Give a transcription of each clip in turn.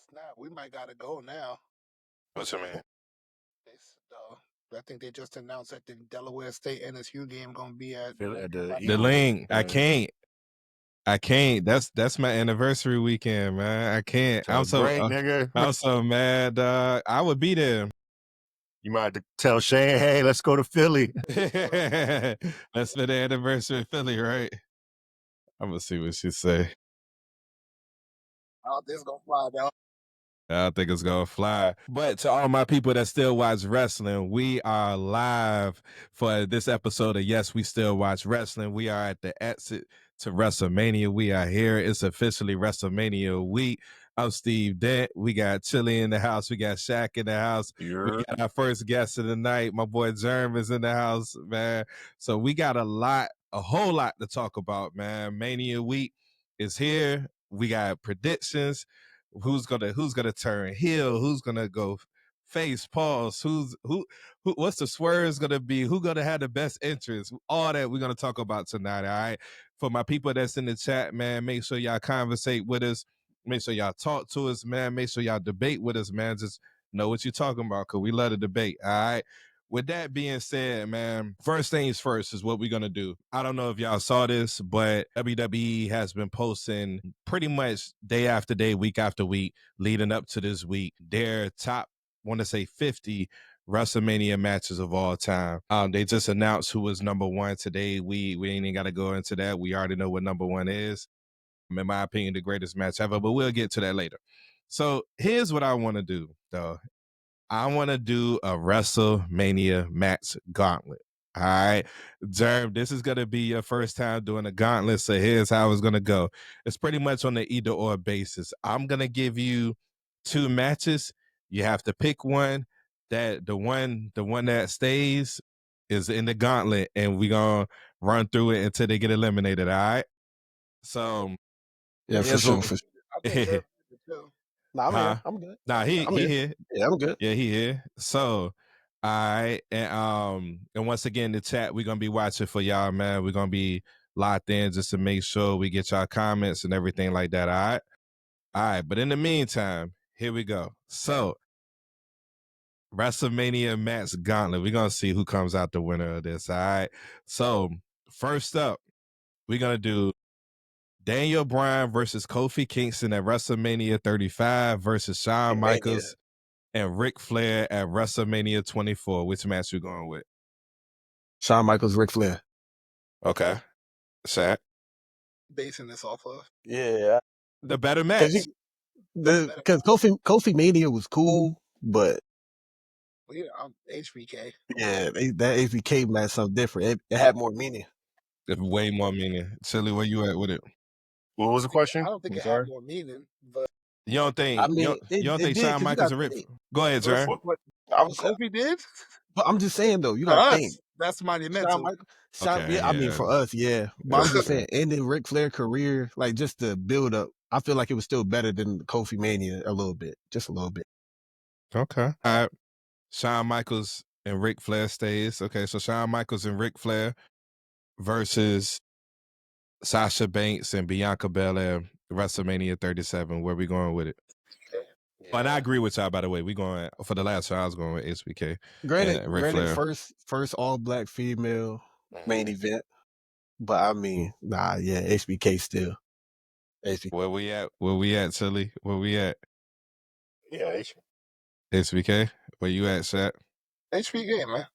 Snap, we might gotta go now. What's your man? I think they just announced that the Delaware State NSU game gonna be at The Link. I can't. That's my anniversary weekend, man. I can't. I'm so mad. I would be there. You might have to tell Shane, hey, let's go to Philly. Let's be the anniversary of Philly, right? I'm gonna see what she say. Oh, this gonna fly though. I think it's gonna fly. But to all my people that still watch wrestling, we are live for this episode of Yes, We Still Watch Wrestling. We are at the exit to WrestleMania. We are here. It's officially WrestleMania week. I'm Steve Dent. We got Chili in the house. We got Shaq in the house. We got our first guest of the night. My boy Germ is in the house, man. So we got a whole lot to talk about, man. Mania week is here. We got predictions. Who's gonna turn heel? Who's gonna go face? Pause. Who? What's the swerve gonna be? Who gonna have the best interest? All that we're gonna talk about tonight. All right. For my people that's in the chat, man, make sure y'all conversate with us. Make sure y'all talk to us, man. Make sure y'all debate with us, man. Just know what you're talking about, because we love to debate. All right. With that being said, man, first things first is what we're going to do. I don't know if y'all saw this, but WWE has been posting pretty much day after day, week after week, leading up to this week, their top, I want to say 50 WrestleMania matches of all time. They just announced who was number one today. We ain't even got to go into that. We already know what number one is. In my opinion, the greatest match ever, but we'll get to that later. So here's what I want to do, though. I want to do a WrestleMania match gauntlet. All right, Jerm, this is going to be your first time doing a gauntlet, so here's how it's going to go. It's pretty much on the either or basis. I'm going to give you two matches. You have to pick one. That the one that stays is in the gauntlet, and we're going to run through it until they get eliminated, all right? So, yeah, for sure. I think Jerm too. Nah, I'm here. I'm good. Nah, he here. Yeah, I'm good. Yeah, he here. So, all right, and once again, the chat, we're gonna be watching for y'all, man. We're gonna be locked in just to make sure we get y'all comments and everything like that. All right. But in the meantime, here we go. So, WrestleMania match gauntlet. We're gonna see who comes out the winner of this. All right. So, first up, we're gonna do Daniel Bryan versus Kofi Kingston at WrestleMania 35 versus Shawn Michaels and Ric Flair at WrestleMania 24. Which match you going with? Shawn Michaels, Ric Flair. Okay. Shaq? Basing this off of? Yeah. The better match. Because Kofi Mania was cool, but yeah, HBK. Yeah, that HBK match something different. It had more meaning. Way more meaning. Chili, where you at with it? What was the question? I don't think it had more meaning, but you don't think? I mean, you don't think Shawn Michaels and Ric? Go ahead, sir. Kofi did. But I'm just saying though, you got to think. That's monumental. I mean, for us, yeah. But I'm just saying, ending Ric Flair career, like just the build up, I feel like it was still better than Kofi Mania a little bit, just a little bit. Okay. All right. Shawn Michaels and Ric Flair stays. Okay, so Shawn Michaels and Ric Flair versus Sasha Banks and Bianca Belair, WrestleMania 37. Where we going with it? Yeah. And I agree with y'all, by the way. We going for the last show. I was going with HBK. Granted, first all black female main event, but I mean, HBK still. HBK. Where we at? Where we at, Chili? Where we at? Yeah, HBK. Where you at, Shaq? HBK, man.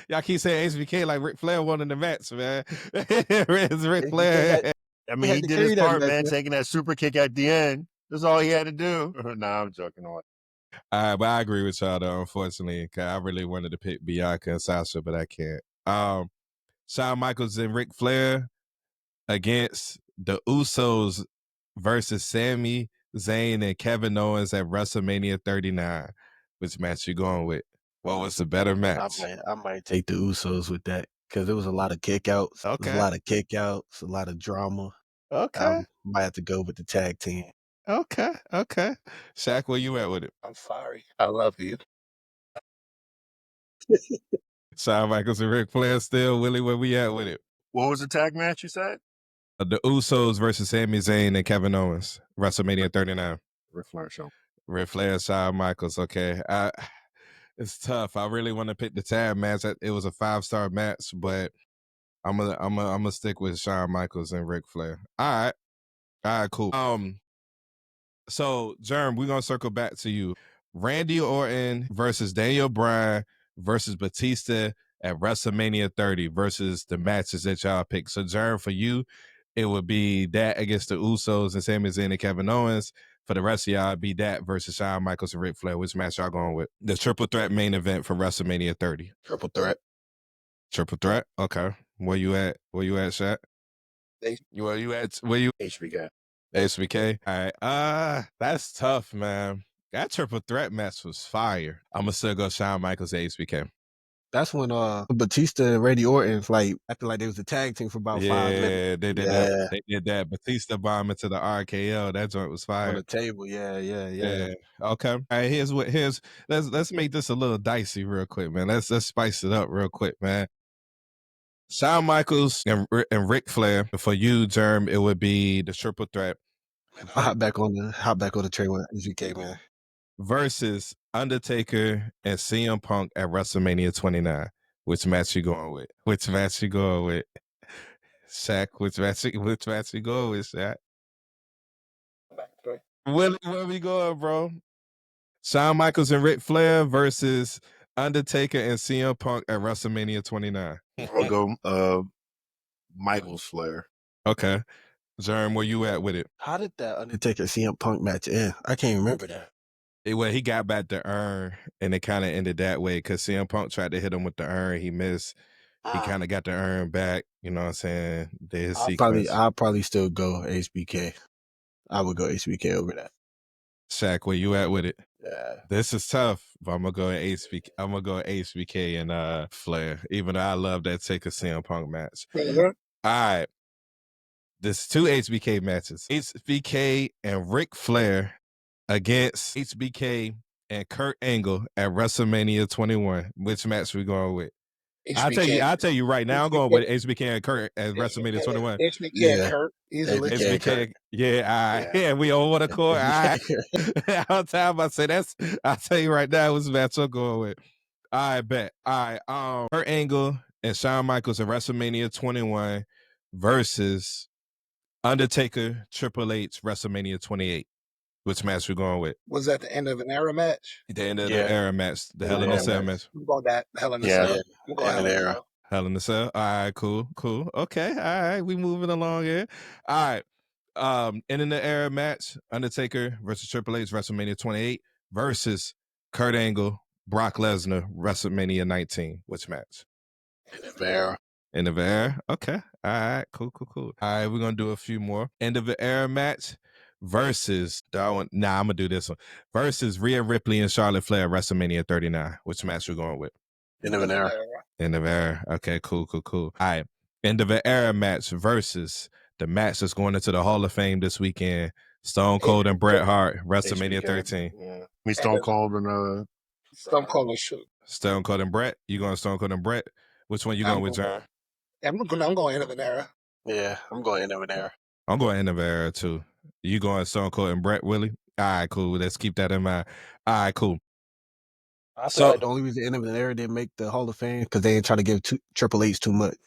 y'all keep saying HBK like Ric Flair won in the match, man. It's Ric Flair. I mean, he did his part, man, taking that super kick at the end. That's all he had to do. Nah, I'm joking on. All right, but I agree with y'all though, unfortunately, because I really wanted to pick Bianca and Sasha, but I can't. Shawn Michaels and Ric Flair against the Usos versus Sami Zayn and Kevin Owens at WrestleMania 39. Which match you going with? What was the better match? I might take the Usos with that because there was a lot of kickouts. Okay. There was a lot of kickouts, a lot of drama. Okay. I might have to go with the tag team. Okay. Shaq, where you at with it? I'm sorry. I love you. Shawn Michaels and Ric Flair still. Willie, where we at with it? What was the tag match you said? The Usos versus Sami Zayn and Kevin Owens, WrestleMania 39. Ric Flair show. Ric Flair, Shawn Michaels. Okay, it's tough. I really want to pick the tag match. It was a 5-star match, but I'm gonna stick with Shawn Michaels and Ric Flair. All right, cool. So Germ, we're gonna circle back to you. Randy Orton versus Daniel Bryan versus Batista at WrestleMania 30 versus the matches that y'all pick. So Germ, for you, it would be that against the Usos and Sami Zayn and Kevin Owens. For the rest of y'all, it'd be that versus Shawn Michaels and Ric Flair. Which match y'all going with? The triple threat main event for WrestleMania 30. Triple threat. Triple threat. Okay. Where you at? Shaq? Where you at? HBK. HBK. All right. That's tough, man. That triple threat match was fire. I'm gonna still go Shawn Michaels and HBK. That's when Batista and Randy Orton acted like they was a tag team for about 5 minutes. Yeah, they did that. They did that. Batista bomb into the RKO. That joint was fire. On the table. Yeah. Okay. All right. Let's make this a little dicey real quick, man. Let's spice it up real quick, man. Shawn Michaels and Ric Flair. For you, Germ, it would be the triple threat. I hop back on the train with HBK, man. Versus Undertaker and CM Punk at WrestleMania 29. Which match you going with? Shaq, which match you going with, Shaq? Where we going, bro? Shawn Michaels and Ric Flair versus Undertaker and CM Punk at WrestleMania 29. I'll go Michaels Flair. Okay. Jerm, where you at with it? How did that Undertaker CM Punk match end? I can't remember that. Well, he got back the urn, and it kind of ended that way because CM Punk tried to hit him with the urn. He missed. He kind of got the urn back. You know what I'm saying? I'll probably still go HBK. I would go HBK over that. Shaq, where you at with it? Yeah. This is tough, but I'm gonna go HBK. I'm gonna go HBK and Flair. Even though I love that Taker CM Punk match. All right. There's 2 HBK matches. HBK and Ric Flair against HBK and Kurt Angle at WrestleMania 21. Which match we going with? HBK. I'll tell you right now. I'm going with HBK and Kurt at WrestleMania 21. HBK and Kurt easily. HBK, yeah, we on one accord. All right. I'll tell you right now which match I'm going with. I bet. All right. Kurt Angle and Shawn Michaels at WrestleMania 21 versus Undertaker, Triple H, WrestleMania 28. Which match we going with? Was that the end of an era match? The end of the era match. The Hell in a Cell match. I'm going that Hell in a Cell. I'm going Hell in a Cell. Hell in a Cell. All right, cool. Okay, all right, we moving along here. All right. And in the era match, Undertaker versus Triple H, WrestleMania 28 versus Kurt Angle, Brock Lesnar, WrestleMania 19. Which match? End of the era. Okay. All right. Cool. All right, we're gonna do a few more. End of the era match versus I'm gonna do this one. Versus Rhea Ripley and Charlotte Flair, WrestleMania 39. Which match we going with? End of an era. End of era. Okay, cool. All right. End of an era match versus the match that's going into the Hall of Fame this weekend. Stone Cold and Bret Hart, WrestleMania 13. Yeah. Me, Stone Cold and Stone Cold and shoot. Stone Cold and Bret. You going Stone Cold and Bret? Which one you going with, John? I'm going end of an era. Yeah, I'm going end of an era. I'm going end of an era too. You going Stone Cold and Bret, Willie? All right, cool. Let's keep that in mind. All right, cool. I feel like the only reason end of an era didn't make the Hall of Fame because they ain't trying to give Triple H too much.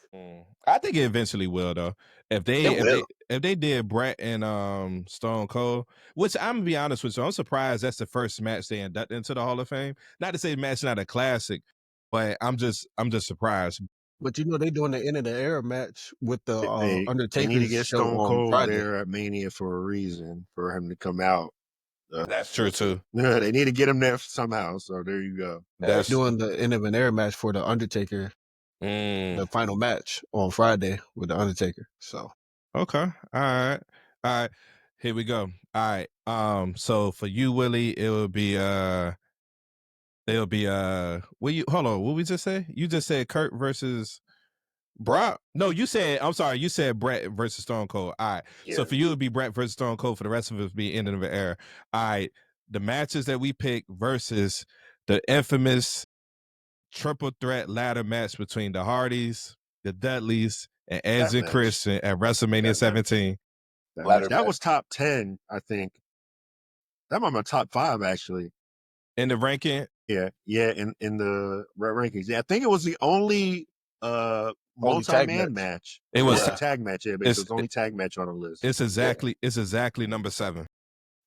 I think it eventually will though. If they did Bret and Stone Cold, which I'm gonna be honest with you, I'm surprised that's the first match they inducted into the Hall of Fame. Not to say the match not a classic, but I'm just surprised. But you know they doing the end of the era match with the Undertaker. They need to get Stone Cold Friday. there at Mania for a reason, for him to come out. That's true too. Yeah, they need to get him there somehow. So there you go. That's doing the end of an era match for the Undertaker. The final match on Friday with the Undertaker. So okay, all right. Here we go. All right. So for you, Willie, it'll be hold on, what we just say? You just said Kurt versus Brock. No, you said Bret versus Stone Cold. All right. Yeah. So for you, it'd be Bret versus Stone Cold. For the rest of us, be end of the era. All right. The matches that we pick versus the infamous triple threat ladder match between the Hardys, the Dudleys, and Edge and match. Christian at WrestleMania 17. That was top 10, I think. That might be my top 5 actually. In the ranking? Yeah, in the rankings. Yeah, I think it was the only multi-man match. It was a tag match, yeah, but it was the only tag match on the list. It's exactly number 7.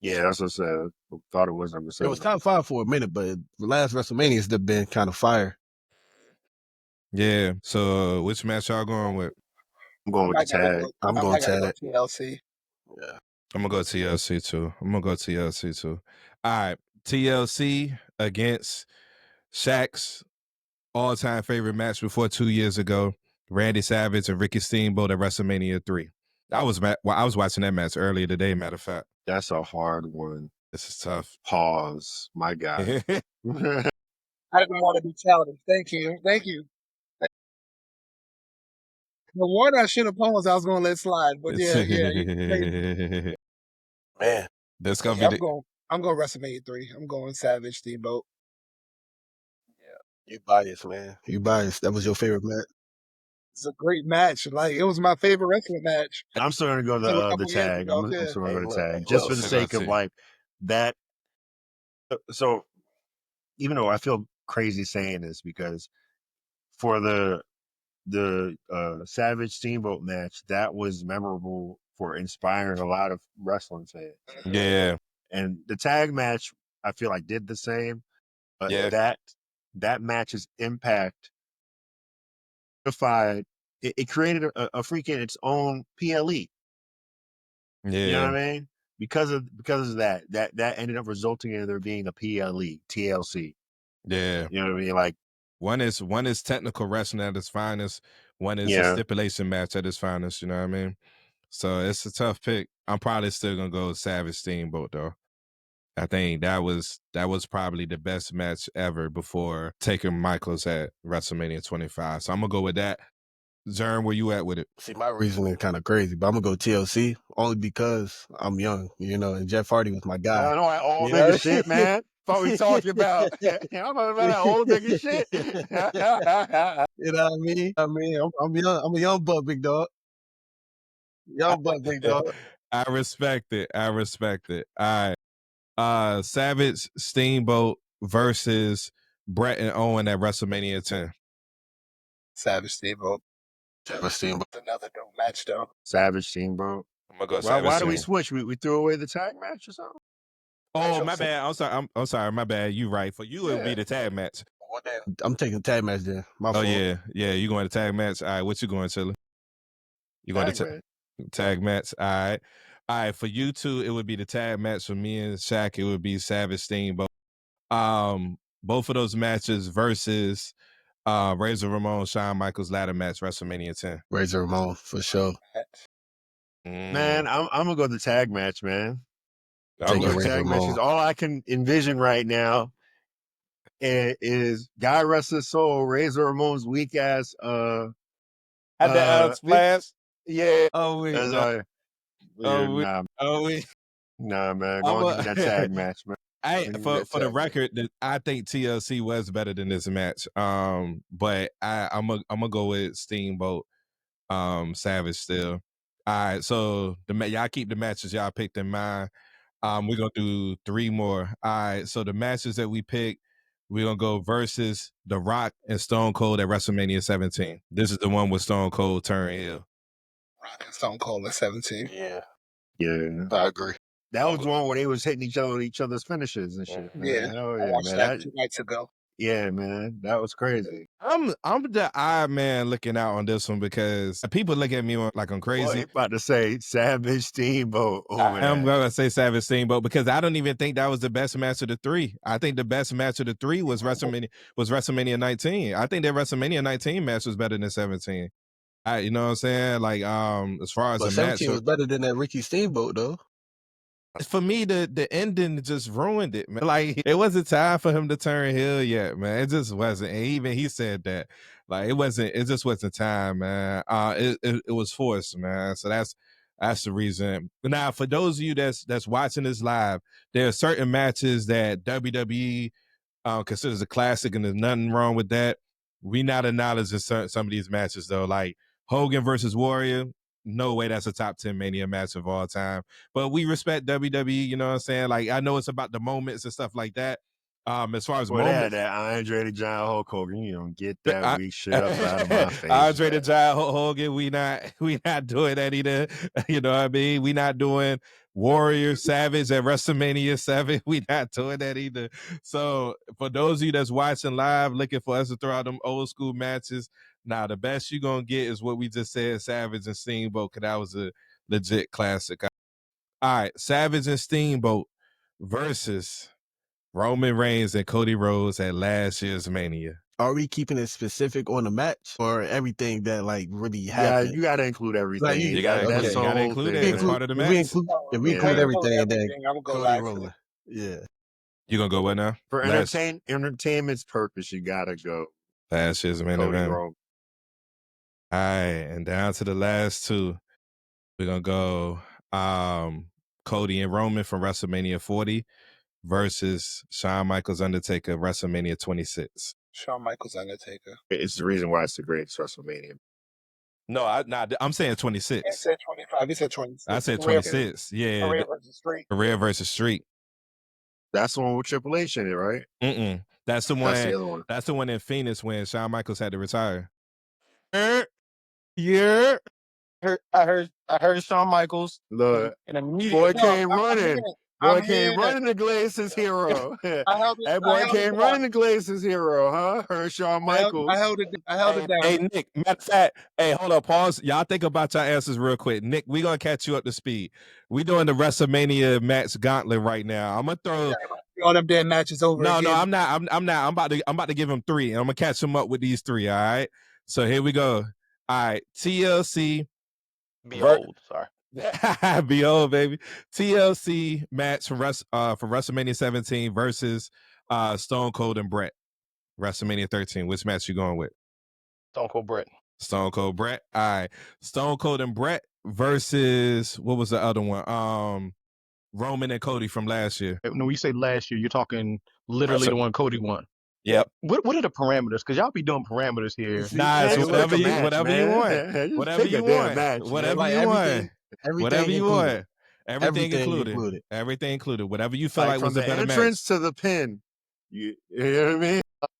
Yeah, that's what I said. I thought it was number 7. It was top 5 for a minute, but the last WrestleMania's have been kind of fire. Yeah. So which match y'all going with? I'm going with the tag. I'm going tag. TLC. Yeah. I'm gonna go TLC too. All right, TLC against Shaq's all-time favorite match before 2 years ago, Randy Savage and Ricky Steamboat at WrestleMania 3. I was watching that match earlier today. Matter of fact, that's a hard one. This is tough. Pause, my guy. I didn't want to be challenged. Thank you. The one I should have paused, I was going to let slide, but yeah. Man, that's gonna be. I'm going WrestleMania 3. I'm going Savage Steamboat. Yeah, you biased, man. You biased. That was your favorite match. It's a great match. Like, it was my favorite wrestling match. I'm still gonna go the tag. I'm still gonna go the tag, just for the sake of like that. So, even though I feel crazy saying this, because for the Savage Steamboat match, that was memorable for inspiring a lot of wrestling fans. Yeah. And the tag match, I feel like did the same, but that match's impact it created a freaking its own PLE. Yeah. You know what I mean? Because of that ended up resulting in there being a PLE, TLC. Yeah. You know what I mean? Like one is technical wrestling at its finest, one is a stipulation match at its finest, you know what I mean? So it's a tough pick. I'm probably still gonna go Savage Steamboat though. I think that was probably the best match ever before Taker Michaels at WrestleMania 25. So I'm gonna go with that. Zern, where you at with it? See, my reasoning kind of crazy, but I'm gonna go TLC only because I'm young, and Jeff Hardy was my guy. I know that old nigga shit, man. What we talking about? I'm about that old nigga shit. You know what I mean? I'm young. I'm a young buck, big dog. Young buck, big dog. I respect it. All right. Savage Steamboat versus Brett and Owen at WrestleMania 10. Savage Steamboat. Another dope match though. Savage Steamboat. I'm gonna go Savage. Why do we switch? We threw away the tag match or something? Oh, my bad. I'm sorry. I'm sorry. My bad. You right. For you, it would be the tag match. I'm taking tag match then. My fault. Yeah. You going to tag match? All right. What you going, Chili? You going to tag match? All right. For you two, it would be the tag match. For me and Shaq, it would be Savage Steamboat. Both of those matches versus Razor Ramon, Shawn Michaels ladder match, WrestleMania 10. Razor Ramon for sure. Man, I'm gonna go the tag match, man. Tag match is all I can envision right now. Is God rest his soul, Razor Ramon's weak ass at the splash. Yeah. Oh wait. Nah, man. Go on that tag match, man. For the record, I think TLC was better than this match. But I'm gonna go with Steamboat, Savage still. All right, so y'all keep the matches y'all picked in mind. We're gonna do 3 more. All right, so the matches that we picked, we're gonna go versus The Rock and Stone Cold at WrestleMania 17. This is the one with Stone Cold turn heel. Rock and Stone Cold at 17. Yeah, I agree. That was one where they was hitting each other with each other's finishes and shit. Yeah, oh I watched man, that 2 nights ago. Yeah, man, that was crazy. I'm the odd man looking out on this one because people look at me like I'm crazy. Well, I'm about to say Savage Steamboat. I'm gonna say Savage Steamboat because I don't even think that was the best match of the 3. I think the best match of the 3 was WrestleMania 19. I think that WrestleMania 19 match was better than 17. You know what I'm saying? Like as far as but the 17 match was better than that Ricky Steamboat though. For me, the ending just ruined it, man. Like it wasn't time for him to turn heel yet, man. It just wasn't. And even he said that, like it just wasn't time, man. It was forced, man. So that's the reason. Now, for those of you that's watching this live, there are certain matches that WWE considers a classic, and there's nothing wrong with that. We not acknowledging some of these matches though, like Hogan versus Warrior. No way that's a top 10 Mania match of all time. But we respect WWE, you know what I'm saying? Like, I know it's about the moments and stuff like that. As far as moments, that Andre the Giant Hulk Hogan, you don't get that weak shit up out of my face. Andre the Giant Hulk Hogan, we not doing that either. You know what I mean? We not doing Warrior Savage at WrestleMania 7. We not doing that either. So for those of you that's watching live, looking for us to throw out them old school matches, now the best you're gonna get is what we just said, Savage and Steamboat, because that was a legit classic. All right, Savage and Steamboat versus Roman Reigns and Cody Rhodes at last year's Mania. Are we keeping it specific on the match or everything that like really happened? Yeah, you got to include everything. Like, you got to include it as part of the match. If we include everything, then I'm gonna go Cody Roman. Yeah. You gonna go what now? For entertainment's purpose, you gotta go. Last year's main event. All right, and down to the last two. We're gonna go Cody and Roman from WrestleMania 40 versus Shawn Michaels Undertaker WrestleMania 26. Shawn Michaels Undertaker. It's the reason why it's the greatest WrestleMania. No, I'm saying 26. I said 25. You said 26. I said 26. Yeah. Career versus Street. Career versus Street. That's the one with Triple H in it, right? That's the one. That's the other one. That's the one in Phoenix when Shawn Michaels had to retire. Yeah. I heard Shawn Michaels. Look, and immediately boy came running. Boy came running to Glace's hero. That boy came running to Glace's hero, huh? Heard Shawn Michaels. I held it down. Hey, Nick, matter of fact, hey, hold up, pause. Y'all think about your answers real quick. Nick, we gonna catch you up to speed. We doing the WrestleMania match gauntlet right now. I'm gonna throw all them damn matches over. No, again. no, I'm not. I'm not. I'm about to give him 3, and I'm gonna catch him up with these 3. All right. So here we go. All right, TLC. Behold, sorry. Behold, baby. TLC match for WrestleMania 17 versus Stone Cold and Brett. WrestleMania 13. Which match you going with? Stone Cold Brett. Stone Cold Brett. All right. Stone Cold and Brett versus what was the other one? Roman and Cody from last year. When we say last year, you're talking literally the one Cody won. Yep. What are the parameters? Because y'all be doing parameters here. Nah, it's whatever you want. Whatever you want. Whatever you want. Whatever you want. Everything included. Everything included. Whatever you feel like was a better match. From the entrance to the pin. You know what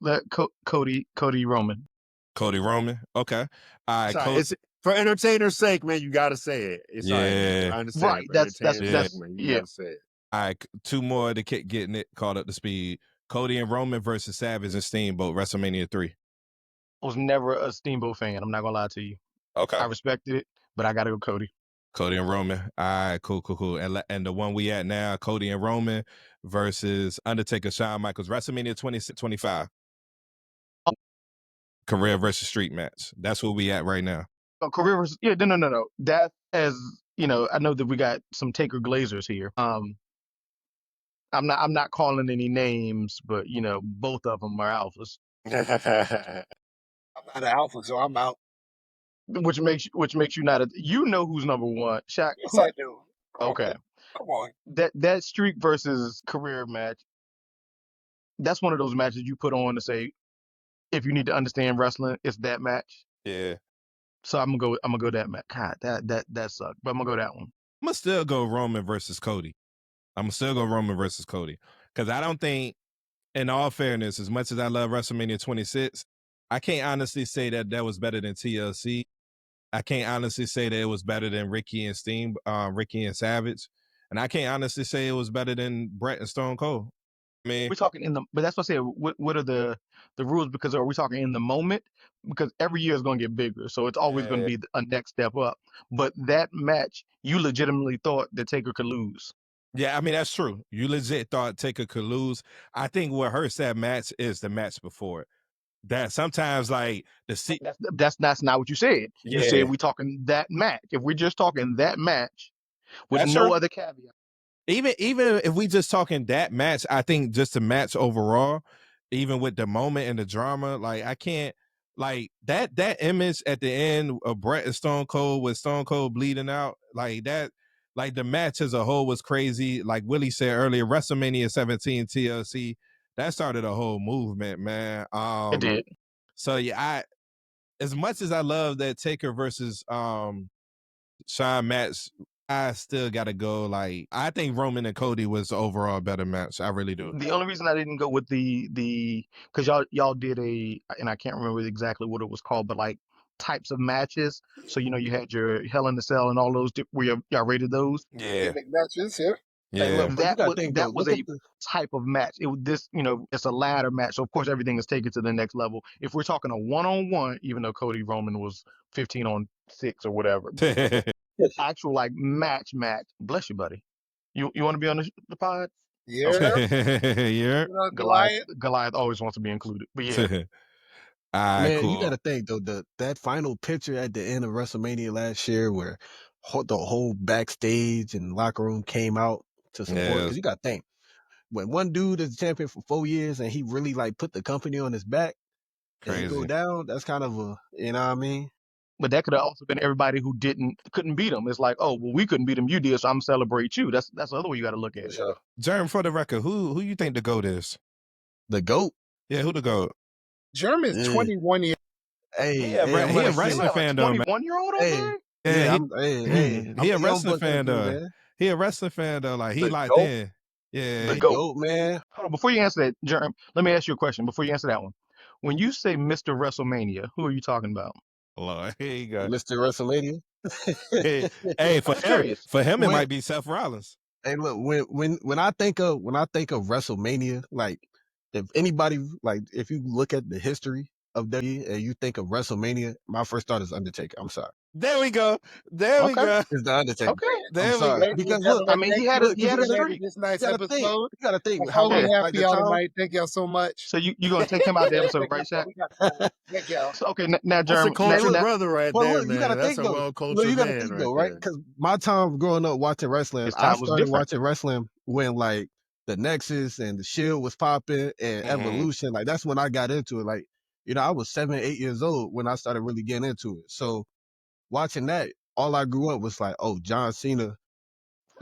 I mean? Cody Roman. Cody Roman. Okay. All right. For entertainer's sake, man, you gotta say it. It's I understand. Right. That's man, you gotta say it. All right. 2 more to keep getting it caught up to speed. Cody and Roman versus Savage and Steamboat, WrestleMania 3. I was never a Steamboat fan. I'm not gonna lie to you. Okay. I respected it, but I gotta go Cody. Cody and Roman. All right, cool. And the one we at now, Cody and Roman versus Undertaker, Shawn Michaels, WrestleMania 25. Career versus Street match. That's where we at right now. Career versus no. That as I know that we got some Taker Glazers here. I'm not calling any names, but both of them are alphas. I'm not an alpha, so I'm out. Which makes you not who's number one. Shaq. Yes, I do. Okay. Come on. That Streak versus career match. That's one of those matches you put on to say, if you need to understand wrestling, it's that match. Yeah. So I'm gonna go that match. God, that sucked. But I'm gonna go that one. I'm gonna still go Roman versus Cody. Because I don't think, in all fairness, as much as I love WrestleMania 26, I can't honestly say that was better than TLC. I can't honestly say that it was better than Ricky and Savage. And I can't honestly say it was better than Brett and Stone Cold. I mean, we're talking but that's what I say. What are the rules? Because are we talking in the moment? Because every year is going to get bigger. So it's always going to be a next step up. But that match, you legitimately thought that Taker could lose. Yeah, I mean, that's true. You legit thought Taker could lose. I think what hurts that match is the match before it. That sometimes like that's not what you said. You said we talking that match. If we're just talking that match with no other caveat. Even if we just talking that match, I think just the match overall, even with the moment and the drama, like I can't like that image at the end of Brett and Stone Cold with Stone Cold bleeding out, like that, like the match as a whole was crazy. Like Willie said earlier, WrestleMania 17 TLC, that started a whole movement, man. It did. So yeah, as much as I love that Taker versus Shawn match, I still gotta go. Like, I think Roman and Cody was the overall better match. I really do. The only reason I didn't go with the because y'all did and I can't remember exactly what it was called, but like types of matches. So you had your Hell in the Cell and all those. Where y'all rated those? Yeah, Gimmick matches, yeah. Hey, yeah. look, but you gotta think though. That was Look at a the type of match. It was this, it's a ladder match. So of course everything is taken to the next level. If we're talking a 1-on-1, even though Cody Roman was 15-on-6 or whatever, actual like match. Bless you, buddy. You want to be on the pod? Yeah. Okay. Yeah. Goliath always wants to be included. But yeah, All right, man, you cool. gotta think though. That final picture at the end of WrestleMania last year, where the whole backstage and locker room came out to support. Yeah. Because you gotta think, when one dude is champion for 4 years and he really like put the company on his back, and he go Crazy. down, that's kind of a, you know what I mean? but that could have also been everybody who couldn't beat him. It's like, oh well, we couldn't beat him, you did, so I'm celebrate you. That's the other way you got to look at it. Sure. Germ, for the record, who you think the GOAT is? The GOAT. Yeah, who the GOAT? Germ is 21 years. Hey, He a wrestling fan though, man. 21-year-old over there? Yeah, he I'm a the young wrestling buck fan up here, though. man. He a wrestling fan though. Like, he The locked GOAT? in. Yeah. The GOAT, man. Hold on, before you answer that, Jerem, let me ask you a question before you answer that one. When you say Mr. WrestleMania, who are you talking about? Lord, here you go. Mr. WrestleMania. Hey, for I'm him, curious. it might be Seth Rollins. Hey, look, when I think of WrestleMania, like if anybody, like if you look at the history of WWE and you think of WrestleMania, my first thought is Undertaker. I'm sorry. There we go. There we Okay. go. It's the Undertaker. Okay. There I'm we sorry. go. Because look, I mean, he had a streak. This nice you gotta think. episode. You gotta think That's how all we have like for the y'all time. tonight. Thank y'all so much. So you're gonna take him out the episode, right, Shaq? Thank y'all. So, okay, now That's a Jeremy. culture brother right But there, look, you man. gotta That's think a though. well Look, cultured you gotta man think right though, right? there. Because my time growing up watching wrestling, His I time was started different. watching wrestling when like the Nexus and the Shield was popping and Mhm. Evolution. Like that's when I got into it. Like, I was 7, 8 years old when I started really getting into it. So watching that, all I grew up was like, oh, John Cena.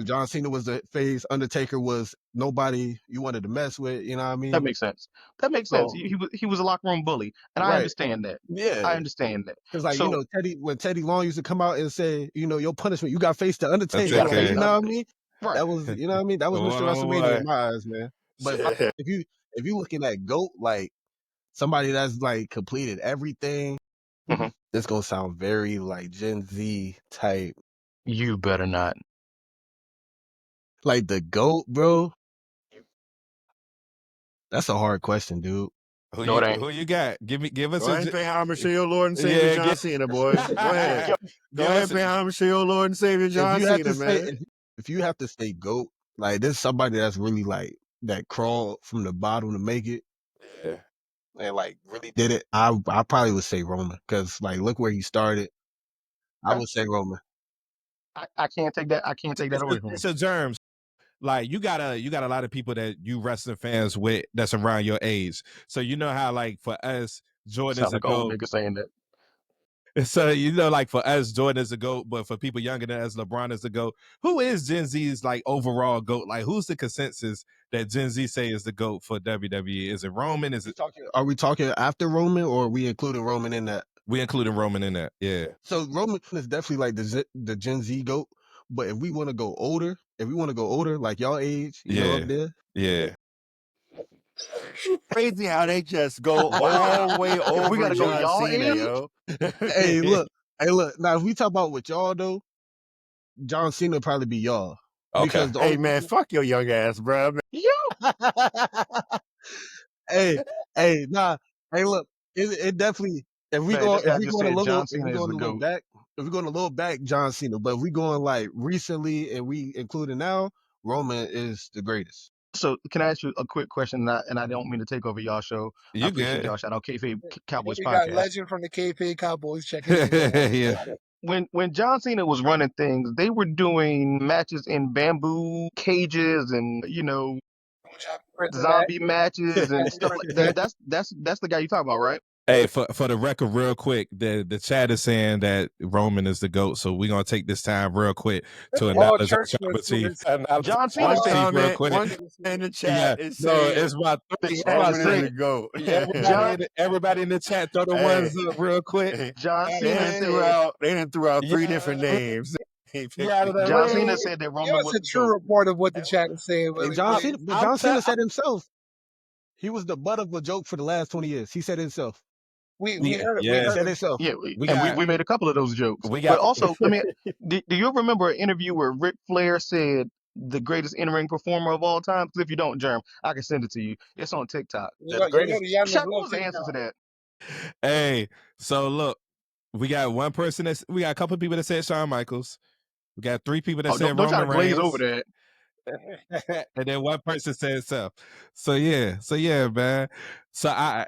John Cena was the face. Undertaker was nobody you wanted to mess with. You know what I mean? That makes sense. So He was a locker room bully, and I right, understand that. yeah. I understand that. Because like So when Teddy Long used to come out and say, your punishment, you got to face the Undertaker. Undertaker. Like, you know what I mean? right. That was, you know what I mean? That was Mr. WrestleMania in my eyes, man. But if you looking at GOAT, like somebody that's like completed everything, Mhm. this gonna sound very like Gen Z type. You better not. Like the GOAT, bro. That's a hard question, dude. No, it ain't. Who you got? Give us Go ahead and pay homage to your Lord and Savior John Cena, boys. Go ahead. Go ahead and pay homage to your Lord and Savior John Cena, man. If you have to say GOAT, like there's somebody that's really like that crawled from the bottom to make it. Yeah. And like really did it. I probably would say Roman because like look where he started. I would say Roman. I can't take that. I can't take that away from him. So Germs, like you got a lot of people that you wrestling fans with that's around your age. So you know how like for us, Jordan Sound is a like an old GOAT. nigga saying that. So like for us, Jordan is a GOAT, but for people younger than us, LeBron is a GOAT. Who is Gen Z's like overall GOAT? Like who's the consensus that Gen Z say is the GOAT for WWE? Is it Roman? Are we talking after Roman or are we including Roman in that? We including Roman in that, yeah. So Roman is definitely like the Gen Z GOAT. But if we want to go older, like y'all age, up there. Yeah. Crazy how they just go all the way over We gotta go John y'all Cena, age? yo. Hey, look. Now if we talk about with y'all though, John Cena would probably be y'all. Okay. Because Hey man, fuck your young ass, bro. Hey, nah. Hey, look. It definitely. If we going back, if we going a little back, John Cena. But if we going like recently and we including now, Roman is the greatest. So can I ask you a quick question? And I don't mean to take over y'all show. I appreciate y'all. Shout out Kayfabe Cowboys We podcast. got legend from the KP Cowboys checking in. Yeah. When John Cena was running things, they were doing matches in bamboo cages and zombie matches and stuff like that. That's the guy you talk about, right? Hey, for the record, real quick, the chat is saying that Roman is the GOAT, so we're gonna take this time real quick to All acknowledge our churchmen. John Cena said real quick. One in the chat Yeah, is no, saying it's about three. the chat Roman is is the saying GOAT. Yeah, everybody in the chat, throw the Hey. ones up real quick. John They Cena done said through out three Yeah. different names. You out of the John ring. Cena said that Give Roman us was a the true GOAT. report of what the chat is saying, Hey, Willie, John please. Cena, but John Cena said himself, he was the butt of a joke for the last 20 years. He said himself. We Yeah, heard it. We yeah. He heard said him. himself. Yeah, We got we made a couple of those jokes. we But got also, do you remember an interview where Ric Flair said the greatest in-ring performer of all time? Because if you don't, Germ, I can send it to you. It's on TikTok. You know the Yannis Shaq, what love was the answer to TikTok. that? Hey, so look, we got one person we got a couple of people that said Shawn Michaels. We got three people that Oh, said don't try to Roman glaze Reigns. over that. And then one person said himself. So yeah, man. So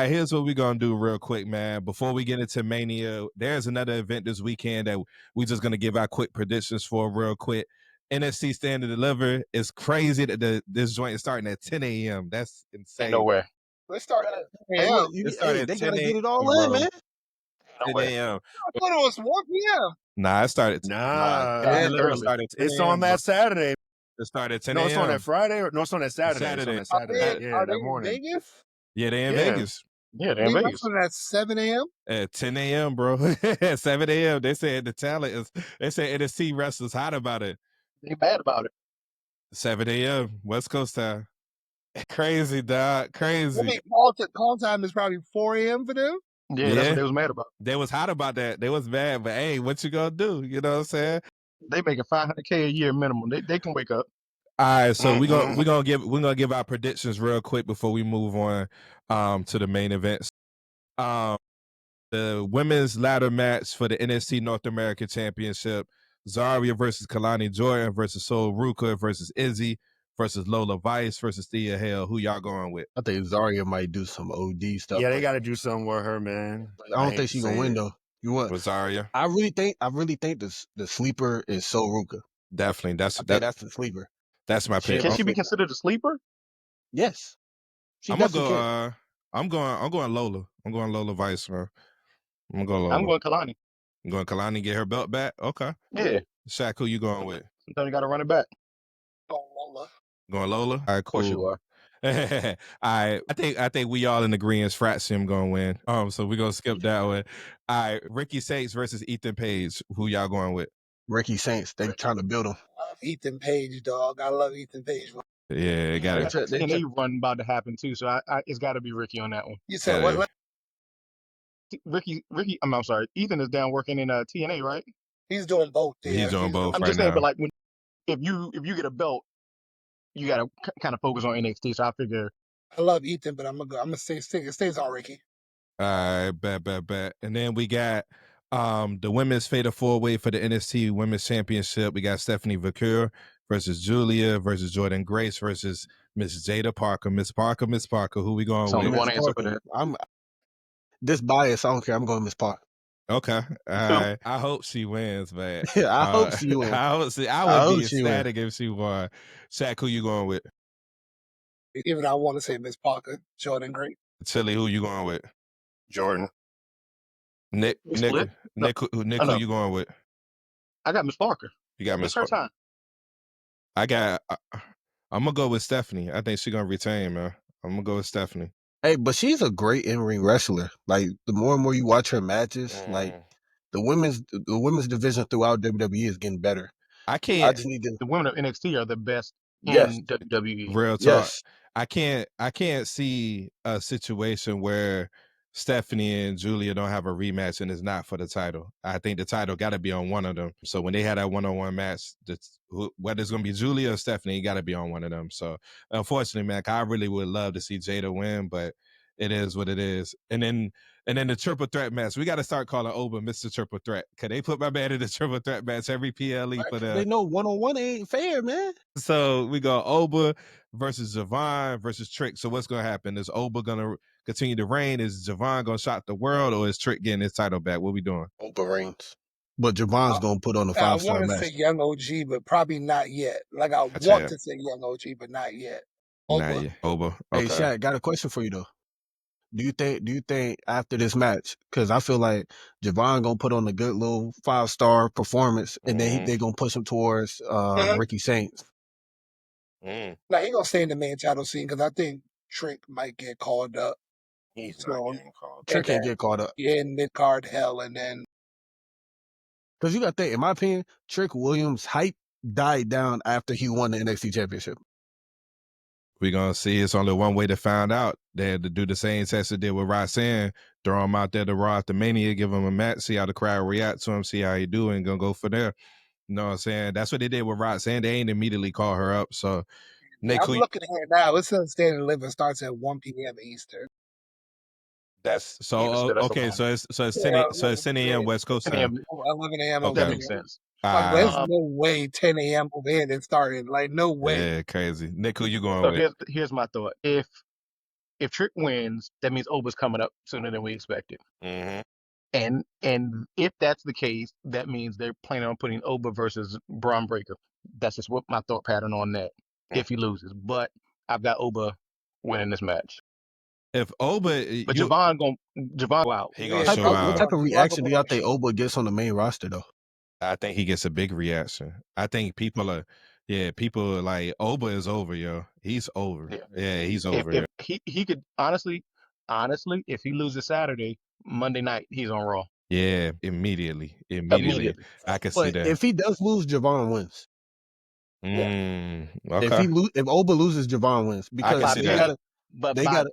here's what we're gonna do real quick, man. Before we get into Mania, there's another event this weekend that we just gonna give our quick predictions for real quick. NXT Stand and Deliver. It's crazy that this joint is starting at 10 a.m. That's insane. Ain't nowhere. Let's start at 10 Hey, a.m. It started at they 10 gotta get it all a.m., in, man. 10 a.m. I thought it was 1 p.m. Nah, it started. Nah, Stand and Deliver early. started at 10 it's a.m., on that Saturday. It started at 10 No, a.m. it's on that Friday. No, it's on that Saturday. Saturday. It's on that Saturday. Yeah, Are they that in morning. Vegas? Yeah, they in Yeah. Vegas. Yeah, they're in They Vegas. wrestling at 7 a.m. At 10 a.m., bro. 7 a.m. They said the talent is. They said NXT wrestlers hot about it. They mad about it. 7 a.m. West Coast time. Crazy, dog. I Crazy. mean, call time is probably 4 a.m. for them. Yeah, that's what they was mad about. They was hot about that. They was mad, but hey, what you gonna do? You know what I'm saying? They making $500K a year minimum. They can wake up. All right, so we're gonna give our predictions real quick before we move on to the main events. The women's ladder match for the NXT North American Championship: Zarya versus Kalani Jordan versus Sol Ruka versus Izzy versus Lola Vice versus Thea Hale. Who y'all going with? I think Zarya might do some OD stuff. Yeah, they got to do something with her, man. I don't think she's gonna win though. You want With Zarya? I really think the sleeper is Sol Ruka. Definitely. That's the sleeper. That's my pick. Can she be considered a sleeper? Yes. I'm gonna go. I'm going Lola. I'm going Lola Vice, man. I'm going Lola. I'm going Kalani. I'm going Kalani get her belt back. Okay. Yeah. Shaq, who you going with? Sometimes you got to run it back. Oh, Lola. Going Lola? All right, cool. Of course you are. All right. I think we all in agreement Fraxium gonna win. So we're gonna skip that one. All right, Ricky Saints versus Ethan Page. Who y'all going with? Ricky Saints. They trying to build him. I love Ethan Page, dog. I love Ethan Page. Yeah, got it. TNA run about to happen too, so it's got to be Ricky on that one. You said what? Ricky. I'm sorry. Ethan is down working in TNA, right? He's doing both. There. He's doing both. I'm right just saying, now. but like if you get a belt, you got to kind of focus on NXT. So I figure I love Ethan, but I'm gonna say it stays on Ricky. All right, bet. And then we got the women's fatal four-way for the NXT Women's Championship. We got Stephanie Vaquer versus Julia versus Jordan Grace versus Miss Jada Parker. Miss Parker. Who we going it's only with? one answer for that. I'm this bias. I don't care. I'm going Miss Parker. Okay. I hope she wins, man. I hope she wins. I would be ecstatic if she won. Shaq, who you going with? Even I want to say Miss Parker, Jordan Great. Chili, who you going with? Jordan. Nick, who you going with? I got Miss Parker. You got Miss It's her Parker. time. I'm gonna go with Stephanie. I think she's gonna retain, man. I'm gonna go with Stephanie. Hey, but she's a great in-ring wrestler. Like the more and more you watch her matches, like the women's division throughout WWE is getting better. I can't. The women of NXT are the best Yes. in WWE. Real talk. Yes. I can't see a situation where Stephanie and Julia don't have a rematch and it's not for the title. I think the title got to be on one of them. So when they had that one-on-one match, whether it's going to be Julia or Stephanie, it got to be on one of them. So unfortunately, man, I really would love to see Jada win, but it is what it is. And then the triple threat match, we got to start calling Oba Mr. Triple Threat. Cause they put my man in the triple threat match every PLE for them. They know one-on-one ain't fair, man. So we go Oba versus Javon versus Trick. So what's gonna happen? Is Oba gonna continue to reign? Is Javon gonna shock the world, or is Trick getting his title back? What we doing? Oba reigns. But Javon's gonna put on a 5-star I want match. to say Young OG, but probably not yet. Like I want to say Young OG, but not yet. Oba. Okay. Hey, Shaq, got a question for you though. Do you think after this match, because I feel like Javon gonna put on a good little 5-star performance, and then they gonna push him towards Ricky Saints. Now he gonna stay in the main title scene because I think Trick might get called up. He's not getting called. Trick can't get caught up. Yeah, in mid card hell, and then Because you got to think, in my opinion, Trick Williams' hype died down after he won the NXT Championship. We're going to see. It's only one way to find out. They had to do the same test they did with Roxanne, throw him out there to Raw after Mania, give him a match, see how the crowd react to him, see how he do, and going to go for there. You know what I'm saying? That's what they did with Roxanne. They ain't immediately call her up. So, Nick, I'm looking at it now. It says Stand and Living starts at 1 p.m. Eastern. That's so okay. So it's 10 a.m. West Coast 10 time. a.m. 11 a.m. Okay. That makes sense. Like, there's no way 10 a.m. over here it started. Like, no way. Yeah, crazy. Nick, who you going So with? here's my thought. If Trick wins, that means Oba's coming up sooner than we expected. And if that's the case, that means they're planning on putting Oba versus Braun Breaker. That's just what my thought pattern on that. If he loses, but I've got Oba winning this match. If Oba, but Javon go out. He gonna show out. What type of reaction do y'all think Oba gets on the main roster though? I think he gets a big reaction. I think people are like, Oba is over, yo. He's over. Yeah, he's over. If he could honestly, if he loses Saturday, Monday night he's on Raw. Yeah, immediately. I can see that. If he does lose, Javon wins. Okay. If Oba loses, Javon wins because I can see that. They got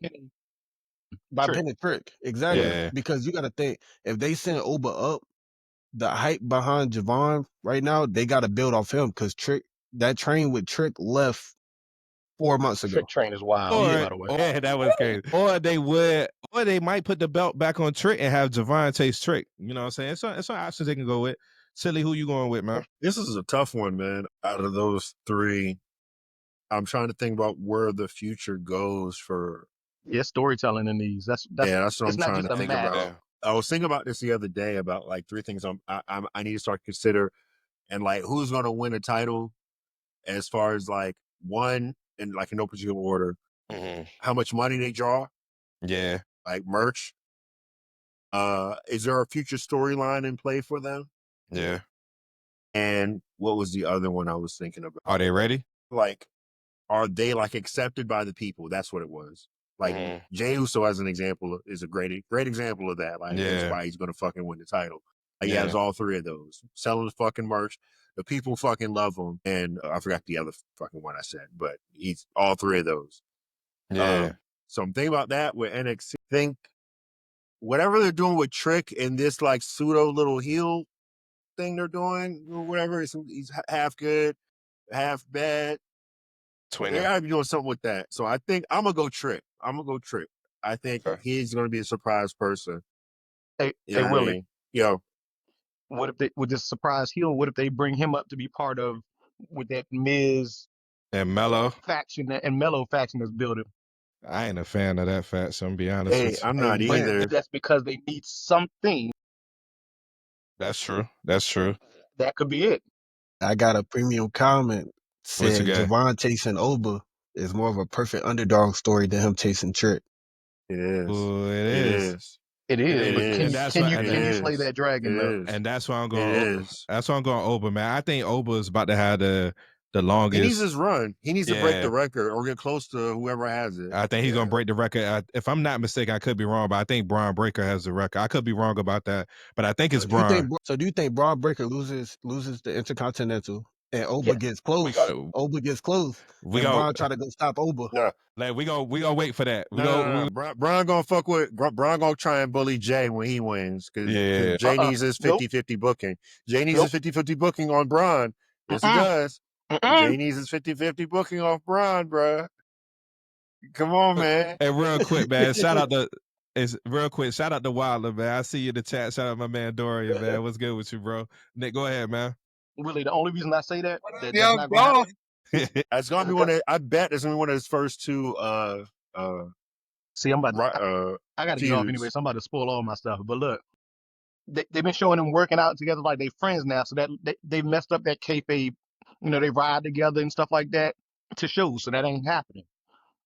by pinning Trick. Exactly. Yeah. Because you got to think, if they send Oba up, the hype behind Javon right now, they got to build off him because that train with Trick left 4 months ago. Trick train is wild, by the way. Yeah, that was crazy. Or they might put the belt back on Trick and have Javon taste Trick. You know what I'm saying? It's some options they can go with. Silly, who you going with, man? This is a tough one, man. Out of those three, I'm trying to think about where the future goes for. Yeah, storytelling in these. That's what I'm trying to think about. I was thinking about this the other day about like three things I need to start to consider, and like who's going to win a title, as far as like one, and like in no particular order, how much money they draw, like merch. Is there a future storyline in play for them? Yeah. And what was the other one I was thinking about? Are they ready? Like, are they like accepted by the people? That's what it was. Like Jey Uso, as an example, is a great example of that. Like, that's why he's gonna fucking win the title. Like, he has all three of those. Selling the fucking merch, the people fucking love him, and I forgot the other fucking one I said, but he's all three of those. Yeah. So I'm thinking about that with NXT. Think whatever they're doing with Trick and this like pseudo little heel thing they're doing, or whatever. He's half good, half bad. They gotta be doing something with that. So I think I'm gonna go Trick. I think he's gonna be a surprise person. Hey, Willie. I mean? Yo. What if with this surprise heel? What if they bring him up to be part of with that Miz and Mello faction and Mello faction that's building? I ain't a fan of that faction. I'm be honest. Hey, I'm not either. That's because they need something. That's true. That could be it. I got a premium comment. Said Javon chasing Oba is more of a perfect underdog story than him chasing Trick. It is. Ooh, it is. But can you slay that dragon though? And that's why I'm going. That's why I'm going Oba, man. I think Oba is about to have the longest. He needs his run. He needs to break the record or get close to whoever has it. I think he's gonna break the record. If I'm not mistaken, I could be wrong, but I think Braun Breaker has the record. I could be wrong about that, but I think it's Braun. So do you think Braun Breaker loses the Intercontinental? And Oba gets close. Oba gets close. Braun try to go stop Oba. Yeah. Like we gonna wait for that. Braun gonna fuck with Braun gonna try and bully Jay when he wins because Jay needs his 50-50 booking. Jay needs his 50-50 booking on Braun. Yes, he does. Jay needs his 50-50 booking off Braun, bro. Come on, man. Hey, real quick, man. Shout out to Wilder, man. I see you in the chat. Shout out my man Dorian, man. What's good with you, bro? Nick, go ahead, man. Willie, the only reason I say that's not gonna happen. It's gonna be one of. I bet it's gonna be one of his first two. See, I'm about to. I gotta get off anyway. So I'm about to spoil all my stuff. But look, they've been showing them working out together like they friends now. So that they messed up that kayfabe. You know, they ride together and stuff like that to show. So that ain't happening.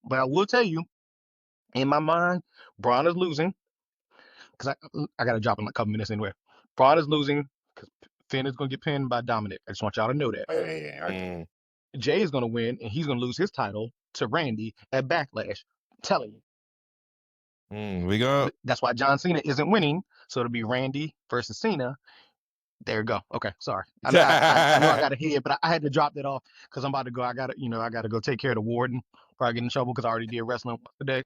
But I will tell you, In my mind, Braun is losing because I got to drop in like a couple minutes anyway. Braun is losing because Finn is going to get pinned by Dominic. I just want y'all to know that. Mm. Jay is going to win, and he's going to lose his title to Randy at Backlash. I'm telling you. We go. That's why John Cena isn't winning. So it'll be Randy versus Cena. There you go. Okay, sorry. I know I got a head, but I had to drop that off because I'm about to go. I gotta go take care of the warden. Probably get in trouble because I already did wrestling today.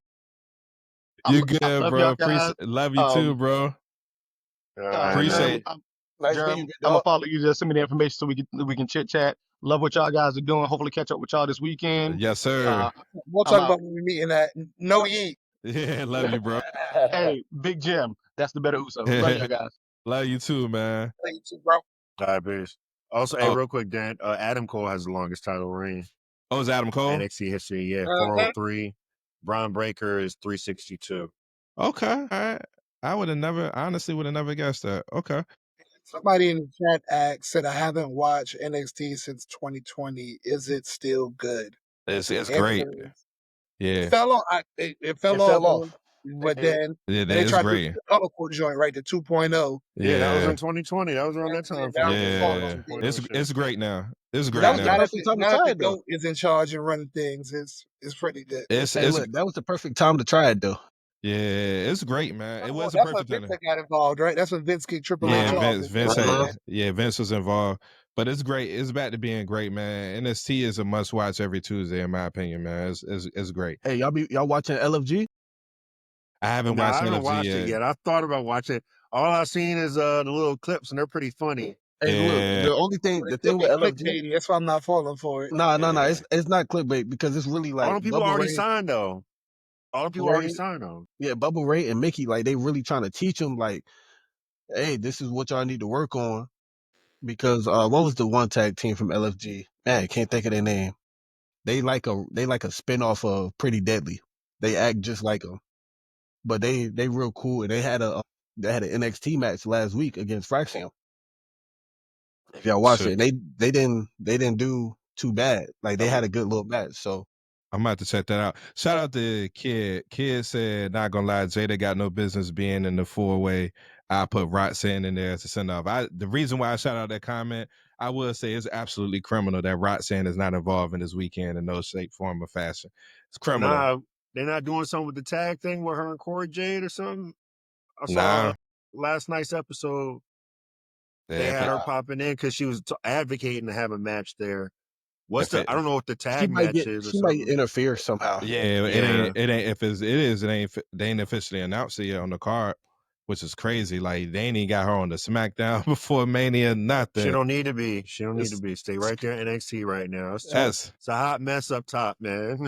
You I good, love bro? y'all guys. Love you too, bro. Appreciate. Nice Jerem, meeting you, I'm gonna dog. follow you. Just send me the information so we can chit chat. Love what y'all guys are doing. Hopefully catch up with y'all this weekend. Yes, sir. We'll I'm talk out. about when we meeting at No Yeet. Yeah, love you, bro. Hey, Big Jim. That's the better Uso. Love y'all guys. Love you too, man. Thank you too, bro. All right, peace. Also, hey, Oh, real quick, Dan. Adam Cole has the longest title reign oh, is Adam Cole? NXT history. Yeah, Uh-huh. 403. Braun Breaker is 362. Okay, all right. I honestly would have never guessed that. Okay. Somebody in the chat asked, said, I haven't watched NXT since 2020. Is it still good? It's Answer great. is, Yeah. it fell off. It fell It off, fell off. but then Yeah, they it's tried to do great. the colorful joint, right? The 2.0. Yeah, that was Yeah. in 2020. That was around that time That frame. was Yeah, falling the off. Yeah. 2.0 shit. It's great now. It's But that great was the now. perfect time to Now that try the it, though. GOAT is in charge and running things, it's pretty good. It's Hey, look, that was the perfect time to try it, though. yeah, it's great, man. It was a That's when perfect Vince time. got involved, right? That's when Vince kicked Triple H Yeah, off. Vince was involved. But it's great. It's back to being great, man. NXT is a must watch every Tuesday, in my opinion, man. It's great. Hey, y'all watching LFG? I haven't No, I watched haven't LFG watched it yet. I thought about watching it. All I've seen is the little clips, and they're pretty funny. Hey, look, Yeah. the thing with LFG. Clickbaity, that's why I'm not falling for it. No, it's not clickbait because it's really All like the people Bubba already Ray, signed, though. All the people already signed, though. yeah, Bubba Ray and Mickey, like they really trying to teach them, like, hey, this is what y'all need to work on. Because what was the one tag team from LFG? Man, I can't think of their name. They like a spinoff of Pretty Deadly. They act just like them, but they real cool. And they had an NXT match last week against Fraxium. If y'all watch it, they didn't do too bad. Like they had a good little match. So I'm about to check that out. Shout out to Kid. Kid said, not gonna lie, Jada got no business being in the 4-way. I put Roxanne in there to send off. The reason why I shout out that comment, I will say it's absolutely criminal that Roxanne is not involved in this weekend in no shape, form, or fashion. It's criminal. Nah, they're not doing something with the tag thing with her and Corey Jade or something. I saw Nah. last night's episode. They had her popping in because she was advocating to have a match there. I don't know what the tag match is or she something. might interfere somehow. Yeah, it ain't if it is, they ain't officially announced it yet on the card, which is crazy. Like they ain't even got her on the SmackDown before Mania, nothing. She don't need to be. She don't need to be. Stay right there in NXT right now. It's a hot mess up top, man.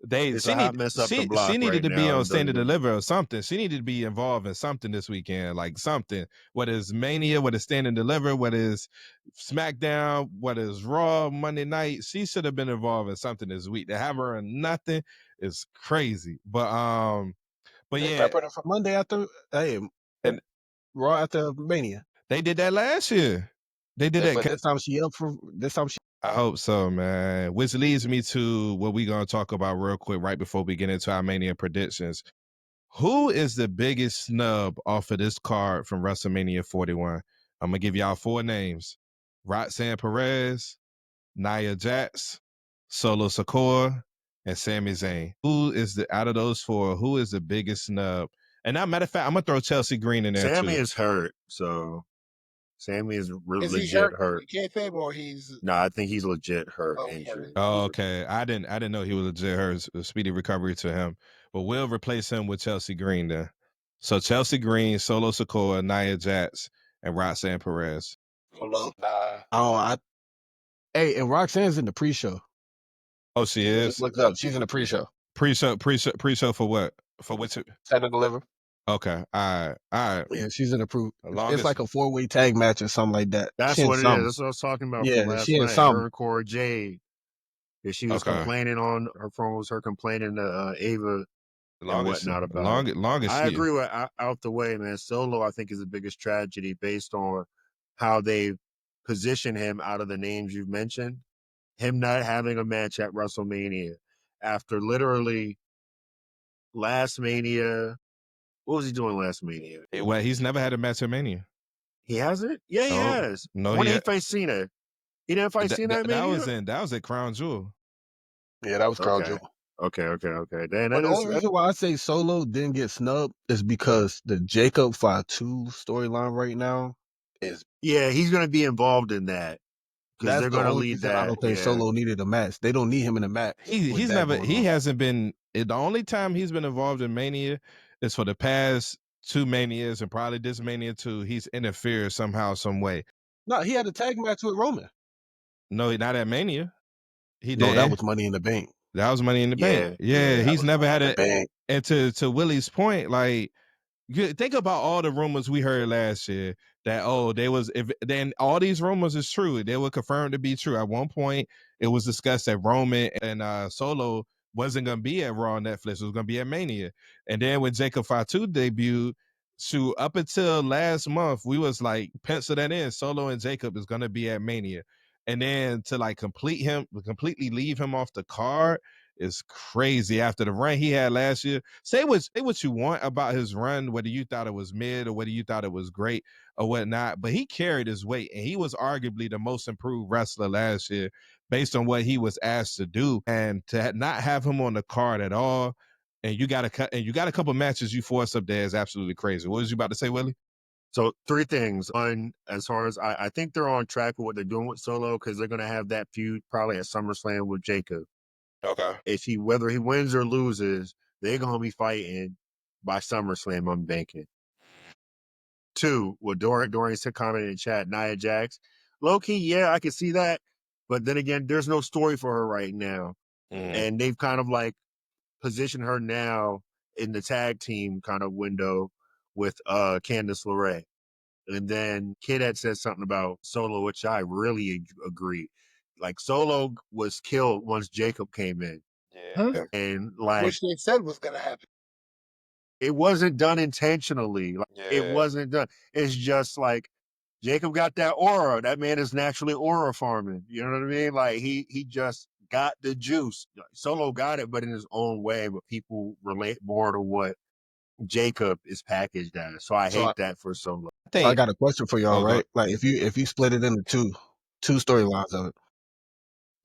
It's a hot mess up the block. She needed right to be now on Stand and WWE. Deliver or something. She needed to be involved in something this weekend, like something. Whether it's Mania, whether it's Stand and Deliver, whether it's SmackDown, whether it's Raw, Monday night, she should have been involved in something this week. To have her in nothing is crazy. But yeah, put her for Monday after Raw after Mania. They did that last year. They did that. But this time she up for this time. I hope so, man. Which leads me to what we're going to talk about real quick right before we get into our Mania predictions. Who is the biggest snub off of this card from WrestleMania 41? I'm going to give y'all 4 names. Roxanne Perez, Nia Jax, Solo Sikoa, and Sami Zayn. Out of those 4, who is the biggest snub? And now, matter of fact, I'm going to throw Chelsea Green in there Sammy too. is hurt, so Sammy is legit he hurt? hurt. You can't think, or he's. No, I think he's legit hurt. Injured. Oh, okay. I didn't know he was legit hurt. Speedy recovery to him. But we'll replace him with Chelsea Green then. So Chelsea Green, Solo Sikoa, Nia Jax, and Roxanne Perez. Hello? Hey, and Roxanne's in the pre-show. Oh, she is? Just look it up. She's in the pre-show. Pre-show for what? For which? Stand and Deliver. Okay. All right. Yeah, she's in the pre. It's like a 4-way tag match or something like that. That's what it is. That's what I was talking about from last night. Her and Corey Jade. She was complaining on her phone. Was her complaining to Ava and whatnot about it. I agree with out the way, man. Solo, I think, is the biggest tragedy based on how they position him out of the names you've mentioned. Him not having a match at WrestleMania after literally last Mania. What was he doing last Mania? Well, he's never had a match at Mania. He hasn't? Yeah, he No, has. no, When he faced Cena. He didn't fight Cena at Mania? That was at Crown Jewel. Yeah, that was Crown Okay. Jewel. Okay. Then But that the is only reason why I say Solo didn't get snubbed is because the Jacob Fatu storyline right now is yeah, he's gonna be involved in that. Because that's they're the gonna only lead reason I that. don't think Yeah. Solo needed a match. They don't need him in a match. He's never he hasn't been the only time he's been involved in Mania is for the past 2 Manias and probably this Mania too. He's interfered somehow, some way. No, he had a tag match with Roman. No, not at Mania. He No, did. that was Money in the Bank. That was Money in the Bank. Yeah, he's never had it. And to Willie's point, like think about all the rumors we heard last year that they was if then all these rumors is true. They were confirmed to be true. At one point, it was discussed that Roman and Solo wasn't gonna be at Raw on Netflix. It was gonna be at Mania. And then when Jacob Fatu debuted, up until last month, we was like pencil that in. Solo and Jacob is gonna be at Mania. And then to like completely leave him off the card is crazy after the run he had last year. Say what you want about his run, whether you thought it was mid or whether you thought it was great or whatnot, but he carried his weight and he was arguably the most improved wrestler last year based on what he was asked to do. And to not have him on the card at all, and you got a couple matches you force up there is absolutely crazy. What was you about to say, Willie? So 3 things. One, as far as I think they're on track with what they're doing with Solo because they're gonna have that feud probably at SummerSlam with Jacob. Okay. Whether he wins or loses, they're gonna be fighting by SummerSlam. I'm banking. 2, what Dorian said commented in chat, Nia Jax. Low key, yeah, I can see that. But then again, there's no story for her right now. And they've kind of like positioned her now in the tag team kind of window with Candice LeRae. And then Kid had said something about Solo, which I really agree. Like Solo was killed once Jacob came in. Huh? And like Which they said was gonna happen. it wasn't done intentionally. Like it wasn't done. It's just like Jacob got that aura. That man is naturally aura farming. You know what I mean? Like he just got the juice. Solo got it, but in his own way. But people relate more to what Jacob is packaged as. So I hate that for Solo. So I got a question for y'all, right? Like if you split it into two storylines of it.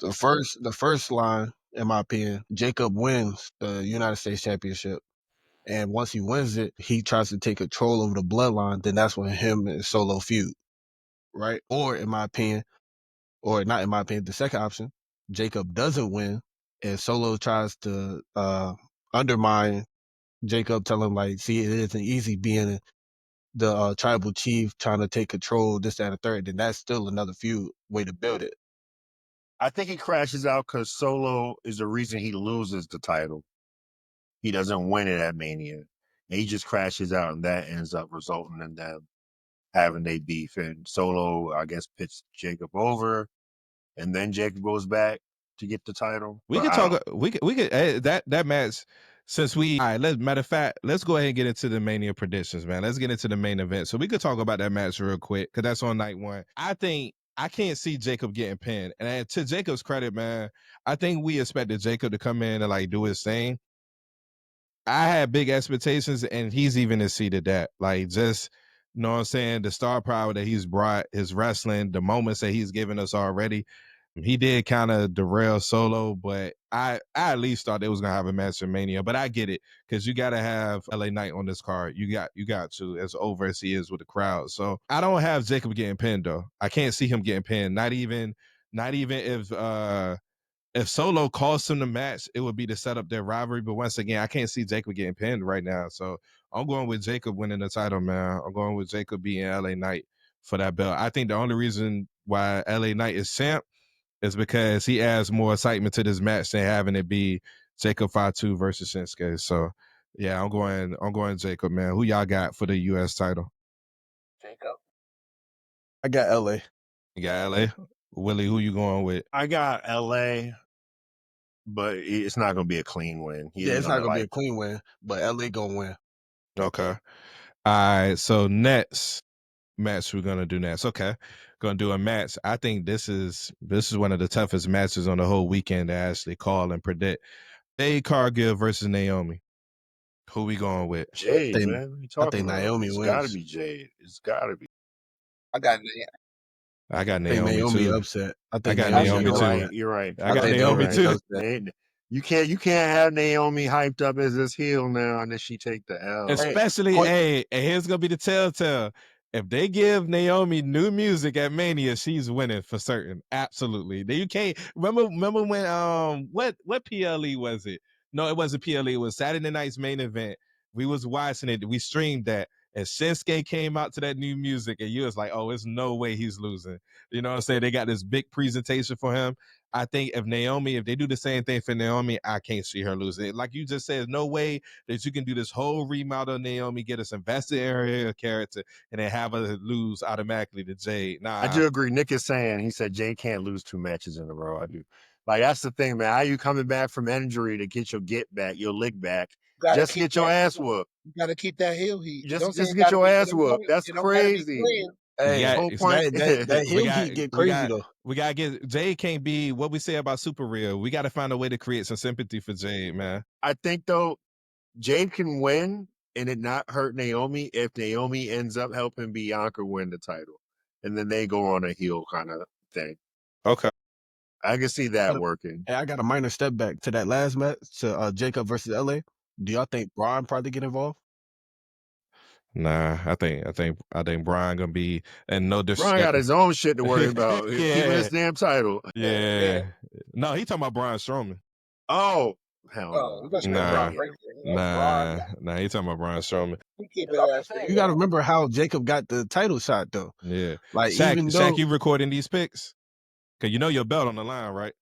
The first line, in my opinion, Jacob wins the United States Championship. And once he wins it, he tries to take control over the bloodline. Then that's when him and Solo feud, right? Or in my opinion, or not in my opinion, the second option, Jacob doesn't win, and Solo tries to undermine Jacob, tell him like, see, it isn't easy being the tribal chief trying to take control, this, that, and the third. Then that's still another feud way to build it. I think he crashes out because Solo is the reason he loses the title. He doesn't win it at Mania. And he just crashes out, and that ends up resulting in them having a beef. And Solo, I guess, pits Jacob over, and then Jacob goes back to get the title. We could talk. We could that match. Since all right, matter of fact, let's go ahead and get into the Mania predictions, man. Let's get into the main event. So we could talk about that match real quick because that's on night 1. I think I can't see Jacob getting pinned, and to Jacob's credit, man, I think we expected Jacob to come in and like do his thing. I had big expectations, and he's even exceeded that. Like, just, you know what I'm saying? The star power that he's brought, his wrestling, the moments that he's given us already. He did kind of derail Solo, but I at least thought they was gonna have a match in Mania. But I get it because you got to have LA Knight on this card. You got to, as over as he is with the crowd. So I don't have Jacob getting pinned though. I can't see him getting pinned. Not even if Solo costs him the match, it would be to set up their rivalry. But once again, I can't see Jacob getting pinned right now. So I'm going with Jacob winning the title, man. I'm going with Jacob being LA Knight for that belt. I think the only reason why LA Knight is champ is because he adds more excitement to this match than having it be Jacob Fatu versus Shinsuke. So yeah, I'm going Jacob, man. Who y'all got for the US title? Jacob. I got LA. You got LA? Willie, who you going with? I got LA, but it's not going to be a clean win. Yeah, it's not going to be a clean win, but LA going to win. Okay. All right. So next match we're gonna do next. Okay. Gonna do a match. I think this is one of the toughest matches on the whole weekend to actually call and predict. Jade Cargill versus Naomi. Who we going with? Jade, think- man. What are you I talking think about? Naomi It's wins. got to be Jade. It's got to be. I got I got I think Naomi Naomi too. upset. I I think got Naomi Naomi You're too. right. You're right. I got think You're Naomi Naomi right. too. upset. You can't have Naomi hyped up as this heel now, and then she take the L. Especially, Hey, and here's gonna be the telltale. If they give Naomi new music at Mania, she's winning for certain. Absolutely. You can't remember when what PLE was it? No, it wasn't PLE, it was Saturday night's main event. We was watching it, we streamed that, and Shinsuke came out to that new music, and you was like, oh, there's no way he's losing. You know what I'm saying? They got this big presentation for him. I think if they do the same thing for Naomi, I can't see her losing. Like you just said, no way that you can do this whole remodel of Naomi, get us invested in her character, and then have her lose automatically to Jade. Nah, I do agree. Nick is saying, he said Jade can't lose 2 matches in a row. I do. Like, that's the thing, man. How you coming back from injury to get your lick back, just get your ass whooped? You gotta keep that heel heat. Just get your ass whooped. That's crazy. hey, yeah, whole point. that heel heat get crazy though. We gotta get Jade can't be what we say about Super Real. We gotta find a way to create some sympathy for Jade, man. I think though, Jade can win and it not hurt Naomi if Naomi ends up helping Bianca win the title, and then they go on a heel kind of thing. Okay, I can see that working. Hey, I got a minor step back to that last match to Jacob versus LA. Do y'all think Braun probably get involved? nah, I think Brian gonna be, and no Brian disrespect. got his own shit to worry about. Yeah. Keeping his damn title. Yeah. No, he talking about Braun Strowman. Oh, hell no. Nah, he talking about Braun Strowman. You got to remember how Jacob got the title shot though. Yeah. Like Shaq, even though you recording these picks? Cause you know your belt on the line, right?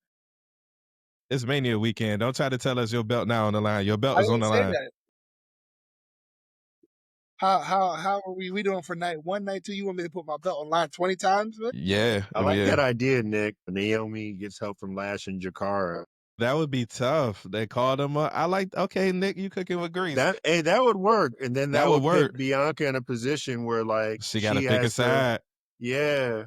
It's Mania weekend. Don't try to tell us your belt now on the line. Your belt is on the line. How are we doing for night 1, night 2? You want me to put my belt online 20 times, man? Yeah. I like that idea, Nick. Naomi gets help from Lash and Jakara. That would be tough. They called him up. Okay, Nick, you cooking with grease. That would work. And then that would work. Put Bianca in a position where like she got to pick a side. Yeah.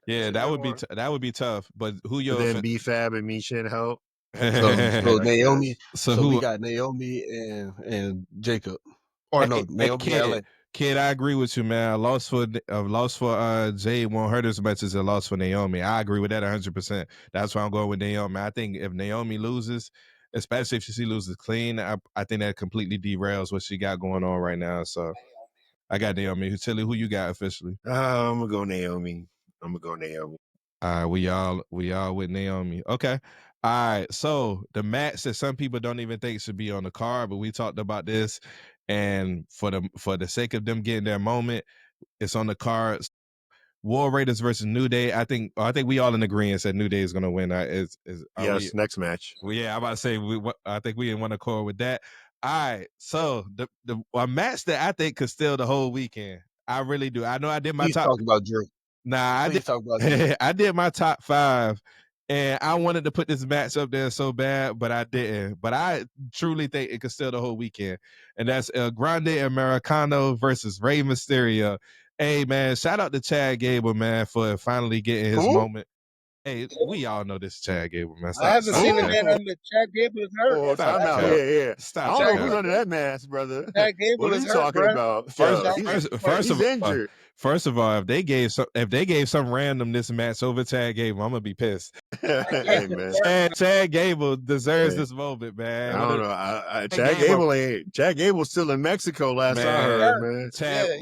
Yeah, that would be tough. But who your then B-Fab and Michin help? so Naomi. So we got Naomi and Jacob. Or no, Naomi and LA. Kid, I agree with you, man. A loss for Jade won't hurt as much as a loss for Naomi. I agree with that 100%. That's why I'm going with Naomi. I think if Naomi loses, especially if she loses clean, I think that completely derails what she got going on right now. So I got Naomi. Tilly, who you got officially? I'm gonna go Naomi. We all with Naomi. Okay. All right. So the match that some people don't even think should be on the card, but we talked about this, and for the sake of them getting their moment, it's on the cards. War Raiders versus New Day. I think we all in agreement that New Day is gonna win. Next match. Well, yeah, I'm about to say I think we in one accord with that. All right. So a match that I think could steal the whole weekend. I really do. I know I did my top. Talk about Drew. Nah, I did my top 5, and I wanted to put this match up there so bad, but I didn't. But I truly think it could steal the whole weekend, and that's El Grande Americano versus Rey Mysterio. Hey, man, shout out to Chad Gable, man, for finally getting his moment. Hey, we all know this Chad Gable, man. I haven't seen the man under Chad Gable is hurt. Oh, time out. Yeah. Stop. I don't know who's under that mask, brother. Chad Gable is hurt, talking about? First injured. First of all, if they gave some random this match over Chad Gable, I'm gonna be pissed. Hey, man. Chad Gable deserves this moment, man. I don't know. Chad Gable's still in Mexico. Last I heard, man. Trying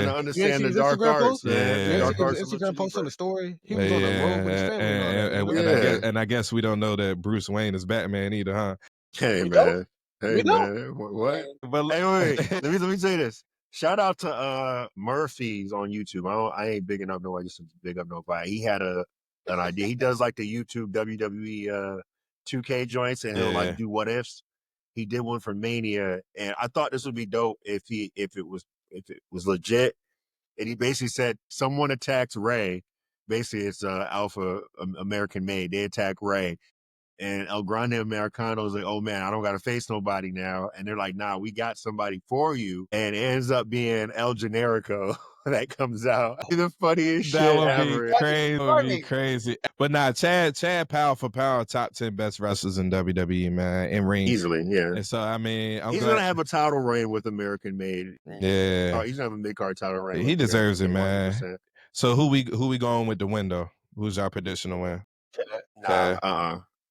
to understand the dark arts. Instagram post on the story. He was on the road with his family. And I guess we don't know that Bruce Wayne is Batman either, huh? Hey, man. What? But hey, wait. let me say this. Shout out to Murphy's on YouTube. I ain't big enough nobody to big up nobody. He had an idea. He does like the YouTube WWE 2K joints, and he'll like do what ifs. He did one for Mania, and I thought this would be dope if it was legit. And he basically said someone attacks Ray. Basically, it's Alpha American made. They attack Ray. And El Grande Americano is like, oh man, I don't got to face nobody now. And they're like, nah, we got somebody for you. And it ends up being El Generico. that comes out. The funniest That shit would ever. be crazy. That would be crazy. But nah, Chad, pound for pound, top 10 best wrestlers in WWE, man, in ring. Easily, yeah. And so, I mean, he's going to have a title reign with American Made. Yeah. He's going to have a mid-card title reign. He deserves it, 100%. man. So who we going with the window? Who's our prediction to win?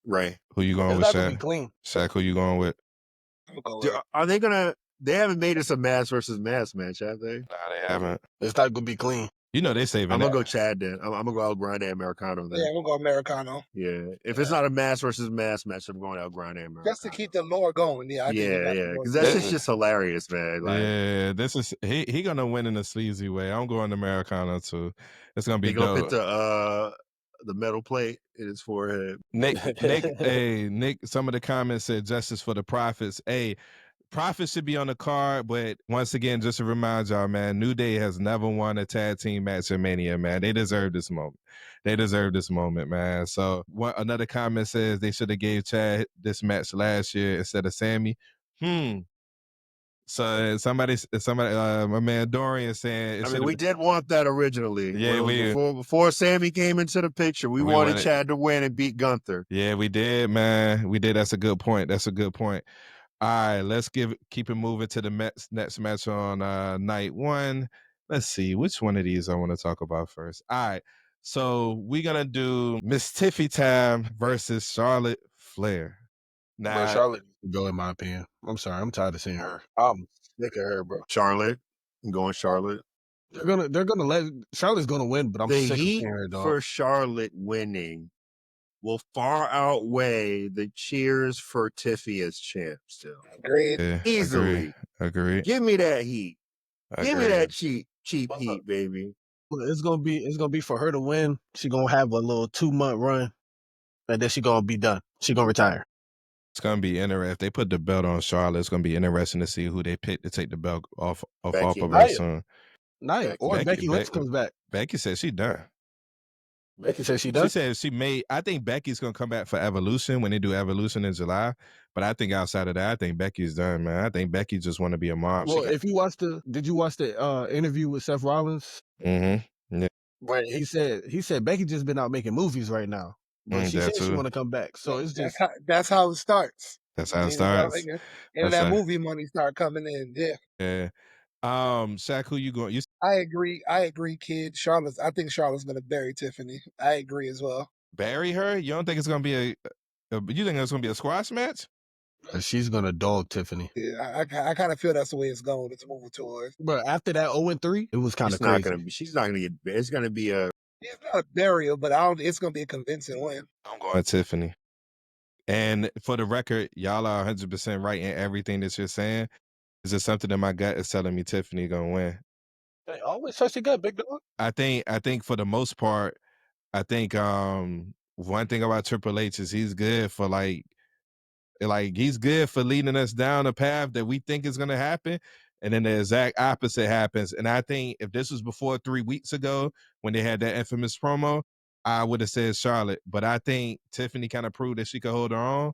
Right. Who you going It's with, not gonna be Shaq? clean. Shaq, who you going with? Are they going to... They haven't made us a mass versus mass match, have they? Nah, they haven't. It's not gonna be clean. You know they saving I'm that. going to go Chad then. I'm going to go El Grande Americano then. Yeah, we'll go Americano. Yeah. If it's not a mass versus mass match, I'm going El Grande Americano. Just to keep the lore going. Yeah, I yeah. Because that's just hilarious, man. Like, yeah, this is... He going to win in a sleazy way. I'm going Americano, too. It's going to be dope. dope. They going to put the metal plate in his forehead. Nick, Nick, some of the comments said justice for the Prophets. Hey, Prophets should be on the card, but once again, just to remind y'all, man, New Day has never won a tag team match at Mania, man. They deserve this moment. They deserve this moment, man. So another comment says they should have gave Chad this match last year instead of Sammy. So somebody, my man Dorian saying, we did want that originally. Yeah, before Sammy came into the picture, we wanted Chad to win and beat Gunther. Yeah, we did, man. We did. That's a good point. All right, let's keep it moving to the next match on night one. Let's see which one of these I want to talk about first. All right, so we're gonna do Miss Tiffy time versus Charlotte Flair. Now, Charlotte needs to go, in my opinion. I'm sorry, I'm tired of seeing her. I'm sick of her, bro. Charlotte, I'm going Charlotte. They're gonna let Charlotte's gonna win, but I'm sick of seeing her, dog. For Charlotte winning will far outweigh the cheers for Tiffy as champ still. Agreed. Yeah, easily. Agreed. Give me that heat. Give me that cheap heat, baby. It's gonna be for her to win. She gonna have a little 2-month run, and then she gonna be done. She gonna retire. It's gonna be interesting. If they put the belt on Charlotte, it's gonna be interesting to see who they pick to take the belt off of her soon. Nia or Becky Lynch comes back. Becky said she done. Becky said she done. She said she made. I think Becky's gonna come back for Evolution when they do Evolution in July. But I think outside of that, I think Becky's done, man. I think Becky just want to be a mom. Well, if you did you watch the interview with Seth Rollins? Mm-hmm. Yeah. Where he said Becky just been out making movies right now, but she said she want to come back. So it's just that's how it starts. That's how it starts. And that movie money start coming in. Yeah. Yeah. Shaq, who you going? I agree, kid. I think Charlotte's gonna bury Tiffany. I agree as well. Bury her? You don't think it's gonna be you think it's gonna be a squash match? She's gonna dog Tiffany. Yeah, I kind of feel that's the way it's going. It's moving towards. But after that 0-3, it was kind of crazy. She's not gonna get. It's gonna be a. It's not a burial, but it's gonna be a convincing win. I'm going Tiffany. And for the record, y'all are 100% right in everything that you're saying. Is it something that my gut is telling me Tiffany gonna win? Hey, always trust your gut, big dog. I think for the most part, I think one thing about Triple H is he's good for like he's good for leading us down a path that we think is gonna happen, and then the exact opposite happens. And I think if this was before 3 weeks ago when they had that infamous promo, I would have said Charlotte. But I think Tiffany kind of proved that she could hold her own.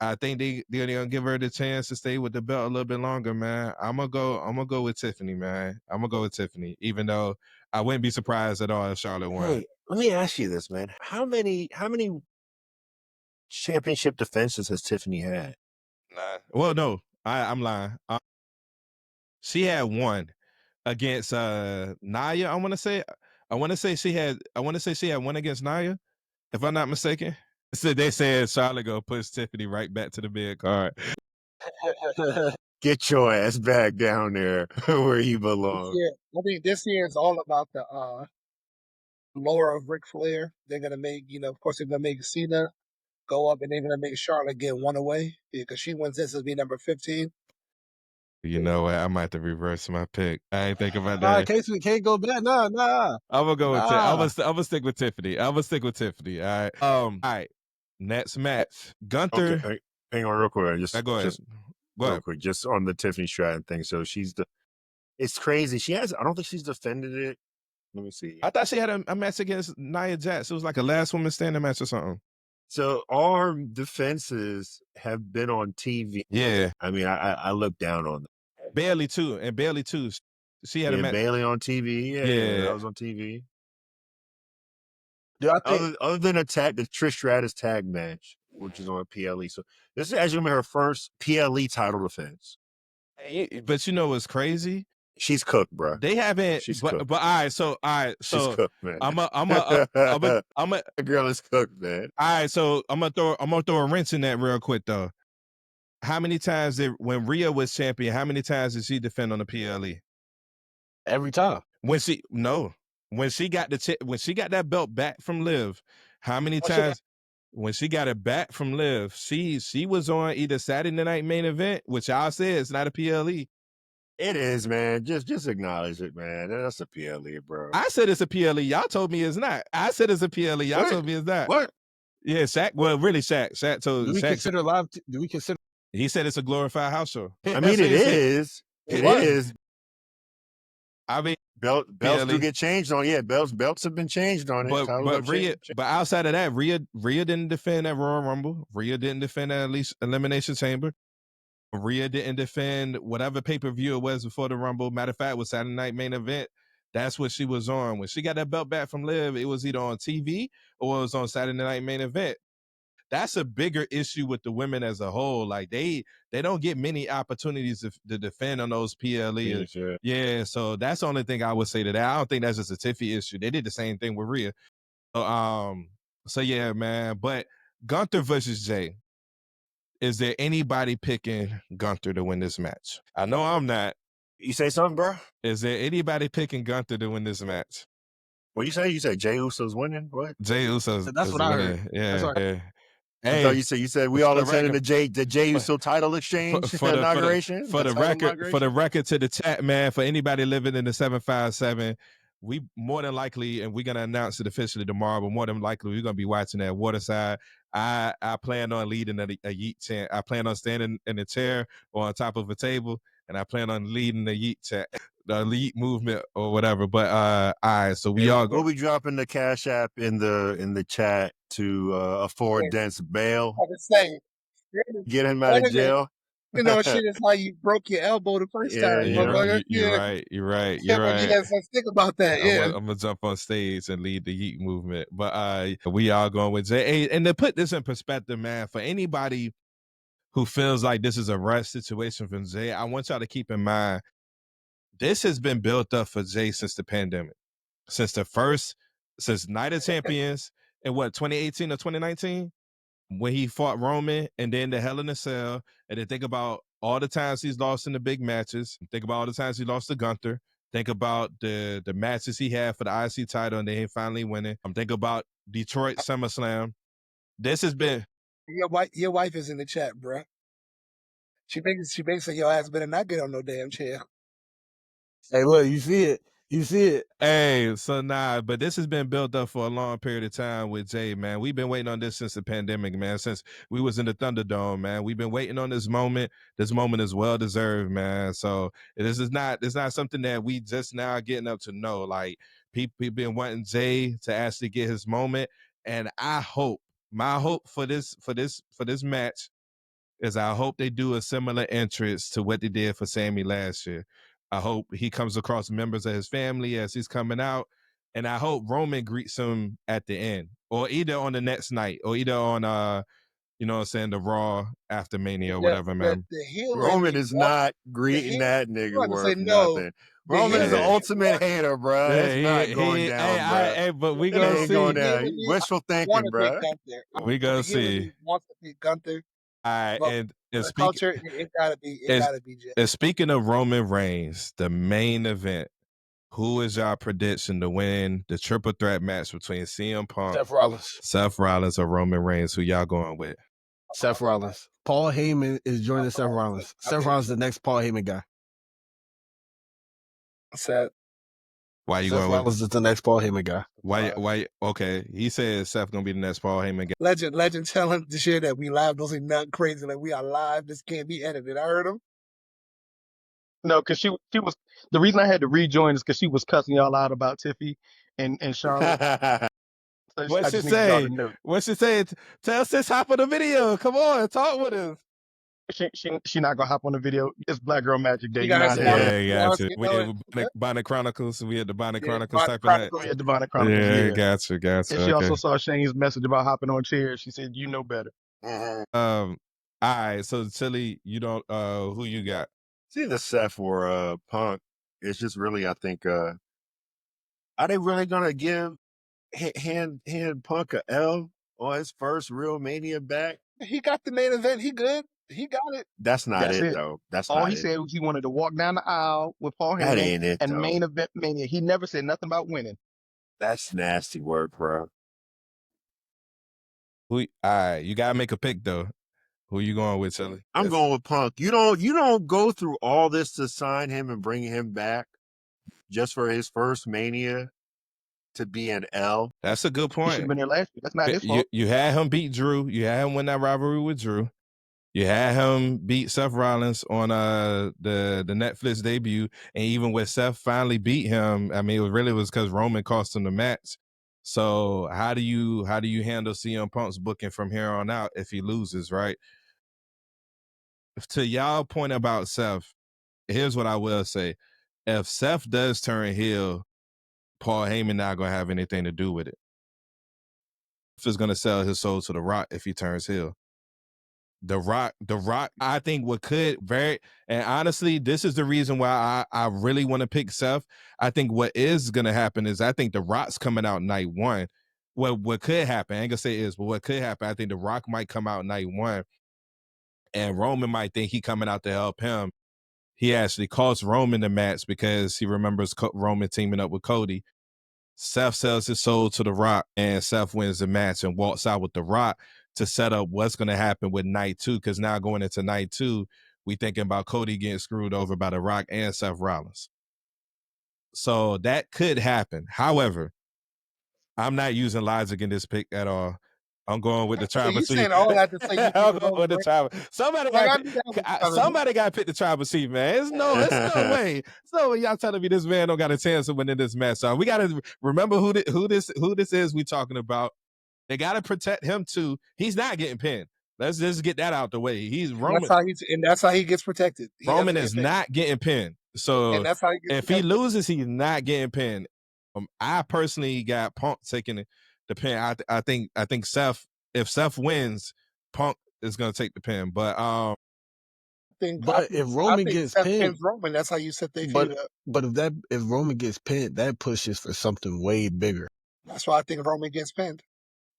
I think they're gonna give her the chance to stay with the belt a little bit longer, man. I'm gonna go with Tiffany, man. I'm gonna go with Tiffany, even though I wouldn't be surprised at all if Charlotte won. Hey, let me ask you this, man. How many championship defenses has Tiffany had? Nah. Well, no, I'm lying. She had one against Nia. I want to say she had one against Nia, if I'm not mistaken. So they said Charlotte gonna push Tiffany right back to the mid card. Get your ass back down there where you belong. Yeah, I think this year is all about the lore of Ric Flair. They're gonna make, of course, they're gonna make Cena go up, and they're gonna make Charlotte get one away because she wins this as be number 15. You know what? I might have to reverse my pick. I ain't think about that. Casey can't go back. Nah. I'm gonna go with I'm gonna stick with Tiffany. All right. All right. Next match. Gunther. Okay, hang on real quick. Go ahead. Real quick, just on the Tiffany Stratton thing. So it's crazy. I don't think she's defended it. Let me see. I thought she had a match against Nia Jax. It was like a last woman standing match or something. So all her defenses have been on TV. Yeah. I mean, I look down on them. Barely too. She had a match. Bailey on TV. Yeah, that was on TV. Yeah, I think Other than the Trish Stratus tag match, which is on PLE. So this is actually her first PLE title defense. But you know what's crazy? She's cooked, bro. They haven't. She's but cooked. all right. So she's cooked, man. I'm a girl is cooked, man. All right. So I'm gonna throw a wrench in that real quick though. How many times when Rhea was champion? How many times did she defend on the PLE? every time. When she got that belt back from Liv, how many times? When she got it back from Liv, she was on either Saturday Night Main Event, which I say it's not a PLE. It is, man. Just acknowledge it, man. That's a PLE, bro. I said it's a PLE. Y'all told me it's not. I said it's a PLE. Y'all told me it's not. What? Yeah, Shaq. Well, really, Shaq. Shaq told. Do we Shaq, consider live? Do we consider? He said it's a glorified house show. I mean, it is. It is. I mean, belts do get changed on. Yeah, belts have been changed on it. But Rhea, but outside of that, Rhea didn't defend that Royal Rumble. Rhea didn't defend that Elimination Chamber. Rhea didn't defend whatever pay-per-view it was before the Rumble. Matter of fact, it was Saturday Night Main Event. That's what she was on. When she got that belt back from Liv, it was either on TV or it was on Saturday Night Main Event. That's a bigger issue with the women as a whole. Like they don't get many opportunities to defend on those PLE. Yeah, so that's the only thing I would say to that. I don't think that's just a Tiffy issue. They did the same thing with Rhea. So yeah, man. But Gunther versus Jay. Is there anybody picking Gunther to win this match? I know I'm not. You say something, bro? Is there anybody picking Gunther to win this match? What you say? You said Jey Uso's winning? What? Jey Uso's. That's what I heard. Yeah. Hey, I thought you said we all attended the Jey Uso title exchange for inauguration. For the record to the chat, man. For anybody living in the 757, we more than likely, and we're gonna announce it officially tomorrow. But more than likely, we're gonna be watching at Waterside. I plan on leading a yeet chant. I plan on standing in a chair or on top of a table, and I plan on leading the yeet chant, the elite movement or whatever. But all right, so we'll be dropping the Cash App in the chat to afford Dent's bail. Get him out of jail. You know, shit is how you broke your elbow the first time. You're right. Let's think about that. I'm gonna jump on stage and lead the yeet movement. But we all going with Jay. And to put this in perspective, man, for anybody who feels like this is a rush situation from Jay, I want y'all to keep in mind this has been built up for Jay since the pandemic, since Night of Champions in 2018 or 2019. When he fought Roman and then the Hell in a Cell, and then think about all the times he's lost in the big matches. Think about all the times he lost to Gunther. Think about the matches he had for the IC title and then he finally winning. Think about Detroit SummerSlam. This has been... Your wife is in the chat, bro. She thinks that your ass better not get on no damn chair. Hey, look, you see it. Hey, so but this has been built up for a long period of time with Jay, man. We've been waiting on this since the pandemic, man, since we was in the Thunderdome, man. We've been waiting on this moment. This moment is well-deserved, man. So it's not something that we just now getting up to know. Like, people been wanting Jay to actually get his moment. And my hope for this match is I hope they do a similar entrance to what they did for Sammy last year. I hope he comes across members of his family as he's coming out. And I hope Roman greets him at the end, or either on the next night, or either on, you know what I'm saying, the Raw after Mania or whatever, man. Roman is not greeting that nigga worth nothing. Roman is the ultimate hater, bro. It's not going down, bro. But we gonna see. Wishful thinking, bro. We gonna see. Wants to beat Gunther. All right, and culture, it gotta be Jay. And speaking of Roman Reigns, the main event, who is your prediction to win the triple threat match between CM Punk, Seth Rollins, or Roman Reigns? Who y'all going with? Seth Rollins. Paul Heyman is joining Seth Rollins. Seth Rollins is the next Paul Heyman guy. Seth. Why you Seth going Rollins with? Is the next Paul Heyman guy. Why? Okay, he said Seth gonna be the next Paul Heyman guy. Legend, tell him to share that we live. Those ain't nothing crazy. Like, we are live. This can't be edited. I heard him. No, because she was the reason I had to rejoin is because she was cussing y'all out about Tiffy and Charlotte. So What's she say? What's she say? Tell sis hop on the video. Come on, talk with us. She not gonna hop on the video. It's Black Girl Magic Day. She You got know her how they do. Yeah, gotcha. you We know had it. Yeah, Bonnet Chronicles. We had the Bonnet yeah, Chronicles Bonnet type of night. Chronicles. Go ahead, Devon Chronicles. Yeah, Yeah. gotcha. And she Okay. also saw Shane's message about hopping on chairs. She said, "You know better." All right. So Chili, you don't who you got? See the Seth or Punk. It's just really, I think, are they really gonna give hand Punk a L on his first real Mania back? He got the main event. He good. He got it. That's not That's it it. though. That's All not he it. said was he wanted to walk down the aisle with Paul That Heyman ain't it and though. main event Mania. He never said nothing about winning. That's nasty work, bro. All right, you gotta make a pick though. Who you going with, Chili? I'm going with Punk. You don't go through all this to sign him and bring him back just for his first Mania to be an L. That's a good He should have point. been there last year. That's not his fault. You had him beat Drew. You had him win that rivalry with Drew. You had him beat Seth Rollins on the Netflix debut, and even when Seth finally beat him, I mean, it really was because Roman cost him the match. So how do you handle CM Punk's booking from here on out if he loses, right? To y'all point about Seth, here's what I will say: if Seth does turn heel, Paul Heyman not gonna have anything to do with it. Seth is gonna sell his soul to The Rock if he turns heel. The Rock, I think what could and honestly, this is the reason why I really want to pick Seth. I think what is going to happen is I think The Rock's coming out night one. What could happen, I ain't gonna say is, but what could happen, I think The Rock might come out night one and Roman might think he coming out to help him. He actually cost Roman the match because he remembers Roman teaming up with Cody. Seth sells his soul to The Rock and Seth wins the match and walks out with The Rock to set up what's going to happen with night two. Because now going into night two, we thinking about Cody getting screwed over by The Rock and Seth Rollins. So that could happen. However, I'm not using logic in this pick at all. I'm going with the tribal You chief. saying all that to say you think I'm it's going with the tribal. Somebody got to pick the tribal chief, man. It's no way. So y'all telling me this man don't got a chance to win in this match. So we got to remember who this is we talking about. They got to protect him too. He's not getting pinned. Let's just get that out the way. He's Roman. That's how he gets protected. Roman is not getting pinned. So and that's how he gets if protected. he loses, he's not getting pinned. I personally got Punk taking the pin. I think Seth. If Seth wins, Punk is gonna take the pin. But if Roman gets Seth pinned, pins Roman, that's how you set their but feud up. but if Roman gets pinned, that pushes for something way bigger. That's why I think Roman gets pinned.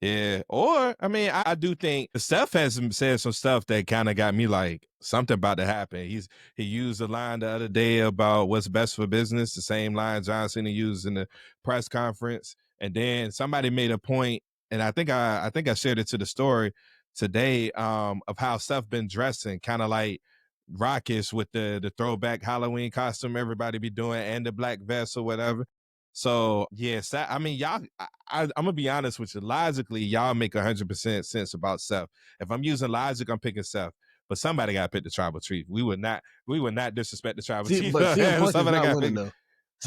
Yeah, or I mean, I do think Seth has said some stuff that kind of got me like something about to happen. He used a line the other day about what's best for business, the same line John Cena used in the press conference, and then somebody made a point, and I think I shared it to the story today of how Seth been dressing, kind of like rockish with the throwback Halloween costume everybody be doing and the black vest or whatever. So yes, I mean, y'all. I'm gonna be honest with you. Logically, y'all make 100% sense about Seth. If I'm using logic, I'm picking Seth. But somebody got to pick the tribal chief. We would not disrespect the tribal chief. But CM Punk is not winning pick, though.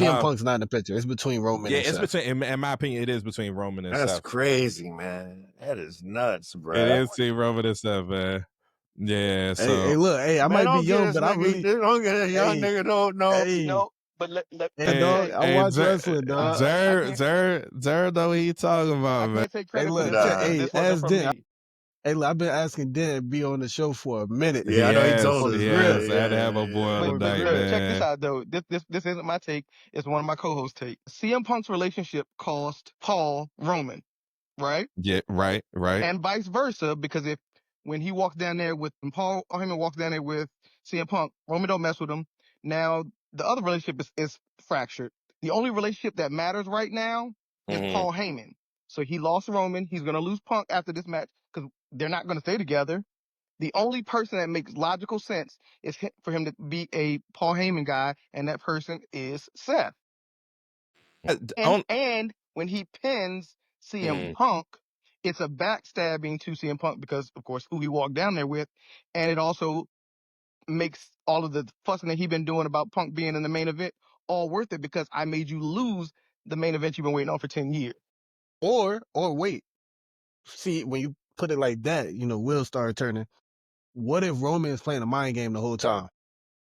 CM Punk's not in the picture. It's between Roman and it's Seth. between. In my opinion, it is between Roman and Seth. That's crazy, man. That is nuts, bro. It is between Roman and Seth, man. Yeah. So hey, look, I might be young, but I really don't get a young nigga. Don't know. No, but let dog, I watch wrestling, dog. Zer know what he talking about, I man. can't take credit look, for this. ask Dan. Hey, look, I've been asking Dan to be on the show for a minute. Yeah, I know he told us. Yes, I had to have my boy on the night, man. Check this out, though. This isn't my take. It's one of my co-hosts' take. CM Punk's relationship cost Paul Roman, right? Yeah, right. And vice versa, because when he walks down there with Paul Heyman walks down there with CM Punk, Roman don't mess with him. Now the other relationship is fractured. The only relationship that matters right now is Paul Heyman. So he lost Roman. He's gonna lose Punk after this match because they're not gonna stay together. The only person that makes logical sense is for him to be a Paul Heyman guy, and that person is Seth. And when he pins CM Punk, it's a backstabbing to CM Punk because, of course, who he walked down there with, and it also makes all of the fussing that he's been doing about Punk being in the main event all worth it because I made you lose the main event you've been waiting on for 10 years. Or wait. See, when you put it like that, wheels start turning. what if Roman is playing a mind game the whole time?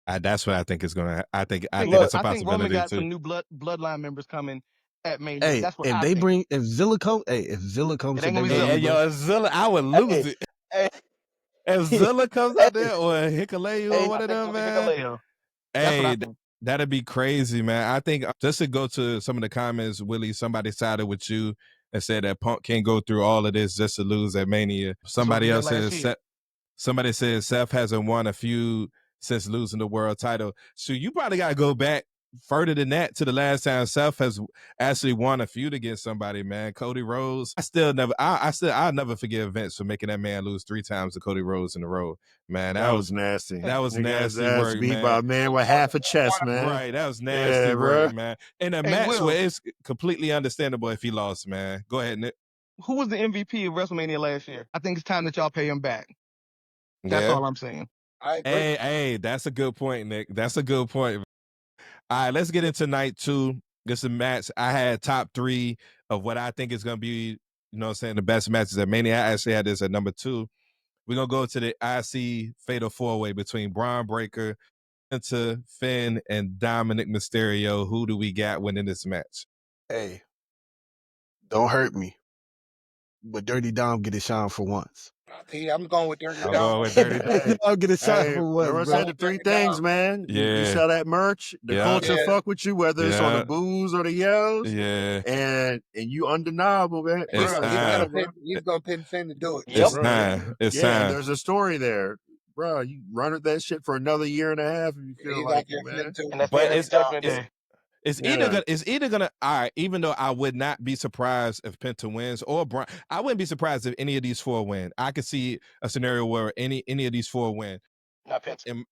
That's what I think is gonna. I think I that's a think Roman possibility got too. some new bloodline members coming at Mania. Hey, That's what if I they think. bring, if Zilla comes to ain't gonna be Hey, Zilla. yo, Zilla, I would lose it. If Zilla comes out there or Hikaleu or one of them, man. That's what I Hey, think. that'd be crazy, man. I think just to go to some of the comments, Willie, somebody sided with you and said that Punk can't go through all of this just to lose at Mania. Somebody else says somebody says Seth hasn't won a feud since losing the world title. So you probably got to go back further than that to the last time Seth has actually won a feud against somebody, man. Cody Rhodes. I'll never forgive Vince for making that man lose 3 times to Cody Rhodes in a row, man. That was nasty. That was nasty ass work, beat man. by a man with half a chest, man. Right, that was nasty work, man. In a match Will, where it's completely understandable if he lost, man. Go ahead, Nick. Who was the MVP of WrestleMania last year? I think it's time that y'all pay him back. That's all I'm saying. I agree. Hey, that's a good point, Nick. That's a good point. All right, let's get into night 2. This is a match. I had top 3 of what I think is going to be, you know what I'm saying, the best matches at Mania. I actually had this at number 2. We're going to go to the IC Fatal 4-Way between Braun Breaker, into Finn, and Dominic Mysterio. Who do we got winning this match? Hey, don't hurt me, but Dirty Dom get a shine for once. I'm going with Dirty Dom. I'm going with Dirty Dom. I'll get a shine for once, remember bro. I said the 3 things, man. Yeah. You sell that merch, the culture fuck with you, whether it's on the boos or the yells. Yeah. And you undeniable, man. It's time. He's gonna pin Finn to do it. It's time. It's time. There's a story there. Bro, you run with that shit for another year and a half if you feel like it, man. But it's either gonna all right, even though I would not be surprised if Penta wins or Braun. I wouldn't be surprised if any of these 4 win. I could see a scenario where any of these 4 win. Not Penta.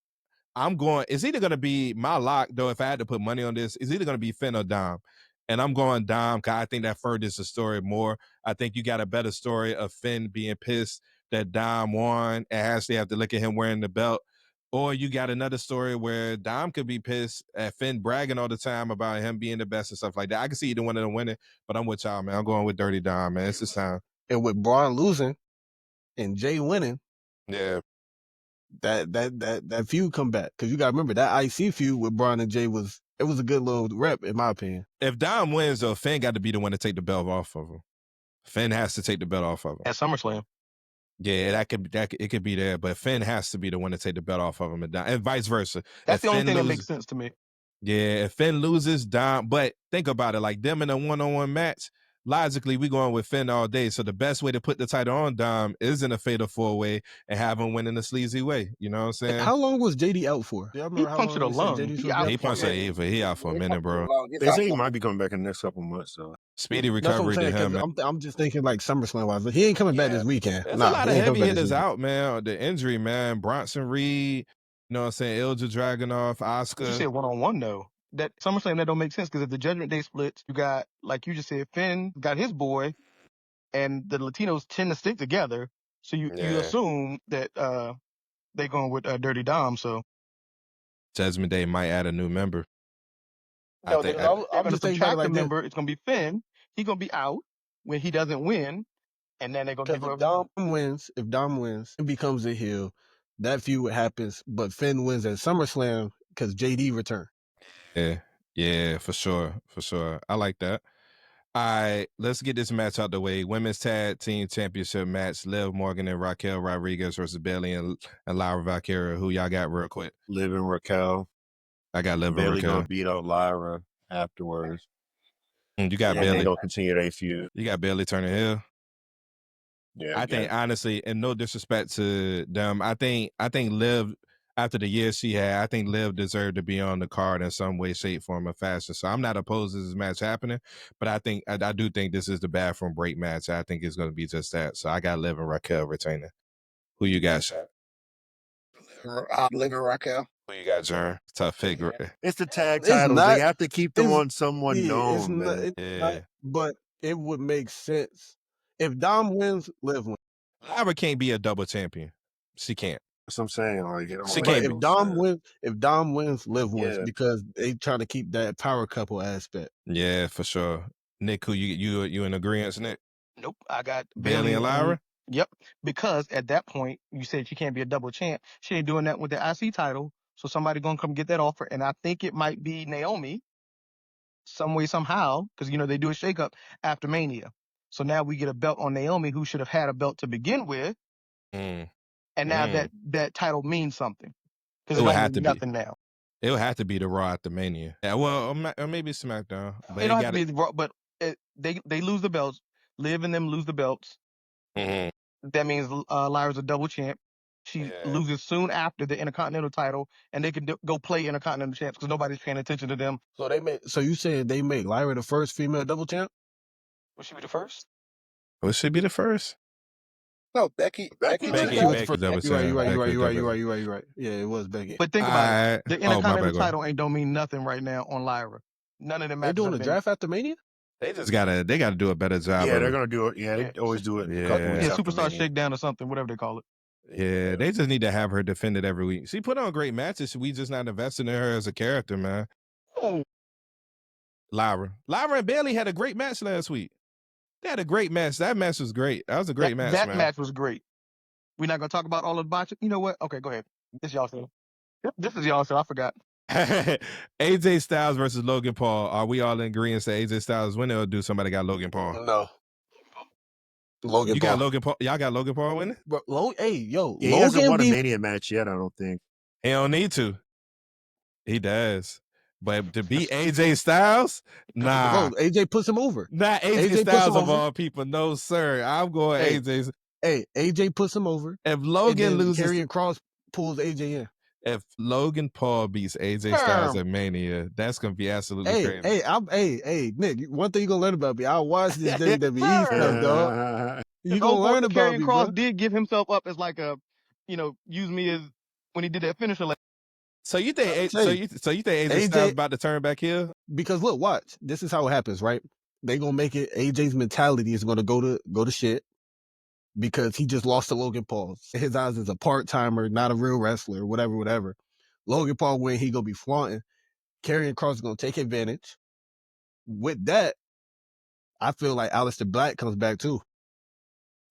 I'm going, it's either gonna be my lock, though, if I had to put money on this, it's either gonna be Finn or Dom. And I'm going Dom because I think that furthers the story more. I think you got a better story of Finn being pissed that Dom won and actually have to look at him wearing the belt. Or you got another story where Dom could be pissed at Finn bragging all the time about him being the best and stuff like that. I can see either one of them winning, but I'm with y'all, man. I'm going with Dirty Dom, man. It's this time. And with Braun losing and Jay winning, yeah, that feud come back. Because you got to remember, that IC feud with Braun and Jay was a good little rep, in my opinion. If Dom wins, though, Finn got to be the one to take the belt off of him. Finn has to take the belt off of him. At SummerSlam. Yeah, it could be there, but Finn has to be the one to take the belt off of him, and vice versa. That's the only thing that makes sense to me. Yeah, if Finn loses, Dom. But think about it, like them in a one-on-one match. Logically, we going with Finn all day. So the best way to put the title on Dom is in a fatal 4-way and have him win in a sleazy way. You know what I'm saying? How long was JD out for? He punctured a lung. He punched he out for a minute, bro. They say he might be coming back in the next couple months. So speedy recovery to him. I'm just thinking like SummerSlam wise. He ain't coming back this weekend. There's a lot of heavy hitters out, man. The injury, man. Bronson Reed, you know what I'm saying? Ilja Dragunov, Oscar. You said one-on-one, though. That SummerSlam, that don't make sense, because if the Judgment Day splits, you got, like you just said, Finn got his boy, and the Latinos tend to stick together. So you assume that they going with Dirty Dom. So Judgment Day might add a new member. No, I'm just subtract the member. It's gonna be Finn. He's gonna be out when he doesn't win, and then they're gonna give if Dom wins, it becomes a heel. That feud happens, but Finn wins at SummerSlam because JD returned. Yeah, for sure. I like that. All right, let's get this match out the way. Women's Tag Team Championship match: Liv Morgan and Raquel Rodriguez versus Bayley and Lyra Valkyria. Who y'all got real quick? Liv and Raquel. I got Liv and Bayley Raquel. gonna beat out Lyra afterwards. You got Bayley. They don't continue their feud. You got Bayley turning heel. Yeah, I think honestly, and no disrespect to them, I think Liv, after the year she had, I think Liv deserved to be on the card in some way, shape, form, or fashion. So I'm not opposed to this match happening, but I do think this is the bathroom break match. I think it's going to be just that. So I got Liv and Raquel retaining. Who you got, Shaq? Liv and Raquel. Who you got, Jern? Tough figure. It's the tag titles. They have to keep them on someone known, man. But it would make sense if Dom wins, Liv wins. Lyra can't be a double champion. She can't. That's what I'm saying. Like, if Dom wins, Liv wins, because they trying to keep that power couple aspect. Yeah, for sure. Nick, who you in agreement, Nick? Nope, I got Bayley and Lyra. Yep. Because at that point, you said she can't be a double champ. She ain't doing that with the IC title. So somebody gonna come get that offer, and I think it might be Naomi, some way, somehow, because they do a shakeup after Mania. So now we get a belt on Naomi, who should have had a belt to begin with, and now that title means something, because It it would don't have mean to be. nothing now. It would have to be the Raw after Mania. Yeah, well, or maybe SmackDown. But It it don't have got to be the Raw, but they lose the belts. Liv and them lose the belts. That means Lyra's a double champ. She loses soon after the Intercontinental title, and they can go play Intercontinental champs because nobody's paying attention to them. So you saying they make Lyra the first female double champ? Will she be the first? Well, should be the first. No, Becky Becky was was the the double first. champ. You're right. Yeah, it was Becky. But think about it. The my Intercontinental bad, title don't mean nothing right now on Lyra. None of them They matches doing have the been. draft after Mania? They gotta do a better job. Yeah, they're gonna do it. Yeah, they always do it. A couple weeks after Superstar Mania. Shakedown or something, whatever they call it. Yeah, they just need to have her defended every week. She put on great matches. We just not investing in her as a character, man. Oh, Lyra and Bailey had a great match last week. They had a great match. That match was great. That was a great match, That man. match was great. We're not gonna talk about all of the botches. You know what? Okay, go ahead. This is y'all show. This is y'all show. I forgot. AJ Styles versus Logan Paul. Are we all in agreement that AJ Styles winning, or do somebody got Logan Paul? No. Logan You Paul. got Logan Paul. Y'all got Logan Paul winning? Bro, He Logan hasn't won a Mania match yet, I don't think. He don't need to. He does. But to beat AJ Styles, nah. Bro, AJ puts him over. Not AJ Styles of all people. No, sir. I'm going AJ. Hey, AJ puts him over. If Logan loses, Karrion Kross pulls AJ in. If Logan Paul beats AJ Styles at Mania, that's gonna be absolutely crazy. Hey, Nick. One thing you gonna learn about me, I watch this WWE stuff, dog. You gonna learn about me, Karrion Kross bro. did give himself up as like a, use me as when he did that finisher. So you think AJ Styles about to turn back here? Because look, watch. This is how it happens, right? They gonna make it. AJ's mentality is gonna go to shit because he just lost to Logan Paul. His eyes is a part timer, not a real wrestler, whatever. Logan Paul win, he gonna be flaunting. Karrion Kross is gonna take advantage. With that, I feel like Aleister Black comes back too.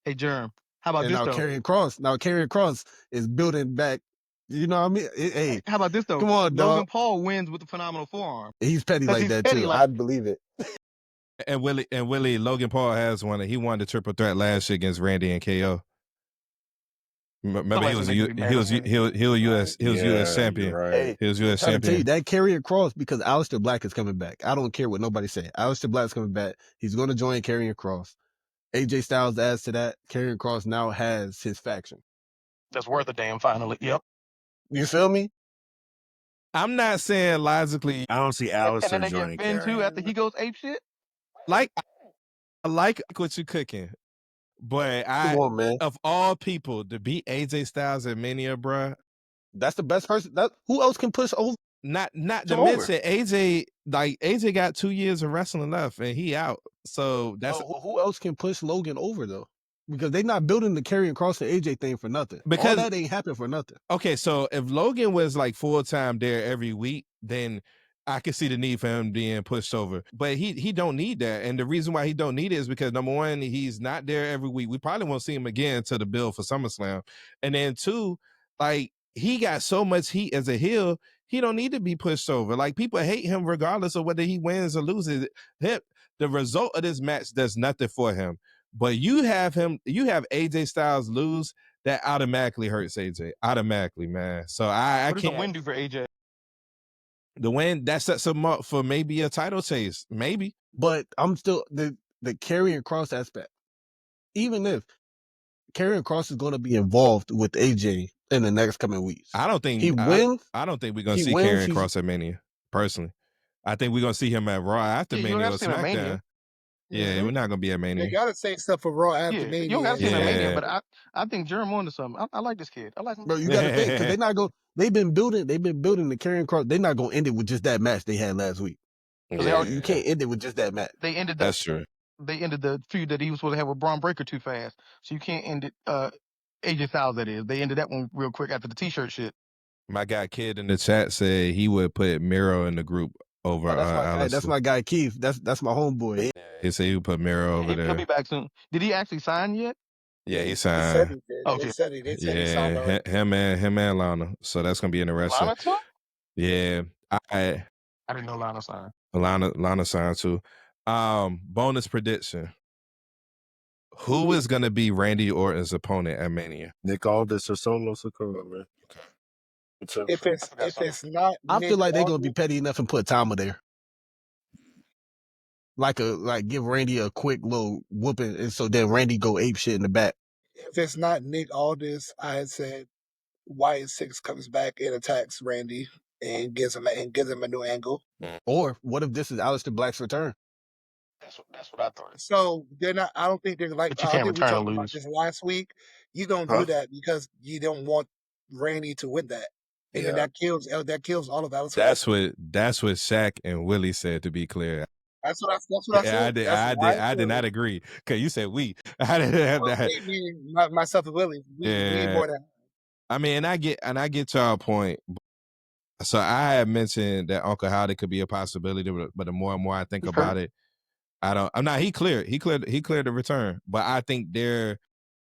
Hey, Germ, how about this now though? Karrion Kross is building back. You know what I mean? Hey, how about this though? Come on, dog. Logan Paul wins with the phenomenal forearm. He's petty like that too. I'd believe it. And Willie, Logan Paul has won it. He won the triple threat last year against Randy and KO. Remember, he was U.S. champion. Right. He was U.S. Trying to tell you champion. that Karrion Kross, because Aleister Black is coming back. I don't care what nobody say. Aleister Black's coming back. He's going to join Karrion Kross. AJ Styles adds to that. Karrion Kross now has his faction. That's worth a damn. Finally, yep. You feel me? I'm not saying logically. I don't see Aleister and then they joining get Ben too Karrion. after he goes ape shit. Like, I like what you're cooking, but Come on, man. of all people to beat AJ Styles at Mania, bruh. That's the best person. Who else can push over? Not to mention AJ. Like AJ got 2 years of wrestling left, and he out. So that's who else can push Logan over though? Because they're not building the Karrion Kross and AJ thing for nothing. All that ain't happen for nothing. Okay, so if Logan was like full time there every week, then I could see the need for him being pushed over. But he don't need that, and the reason why he don't need it is because number one, he's not there every week. We probably won't see him again to the bill for SummerSlam, and then two, like he got so much heat as a heel, he don't need to be pushed over. Like people hate him regardless of whether he wins or loses. The result of this match does nothing for him. But you have AJ Styles lose, that automatically hurts AJ. Automatically, man. So I What does can't. the win do for AJ? The win, that sets him up for maybe a title chase. Maybe. But I'm still the Karrion Kross aspect. Even if Karrion Kross is going to be involved with AJ in the next coming weeks. I don't think he wins. I don't think we're gonna see Karrion Kross at Mania, personally. I think we're gonna see him at Raw after Mania or SmackDown. Yeah, we're not gonna be at Mania. They gotta say stuff for Raw after Mania. You don't gotta see him at Mania, but I think Jerem on to something. I like this kid. I like him. Bro, you gotta think because they're not going. They've been building the Karrion Kross. They're not gonna end it with just that match they had last week. You can't end it with just that match. They ended That's true. They ended the feud that he was supposed to have with Braun Breaker too fast, so you can't end it. AJ Styles, that is. They ended that one real quick after the T-shirt shit. My guy Kid in the chat said he would put Miro in the group over. That's my guy Keith. That's my homeboy. He said he would put Miro over there. He'll be back soon. Did he actually sign yet? Yeah, he They said signed. he did. Okay. They said he signed Yeah, already. him and Lana. So that's gonna be interesting. Lana too? Yeah, I I didn't know Lana signed. Lana signed too. Bonus prediction. Who is gonna be Randy Orton's opponent at Mania? Nick Aldis or Solo Sikoa, man. If it's not I feel Nick like they're gonna be Aldis, petty enough and put Tama there. Like give Randy a quick little whooping, and so then Randy go ape shit in the back. if it's not Nick Aldis, I had said Wyatt Six comes back and attacks Randy and gives him a new angle. Or what if this is Aleister Black's return? That's what I thought. So they're not. I don't think they're like. But you I can't think we return talked and about lose. this last week. You don't Huh? do that because you don't want Randy to win that, and then Yeah. that kills all of Aleister. That's what Shaq and Willie said. To be clear, That's what I yeah, said. That's why I did not agree. Cause you said we. I didn't have well, that. myself and Willie, we Yeah, more than. I mean, I get y'all point. So I had mentioned that Uncle Howdy could be a possibility, but the more and more I think about it, I'm not. He cleared the return, but I think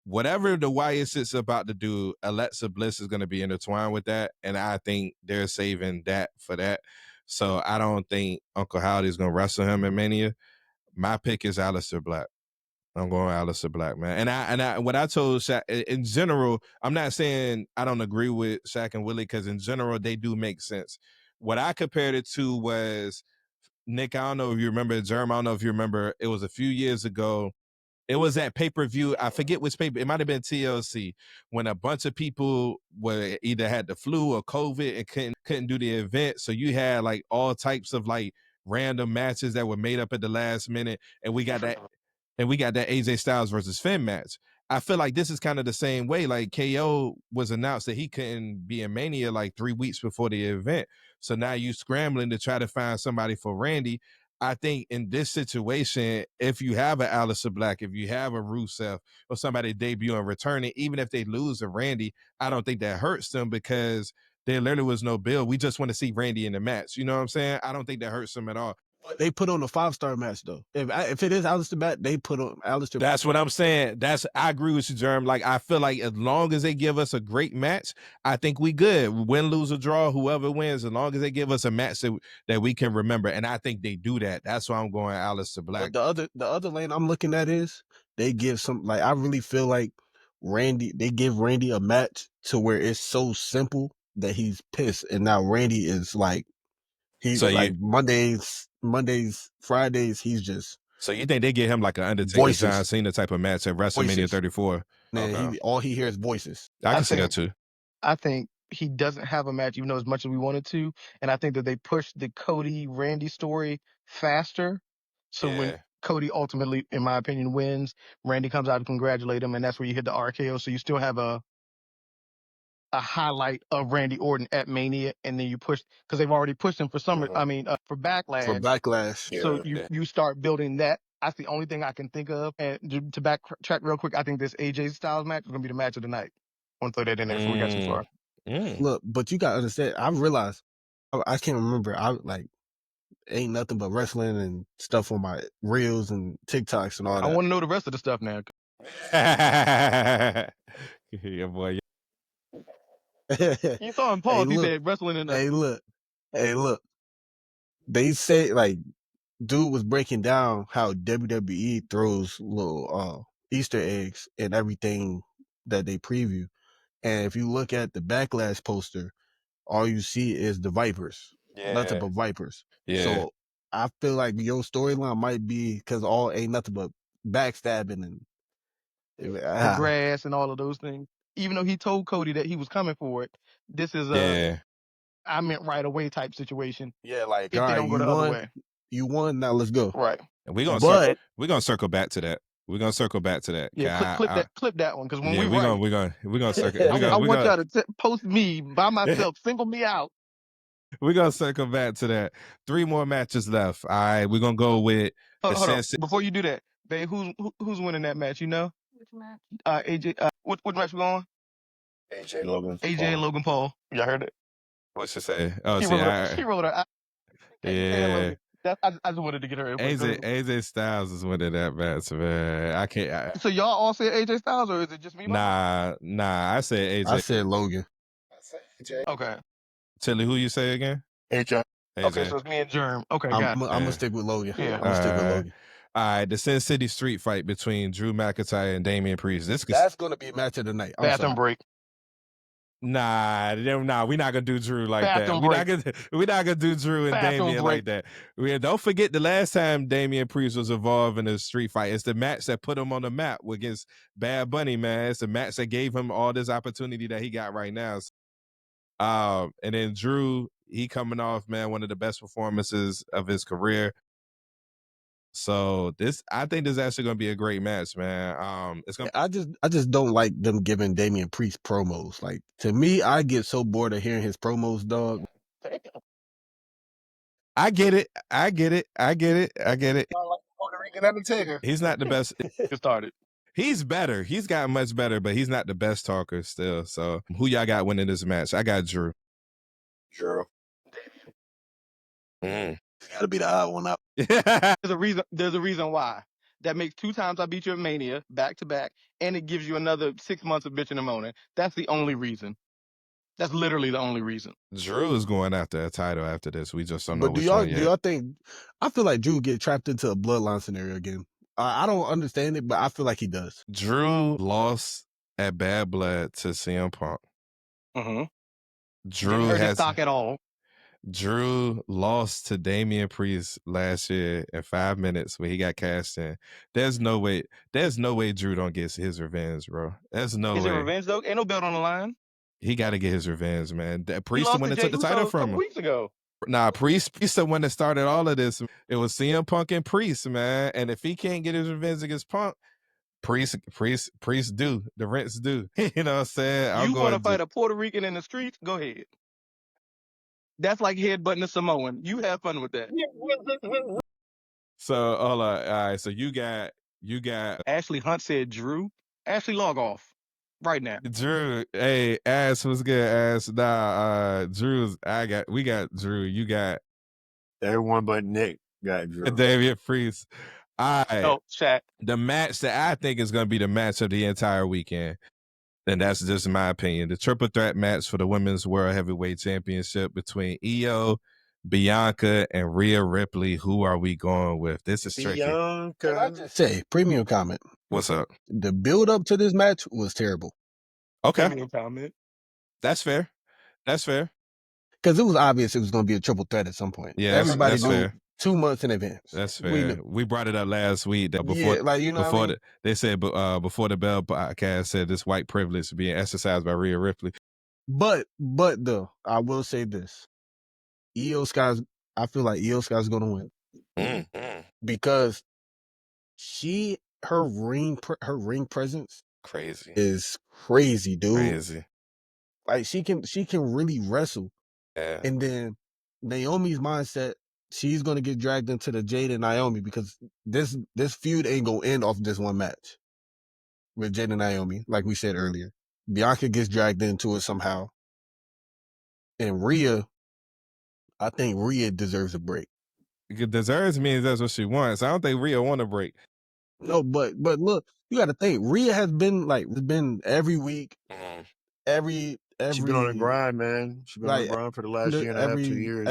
whatever the Wyatt Six about to do, Alexa Bliss is going to be intertwined with that, and I think they're saving that for that. So I don't think Uncle Howdy is going to wrestle him in Mania. My pick is Aleister Black. I'm going Aleister Black, man. And I what I told Shaq in general, I'm not saying I don't agree with Shaq and Willie because in general they do make sense. What I compared it to was Nick. I don't know if you remember, Jerm. I don't know if you remember. It was a few years ago. It was at pay-per-view. I forget which paper. It might have been TLC when a bunch of people were either had the flu or COVID and couldn't do the event. So you had like all types of like random matches that were made up at the last minute, and we got that AJ Styles versus Finn match. I feel like this is kind of the same way. Like KO was announced that he couldn't be in Mania like 3 weeks before the event. So now you scrambling to try to find somebody for Randy. I think in this situation, if you have an Aleister Black, if you have a Rusev or somebody debut and returning, even if they lose to Randy, I don't think that hurts them because there literally was no bill. We just want to see Randy in the match. You know what I'm saying? I don't think that hurts them at all. They put on a 5-star match though. If it is Aleister Black, they put on Aleister. That's what I'm saying. I agree with you, Jerm. Like I feel like as long as they give us a great match, I think we good. Win, lose, or draw, whoever wins, as long as they give us a match that we can remember. And I think they do that. That's why I'm going Aleister Black. The other lane I'm looking at is they give some like I really feel like they give Randy a match to where it's so simple that he's pissed, and now Randy is like Mondays, Fridays, he's just. So you think they get him like an Undertaker, John Cena type of match at WrestleMania 34? And all he hears voices. I can see that too. I think he doesn't have a match, even though as much as we wanted to. And I think that they pushed the Cody Randy story faster. So when Cody ultimately, in my opinion, wins, Randy comes out to congratulate him, and that's where you hit the RKO. So you still have a highlight of Randy Orton at Mania, and then you push because they've already pushed him for Summer. I mean, for Backlash. For Backlash. So you start building that. That's the only thing I can think of. And to backtrack real quick, I think this AJ Styles match is gonna be the match of the night. I want to throw that in there before we got too far. Look, but you gotta understand. I realized I can't remember. I like ain't nothing but wrestling and stuff on my reels and TikToks and all that. I want to know the rest of the stuff now. Yeah, boy. You saw him pause. He said wrestling in the. Hey, look. They say like, dude was breaking down how WWE throws little Easter eggs and everything that they preview. And if you look at the Backlash poster, all you see is the Vipers. Nothing but Vipers. Yeah. So I feel like your storyline might be because all ain't nothing but backstabbing and the grass and all of those things. Even though he told Cody that he was coming for it, this is I meant right away type situation. Yeah, like if they don't go the other way. You won, now let's go. Right. And we're gonna circle back to that. We're gonna circle back to that. Yeah, clip that one because when we're gonna circle. I want y'all to post me by myself, single me out. We're gonna circle back to that. 3 more matches left. All right, we're gonna go with. Hold on. Before you do that, babe, who's winning that match? You know? Which match? AJ. What match we going? AJ Logan. AJ and Logan Paul. Y'all heard it? What's she say? Oh, she rolled her. Yeah. I just wanted to get her input. AJ Styles is winning that match, man. I can't. So y'all all said AJ Styles, or is it just me? Nah. I said AJ. I said Logan. I say AJ. Okay. Tilly, who you say again? AJ. Okay, so it's me and Germ. Okay, I'm got it. gonna stick with Logan. Yeah. I'm gonna stick with Logan. All right, the Sin City street fight between Drew McIntyre and Damian Priest. That's gonna be a match of the night. Bathroom break. Nah, we're not gonna do Drew like Bathroom that. We're not gonna do Drew and Bathroom Damian break. like that. Don't forget the last time Damian Priest was involved in a street fight. It's the match that put him on the map against Bad Bunny, man. It's the match that gave him all this opportunity that he got right now. And then Drew, he coming off, man, one of the best performances of his career. So I think this is actually gonna be a great match, man. It's gonna. I just don't like them giving Damian Priest promos. Like, to me, I get so bored of hearing his promos, dog. I get it. Like Puerto Rican Undertaker. He's not the best. Get started. He's better. He's gotten much better, but he's not the best talker still. So who y'all got winning this match? I got Drew. Drew. Gotta be the odd one out. There's a reason why. That makes 2 times I beat you at Mania back to back, and it gives you another 6 months of bitching and moaning. That's the only reason. That's literally the only reason. Drew is going after a title after this. We just don't know But which one yet. do y'all think? I feel like Drew get trapped into a bloodline scenario again. I don't understand it, but I feel like he does. Drew lost at Bad Blood to CM Punk. Mm-hmm. Drew Didn't hurt his has stock at all. Drew lost to Damian Priest last year in 5 minutes when he got cashed in. There's no way Drew don't get his revenge, bro. There's no Is way. it revenge though? Ain't no belt on the line. He got to get his revenge, man. That He Priest the lost one to that Jey took the Uso title a from couple him. weeks ago. Nah, Priest the one that started all of this. It was CM Punk and Priest, man. And if he can't get his revenge against Punk, Priest do. The rents do. You know what I'm saying? You want to fight a Puerto Rican in the streets? Go ahead. That's like headbutting a Samoan. You have fun with that. So hold on. All right. So you got Ashley Hunt said Drew. Ashley, log off right now. Drew. Hey, Ass, what's good, Ass? Nah, we got Drew. You got everyone but Nick got Drew. Damian Priest. All right. No, Shaq. The match that I think is going to be the match of the entire weekend, and that's just my opinion, the triple threat match for the Women's World Heavyweight Championship between Io, Bianca, and Rhea Ripley. Who are we going with? This is tricky. Bianca. Can I just say, premium comment. What's up? The build up to this match was terrible. Okay. Premium comment. That's fair. Because it was obvious it was going to be a triple threat at some point. Yeah, everybody that's knew fair. 2 months in advance. That's fair. We brought it up last week. Before, they said, before the Bell podcast said this white privilege being exercised by Rhea Ripley. But though, I will say this: Io Sky's. I feel like Io Sky's going to win because her ring presence is crazy, dude. Crazy. Like she can really wrestle. Yeah. And then Naomi's mindset, she's gonna get dragged into the Jade and Naomi because this feud ain't gonna end off this one match with Jade and Naomi, like we said earlier. Bianca gets dragged into it somehow. And Rhea, I think Rhea deserves a break. Deserves means that's what she wants. I don't think Rhea want a break. No, but look, you got to think. Rhea has been every week, every. She's been on the grind, man. She's been on the grind for the last year and a half, 2 years.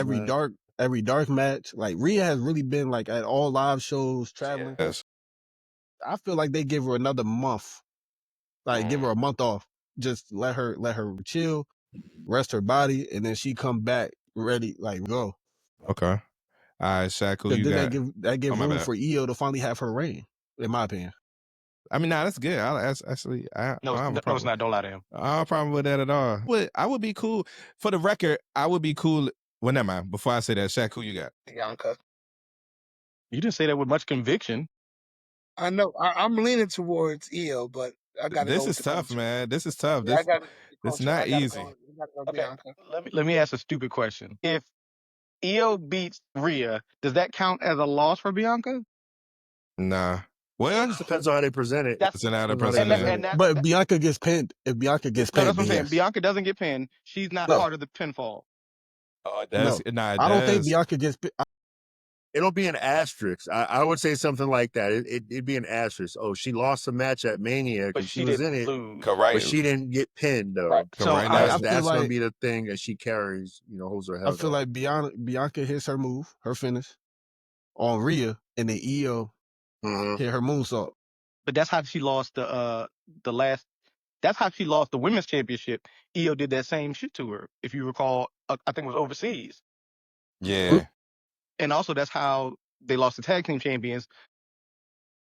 Every dark match. Like Rhea has really been like at all live shows, traveling. Yes. I feel like they give her another month. Like give her a month off. Just let her chill, rest her body, and then she come back ready, like go. Okay. All right, Shaq, who you got? That give room for Io to finally have her reign, in my opinion. I mean, that's good. No, it's not. Don't lie to him. I don't have a problem with that at all. I would be cool. For the record, I would be cool. Well, never mind. Before I say that, Shaq, who you got? Bianca. You didn't say that with much conviction. I know. I'm leaning towards Io, but I got to. This is tough, man. This is tough. It's not easy. Okay. Let me ask a stupid question. If Io beats Rhea, does that count as a loss for Bianca? Nah. Well, it just depends on how they present it. That's how they present it. But if Bianca gets pinned, that's what I'm saying. Bianca doesn't get pinned. She's not part of the pinfall. Oh, I don't think Bianca gets pinned. it'll be an asterisk. I would say something like that. It'd be an asterisk. Oh, she lost a match at Mania but because she she was in didn't it, lose. but she didn't get pinned though. Right. So Right. That's I feel gonna like be the thing that she carries. Holds her head. I feel up. like Bianca hits her move, her finish on Rhea, and then Io hit her moonsault. but that's how she lost the last. That's how she lost the women's championship. Io did that same shit to her, if you recall. I think it was overseas. Yeah. And also that's how they lost the tag team champions.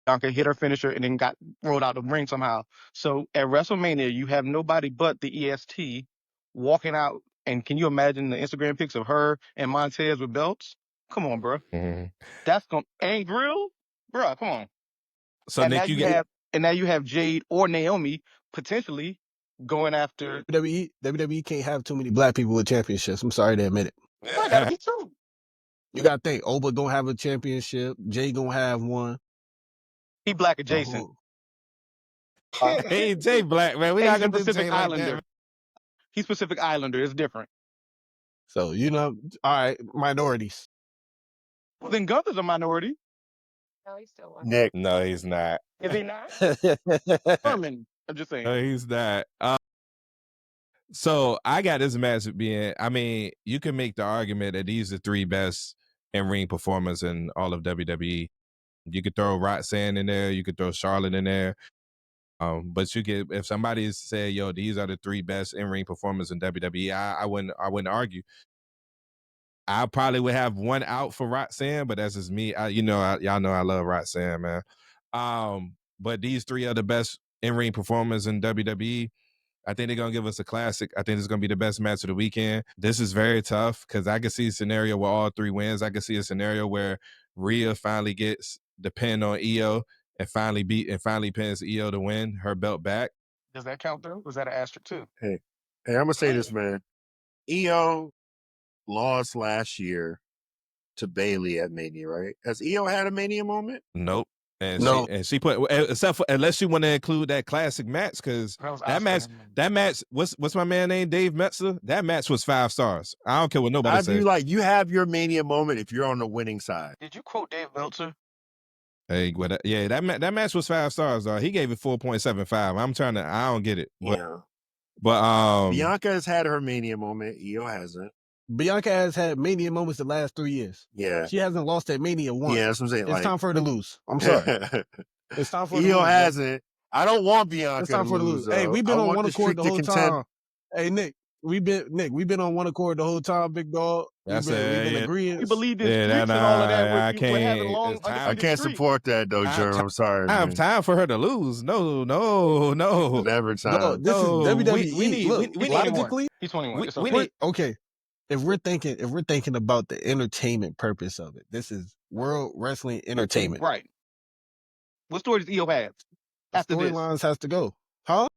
Bianca hit her finisher and then got rolled out the ring somehow. So at WrestleMania, you have nobody but the EST walking out. And can you imagine the Instagram pics of her and Montez with belts? Come on, bro. Mm-hmm. That's going and Grill, bro. Come on. So and Nick, now you have Jade or Naomi potentially going after. WWE can't have too many black people with championships. I'm sorry to admit it. That gotta be true. You gotta think Oba don't have a championship. Jay gonna have one. He black adjacent. Hey, Jay Black, man. We're not gonna do Jay like that. He's Pacific Islander. It's different. So all right, minorities. Well, then Gunther's a minority. No, he's still one. Nick. No, he's not. Is he not? Herman. I'm just saying. No, he's not. So I got this match being. I mean, you can make the argument that these are three best in-ring performers in all of WWE. You could throw Roxanne in there. You could throw Charlotte in there. But you could, if somebody said, "Yo, these are the three best in-ring performers in WWE," I wouldn't argue. I probably would have one out for Roxanne, but that's just me. Y'all know I love Roxanne, man. But these three are the best in-ring performers in WWE. I think they're gonna give us a classic. I think it's gonna be the best match of the weekend. This is very tough because I can see a scenario where all three wins. I can see a scenario where Rhea finally gets the pin on Io and finally pins Io to win her belt back. Does that count though? Was that an asterisk too? Hey, I'm gonna say this, man. Io lost last year to Bayley at Mania, right? Has Io had a Mania moment? Nope. And No. she put, except for unless you want to include that classic match, because that match, what's my man named Dave Metzler? That match was 5 stars. I don't care what nobody says. You have your Mania moment if you're on the winning side. Did you quote Dave Meltzer? Hey, yeah, that match was 5 stars. He gave it 4.75. I don't get it. But Bianca has had her Mania moment. Io hasn't. Bianca has had Mania moments the last 3 years. Yeah. She hasn't lost at Mania once. Yeah, that's what I'm saying. It's time for her to lose. I'm sorry. It's time for her to lose. Io hasn't. I don't want Bianca It's time for her to lose. Hey, we've been on one accord the whole time. Hey, Nick, we've been on one accord the whole time, big dog. We've been agreeing. We believe in streaks and all of that. We're having long I can't support that though, Jerm. I'm sorry. I have time for her to lose. No. Never time. No, this is WWE. We logically, he's 21. Okay. If we're thinking about the entertainment purpose of it, this is World Wrestling Entertainment. Right. What story does Io have? After this? Storylines has to go. Huh?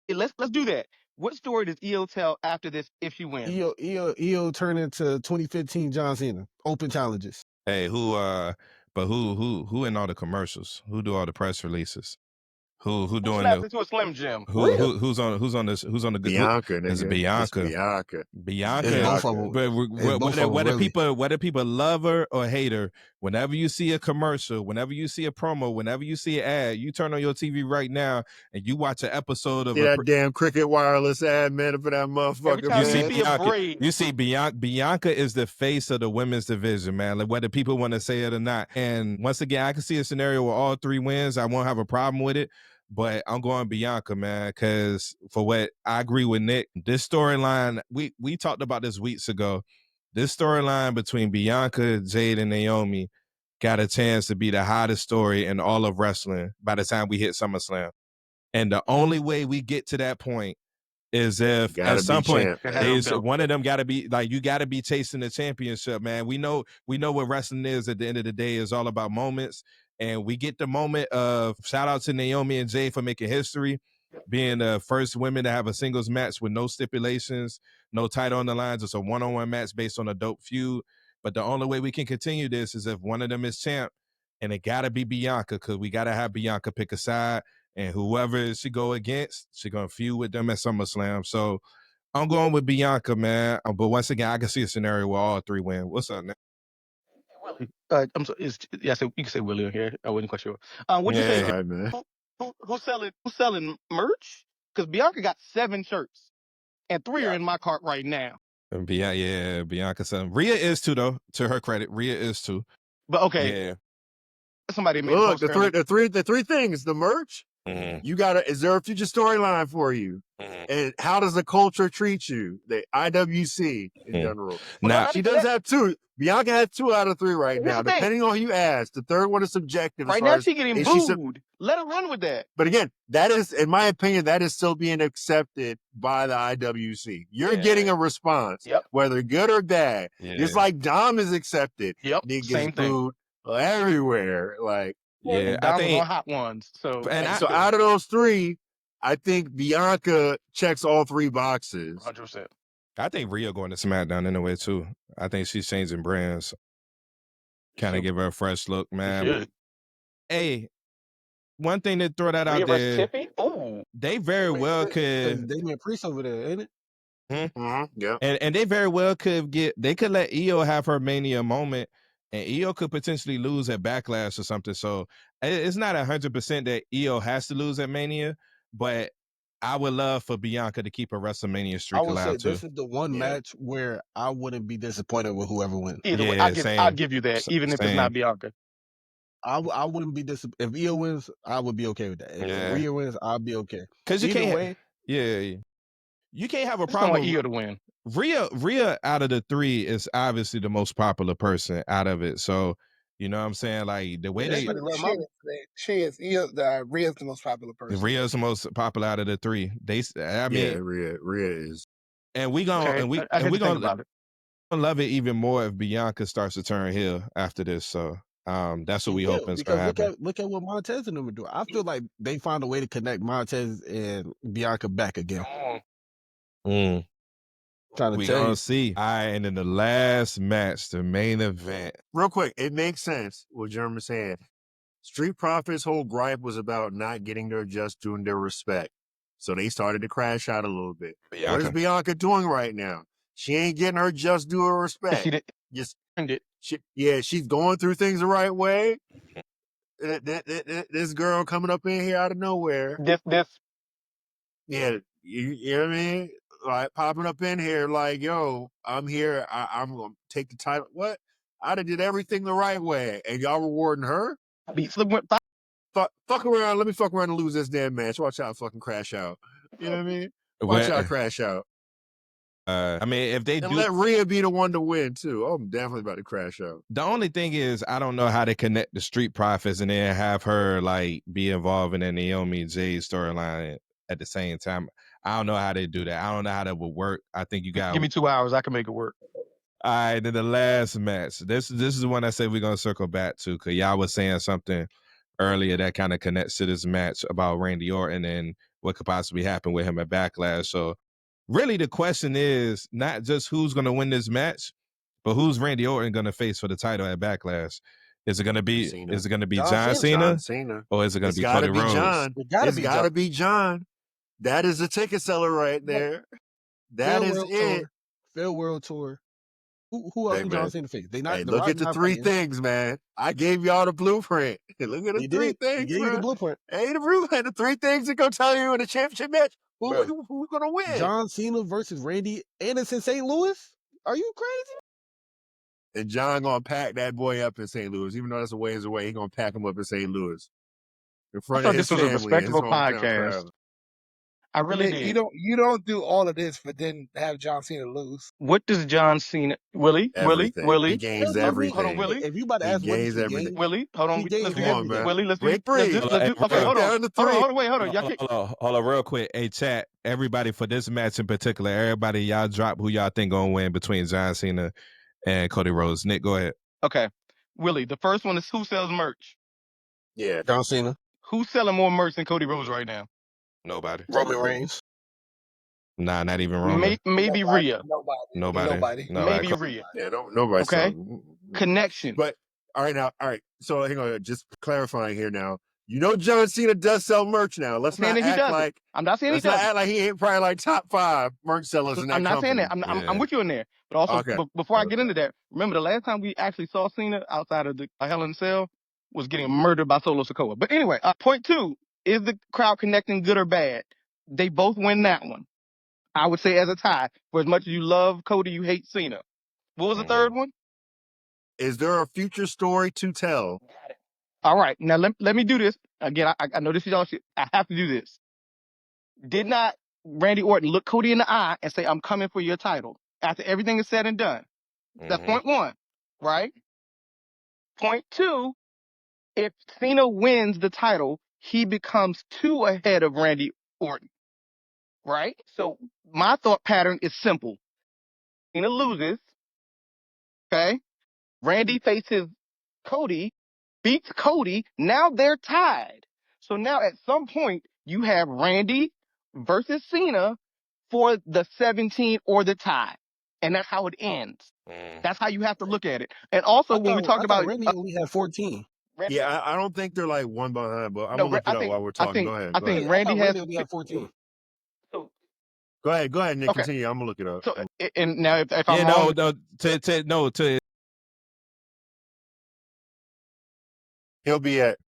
Let's do that. What story does Io tell after this if she wins? Io turn into 2015 John Cena. Open challenges. Hey, who in all the commercials? Who do all the press releases? Who doing the into a Slim Jim? Who's on the Bianca? It's Bianca. Bianca. Whether people love her or hate her, whenever you see a commercial, whenever you see a promo, whenever you see an ad, you turn on your TV right now and you watch an episode of that damn Cricket Wireless ad, man, for that motherfucker. You see Bianca is the face of the women's division, man. Like whether people want to say it or not. And once again, I can see a scenario where all 3 wins. I won't have a problem with it. But I'm going Bianca, man, because for what I agree with Nick, this storyline, we talked about this weeks ago. This storyline between Bianca, Jade, and Naomi got a chance to be the hottest story in all of wrestling by the time we hit SummerSlam. And the only way we get to that point is if at some point one of them got to be like, you got to be chasing the championship, man. We know what wrestling is at the end of the day. Is all about moments. And we get the moment of shout out to Naomi and Jay for making history, being the first women to have a singles match with no stipulations, no title on the lines. It's a one-on-one match based on a dope feud. But the only way we can continue this is if one of them is champ, and it got to be Bianca, because we got to have Bianca pick a side, and whoever she go against, she going to feud with them at SummerSlam. So I'm going with Bianca, man. But once again, I can see a scenario where all 3 win. What's up, man? I'm sorry. So you can say Willie on here. I wasn't quite sure. What'd you say? Sorry, man. Who's selling merch? Because Bianca got 7 shirts, and 3 are in my cart right now. Bianca son. Rhea is too, though. To her credit, Rhea is too. But okay, Yeah. somebody made Look, a post the three things: the merch. You gotta. Is there a future storyline for you? And how does the culture treat you? The IWC in general. Now She does have 2. Bianca has 2 out of 3 right now. the thing. Depending on who you ask, the third one is subjective. Right now, she's getting booed. Let her run with that. But again, that is, in my opinion, that is still being accepted by the IWC. You're getting a response, whether good or bad. It's like Dom is accepted. He gets booed everywhere. Like, Dom was on Hot Ones. So out of those 3, I think Bianca checks all 3 boxes. 100%. I think Rhea going to SmackDown anyway too. I think she's changing brands. Kind of give her a fresh look, man. Hey, one thing to throw that out there. They very well could. Damian Priest over there, ain't it? Yeah. And they very well could they could let Io have her Mania moment, and Io could potentially lose at Backlash or something. So it's not 100% that Io has to lose at Mania, but I would love for Bianca to keep a WrestleMania streak alive too. This is the one match where I wouldn't be disappointed with whoever wins. Either way, I'd give you that, even if it's not Bianca. I wouldn't be if Io wins, I would be okay with that. If Rhea wins, I'll be okay. Because you can't. You can't have a problem with Io to win. Rhea out of the 3 is obviously the most popular person out of it. So you know what I'm saying? Like the way she is Rhea's the most popular person. Rhea's the most popular out of the 3. Rhea is. And we gonna love it even more if Bianca starts to turn heel after this. So that's what we hoping is gonna happen. Look at what Montez and them are doing. I feel like they found a way to connect Montez and Bianca back again. We gonna see. All right, and then the last match, the main event. Real quick, it makes sense what Jeremy saying. Street Profits' whole gripe was about not getting their just due and their respect. So they started to crash out a little bit. What is Bianca doing right now? She ain't getting her just due or respect. She's going through things the right way. This girl coming up in here out of nowhere. You know what I mean? Like popping up in here like, yo, I'm here. I'm going to take the title. What? I did everything the right way. And y'all rewarding her? Fuck around. Let me fuck around and lose this damn match. Watch out fucking crash out. You know what I mean? Watch out crash out. I mean, if they let Rhea be the one to win too. Oh, I'm definitely about to crash out. The only thing is, I don't know how to connect the Street Profits and then have her like be involved in the Naomi Jade storyline at the same time. I don't know how they do that. I don't know how that would work. I think you got give me 2 hours. I can make it work. All right, then the last match. This is the one I said we're gonna circle back to because y'all was saying something earlier that kind of connects to this match about Randy Orton and what could possibly happen with him at Backlash. So really the question is not just who's gonna win this match, but who's Randy Orton gonna face for the title at Backlash? Is it gonna be John Cena? Or is it gonna be Cody Rhodes? It's gotta be John. That is the ticket seller right there. That is it. Fair World Tour. Who else John Cena face? They not. Look at the 3 things, man. I gave y'all the blueprint. Look at the 3 things. He gave you the blueprint. Hey, the blueprint. The 3 things that gonna tell you in a championship match who's gonna win. John Cena versus Randy, and it's in St. Louis. Are you crazy? And John gonna pack that boy up in St. Louis, even though that's a ways away. He gonna pack him up in St. Louis in front of his family. This was a respectable podcast. I really did. You don't do all of this, but then have John Cena lose. What does John Cena? Willie? He gains everything. Hold on, Willie. If you about to ask what he gains, Willie, hold on. Let's do on, man. Willie, let's do okay, hold on. Hold on, real quick. Hey, chat, everybody for this match in particular, everybody, y'all drop who y'all think gonna win between John Cena and Cody Rhodes. Nick, go ahead. Okay, Willie. The first one is who sells merch. Yeah, John Cena. Who's selling more merch than Cody Rhodes right now? Nobody. Roman Reigns. Nah, not even Roman. Maybe Rhea. Nobody. Maybe Rhea. Yeah, nobody. Okay. Connection. But all right. So hang on. Just clarifying here now. You know John Cena does sell merch now. Let's not act like I'm not saying he doesn't. Let's not act like he ain't probably like top 5 merch sellers in that I'm not saying company. that. I'm with you in there. But also, Okay. before I get into that, remember the last time we actually saw Cena outside of the Hell in a Cell was getting murdered by Solo Sikoa. But anyway, point 2, is the crowd connecting good or bad? They both win that one. I would say as a tie. For as much as you love Cody, you hate Cena. What was the third one? Is there a future story to tell? Got it. All right. Now, let me do this. Again, I know this is y'all shit. I have to do this. Did not Randy Orton look Cody in the eye and say, I'm coming for your title after everything is said and done? That's point 1, right? Point 2, if Cena wins the title, he becomes 2 ahead of Randy Orton, right? So my thought pattern is simple. Cena loses, okay? Randy faces Cody, beats Cody. Now they're tied. So now at some point, you have Randy versus Cena for the 17 or the tie. And that's how it ends. That's how you have to look at it. And also, when we talk about Randy only had 14. Randy, I don't think they're like one behind, but I'm no, gonna look it up while we're talking. Go ahead. I think Randy I has. Randy only had 14. So, Go ahead, Nick. okay. Continue. I'm gonna look it up. So, and now if I'm Yeah, wrong, to He'll be at.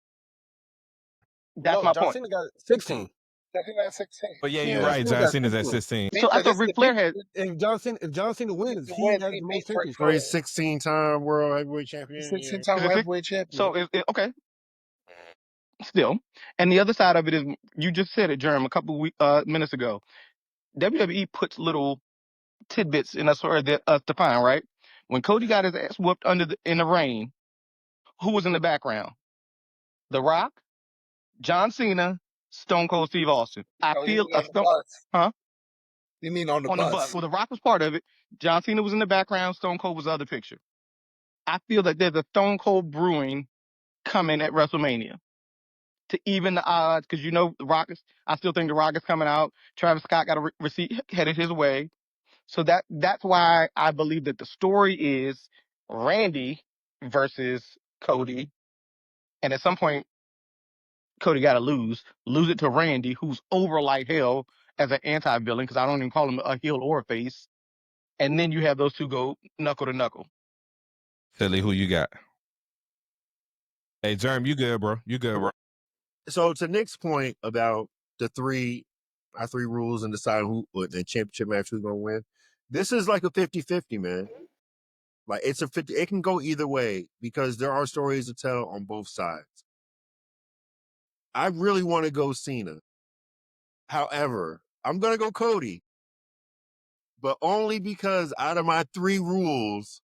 that's my John point. Cena got 16. I think that's 16. but yeah, Yeah, you're right. Cena John got Cena's at 16. 16. So I thought This is Ric the Flair people- had. If John Cena wins, he wins, has he the beats most Ric championships. Flair. He's 16-time world heavyweight champion. 16-time heavyweight champion. So okay. Still, and the other side of it is you just said it, Jerm, a couple minutes ago. WWE puts little tidbits in us for us to find, right? When Cody got his ass whooped in the rain, who was in the background? The Rock, John Cena, Stone Cold Steve Austin. I feel on the bus. huh? You mean on the bus? Well, The Rock was part of it. John Cena was in the background. Stone Cold was the other picture. I feel that there's a Stone Cold brewing coming at WrestleMania to even the odds, because the Rock is. I still think the Rock is coming out. Travis Scott got a receipt headed his way. So that's why I believe that the story is Randy versus Cody. And at some point, Cody got to lose it to Randy, who's over like hell as an anti-villain, because I don't even call him a heel or a face. And then you have those two go knuckle to knuckle. Philly, who you got? Hey, Jerm, you good, bro? You good, bro? So to Nick's point about our three rules and deciding who the championship match who's gonna win, this is like a 50-50, man. Like it's a 50. It can go either way because there are stories to tell on both sides. I really want to go Cena. However, I'm gonna go Cody, but only because out of my 3 rules,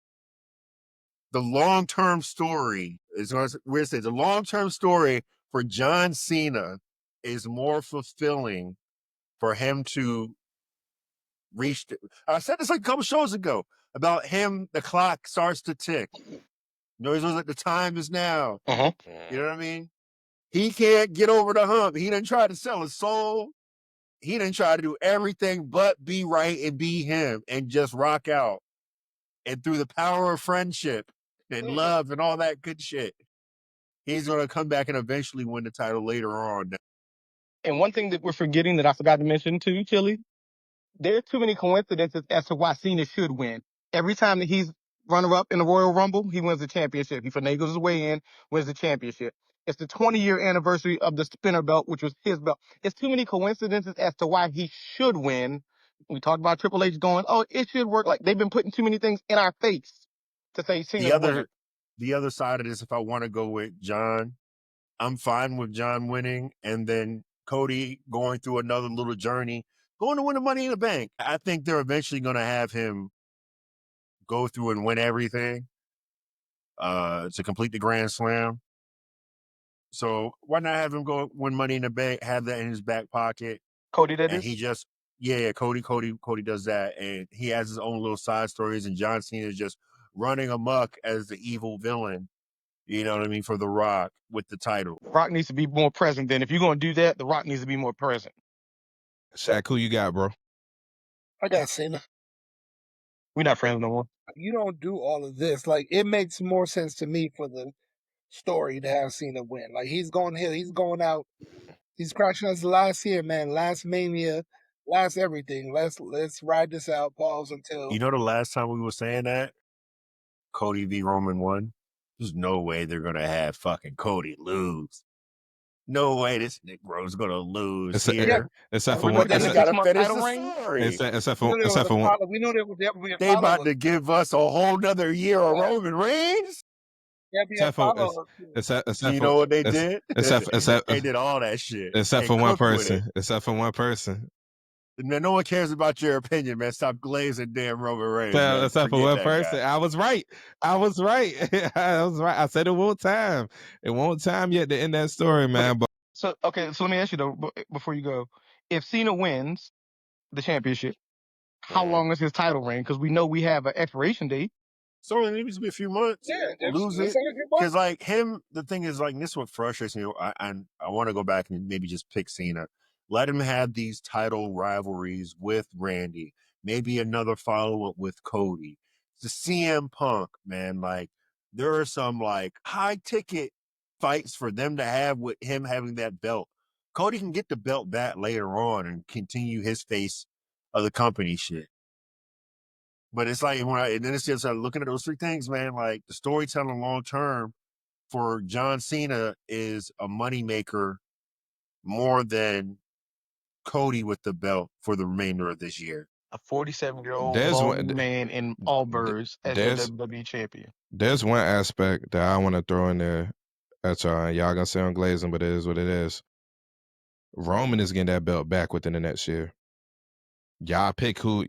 the long-term story is we're saying the long-term story for John Cena is more fulfilling for him to reach. I said this like a couple shows ago about him. The clock starts to tick. He was like, the time is now. Uh-huh. You know what I mean? He can't get over the hump. He didn't try to sell his soul. He didn't try to do everything but be right and be him and just rock out. And through the power of friendship and love and all that good shit, he's going to come back and eventually win the title later on. And one thing that we're forgetting that I forgot to mention to you, Chili, there are too many coincidences as to why Cena should win. Every time that he's runner-up in the Royal Rumble, he wins the championship. He finagles his way in, wins the championship. It's the 20-year anniversary of the spinner belt, which was his belt. It's too many coincidences as to why he should win. We talked about Triple H going, oh, it should work. Like, they've been putting too many things in our face to say Cena's winning. The other side of this, if I want to go with John, I'm fine with John winning and then Cody going through another little journey, going to win the Money in the Bank. I think they're eventually going to have him go through and win everything to complete the Grand Slam. So why not have him go win Money in the Bank, have that in his back pocket? Cody, that and is? He just, Cody does that. And he has his own little side stories. And John Cena is just running amok as the evil villain, you know what I mean, for The Rock with the title. Rock needs to be more present then. If you're going to do that, The Rock needs to be more present. Shaq, who you got, bro? I got Cena. We're not friends no more. You don't do all of this. Like, it makes more sense to me for the story to have Cena win. Like he's going out. He's crashing us last year, man. Last Mania, last everything. Let's ride this out. Pause until You know the last time we were saying that Cody v Roman won. There's no way they're gonna have fucking Cody lose. No way this Negro's gonna lose here. Except for We're one. gonna get a Gotta 6-month finish title the reign. story. Except for one. we knew there would be a They about follow-up. to give us a whole nother year of Roman Reigns. There'd be a follow-up. You know what they did? Except They did all that shit. except for and one cooked with it. person. Except for one person. Man, no one cares about your opinion, man. Stop glazing damn Roman Reigns. Man. Except for Forget one that person. guy. I was right. I was right. I said it won't time. It won't time yet to end that story, man. But So let me ask you though, before you go, if Cena wins the championship, how long is his title reign? Because we know we have an expiration date. So it needs to be a few months. Yeah, lose it. Because like him, the thing is like this is what frustrates me. I want to go back and maybe just pick Cena. Let him have these title rivalries with Randy. Maybe another follow up with Cody. The CM Punk, man. Like there are some like high ticket fights for them to have with him having that belt. Cody can get the belt back later on and continue his face of the company shit. But it's like and then it's just looking at those three things, man. Like the storytelling long term for John Cena is a moneymaker more than Cody with the belt for the remainder of this year. A 47-year-old there's bald one. man in all birds as your There's WWE champion. there's one aspect that I want to throw in there at y'all. Y'all gonna say I'm glazing, but it is what it is. Roman is getting that belt back within the next year. Y'all pick who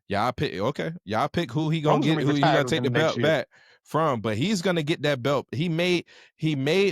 y'all pick Y'all pick who he gonna Roman's get, gonna be who he gonna retired take within the the next belt year. back from, but he's gonna get that belt. He made